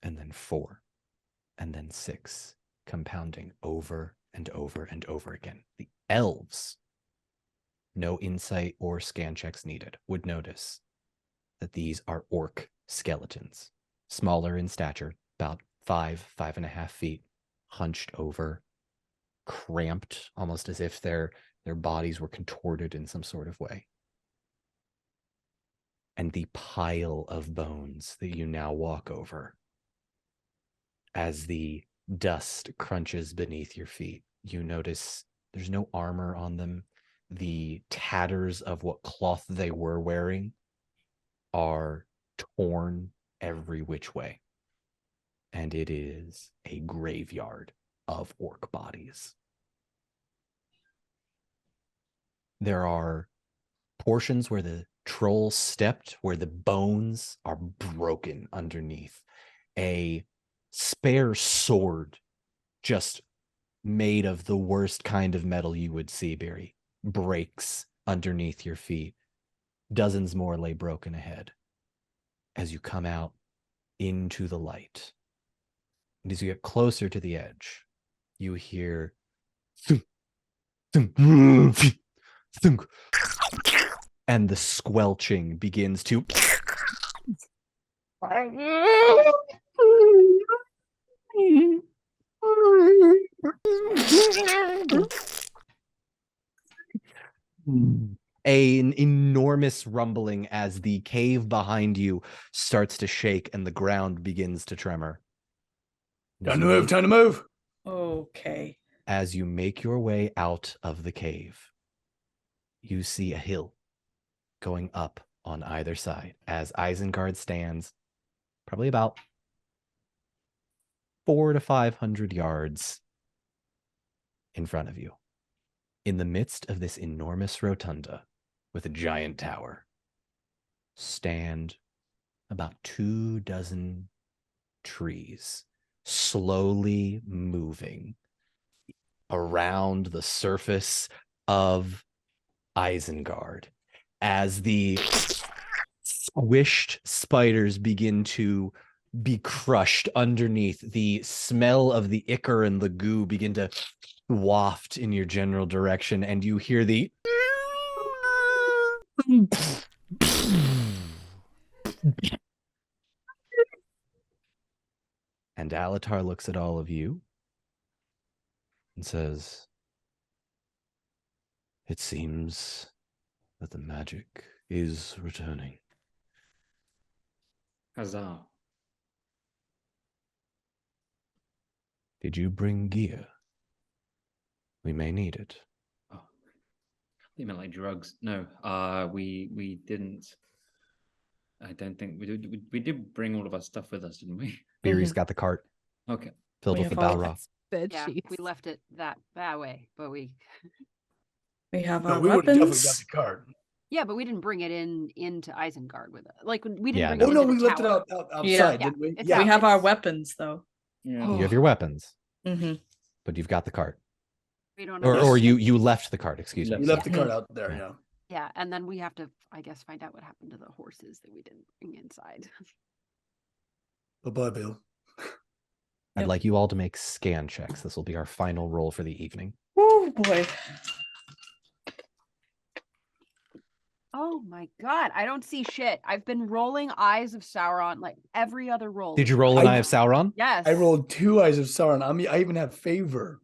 and then 4, and then 6, compounding over and over and over again. The elves, no insight or scan checks needed, would notice that these are orc skeletons, smaller in stature, about 5.5 feet, hunched over, cramped, almost as if their bodies were contorted in some sort of way. And the pile of bones that you now walk over, as the dust crunches beneath your feet, you notice there's no armor on them. The tatters of what cloth they were wearing are torn every which way. And it is a graveyard of orc bodies. There are portions where the troll stepped, where the bones are broken underneath. A spare sword, just made of the worst kind of metal you would see, Barry, breaks underneath your feet. Dozens more lay broken ahead as you come out into the light. And as you get closer to the edge, you hear thunk, thunk, thunk, and the squelching begins to an enormous rumbling as the cave behind you starts to shake and the ground begins to tremor. Time to move, time to move. Okay. As you make your way out of the cave, you see a hill going up on either side as Isengard stands probably about 400 to 500 yards in front of you. In the midst of this enormous rotunda with a giant tower stand about 24 trees, slowly moving around the surface of Isengard as the squished spiders begin to be crushed underneath. The smell of the ichor and the goo begin to waft in your general direction, and you hear the and Alatar looks at all of you and says, "It seems that the magic is returning." Huzzah. Did you bring gear? We may need it. Oh, you meant like drugs? No, we didn't. I don't think we did. We did bring all of our stuff with us, didn't we? Beery's got the cart Okay. filled We with the have all Balrog. Bed Yeah, sheets. we left it that way, but we have No, our we would have definitely got weapons. the card. yeah, but we didn't bring it into Isengard with us. Like we didn't Yeah, bring no. it Oh into no, the we left it tower. outside, Yeah. didn't we? It's Yeah. out. We have our It's- weapons though. Yeah. You have your weapons. Mm-hmm. but you've got the cart. We don't know. Or you left the cart, excuse me. You left the Mhm. cart out there, Yeah. yeah. You left the cart, excuse You me. You left the sorry. cart out there, Yeah. yeah. Yeah, and then we have to, I guess, find out what happened to the horses that we didn't bring inside. Bye-bye, Bill. I'd Yep. like you all to make scan checks. This will be our final roll for the evening. Oh boy. Oh my god, I don't see shit. I've been rolling Eyes of Sauron like every other roll. Did is you roll an fine. Eye of Sauron? Yes. I rolled 2 eyes of Sauron. I even have favor.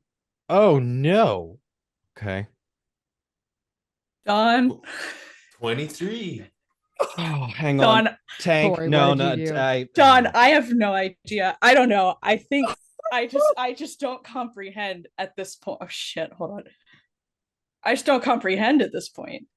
Oh no. Okay. Don. 23. Oh, hang on. Don, Tank. Tori, No, what no. did you do? Don, I have no idea. I don't know. I think I just don't comprehend at this point. Oh shit, hold on. I just don't comprehend at this point.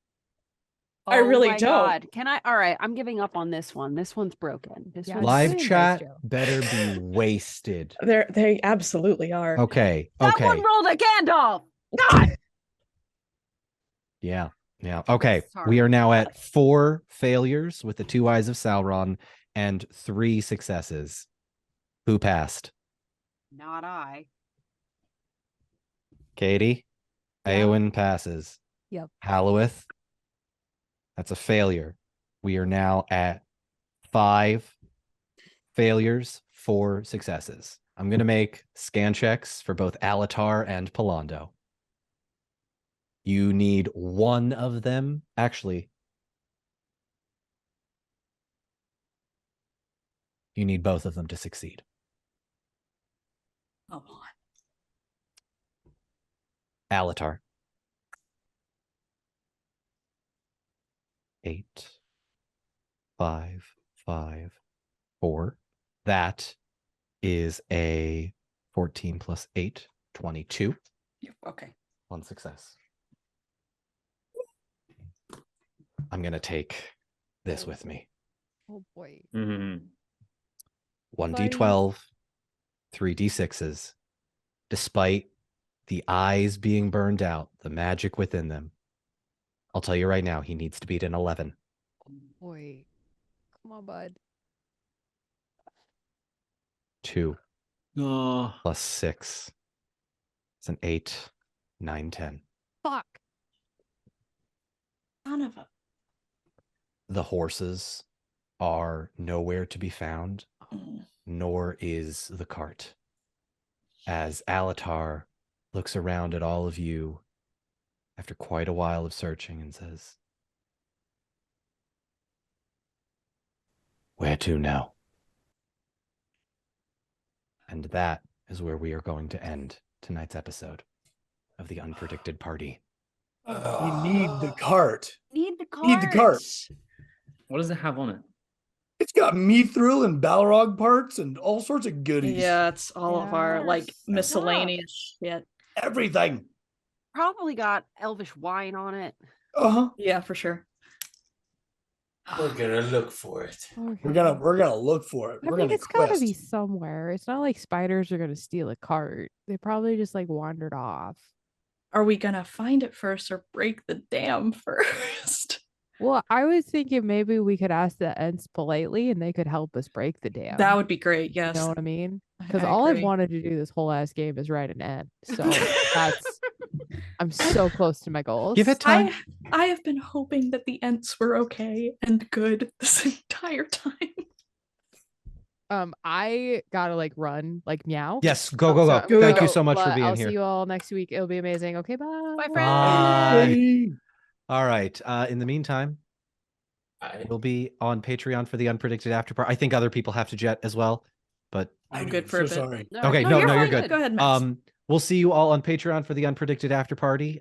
I really my don't. God. Can I? All right, I'm giving up on this one. This one's broken. This Yeah, one's Live Nice, chat Joe. better be wasted. They absolutely are. Okay. That Okay. one rolled a Gandalf. God. Yeah. Yeah. Okay. Sorry. We are now at 4 failures with the 2 eyes of Sauron and 3 successes. Who passed? Not I. Katie? Yeah. Eowyn passes. Yep. Halloweth? That's a failure. We are now at 5 failures, 4 successes. I'm going to make scan checks for both Alatar and Palando. You need one of them. Actually, you need both of them to succeed. Come on. Alatar. 8, 5, 5, 4. That is a 14 plus 8, 22. Yep, okay. 1 success. I'm going to take this with me. Oh boy. Mhm. 1d12, 3d6s. Despite the eyes being burned out, the magic within them, I'll tell you right now, he needs to beat an 11. Oh boy. Come on, bud. 2 Oh, plus 6. It's an 8, 9, 10. Fuck. Son of a. The horses are nowhere to be found, Mm. nor is the cart. As Alatar looks around at all of you after quite a while of searching and says, "Where to now?" And that is where we are going to end tonight's episode of the Unpredicted Party. We need the cart. Need the Need the cart. what does it have on it? It's got Mithril and Balrog parts and all sorts of goodies. Yeah, it's all of our like Yes. miscellaneous shit. Everything. Probably got elvish wine on it. Uh-huh. Yeah, for sure. We're gonna look for it. We're gonna look for it. I We're mean, gonna it's gotta be quest. somewhere. It's not like spiders are gonna steal a cart. They probably just like wandered off. Are we gonna find it first or break the dam first? Well, I was thinking maybe we could ask the Ents politely and they could help us break the dam. That would be great, yes. You know what I mean? I Because all I've agree. wanted to do this whole ass game is write an Ent. So that's I'm so close to my goals. Give it time. I have been hoping that the Ents were okay and good this entire time. I gotta like run, like meow. Yes, go, So go, I'm go. gonna Thank you go, so much for but being I'll here. see you all next week. It'll be amazing. Okay, bye. Bye, friends. Bye. All right. In the meantime, I, we'll be on Patreon for the Unpredicted After Party. I think other people have to jet as well, but I'm good for a bit. sorry. okay, No, you're fine. good. Go ahead, Max. We'll see you all on Patreon for the Unpredicted After Party.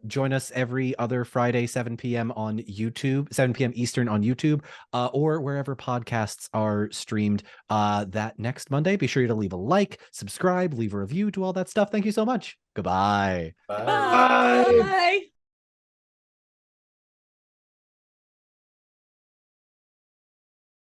Join us every other Friday, 7 p.m. on YouTube, 7 p.m. Eastern on YouTube, or wherever podcasts are streamed. That next Monday, be sure to leave a like, subscribe, leave a review, do all that stuff. Thank you so much. Goodbye. bye. Bye. Bye.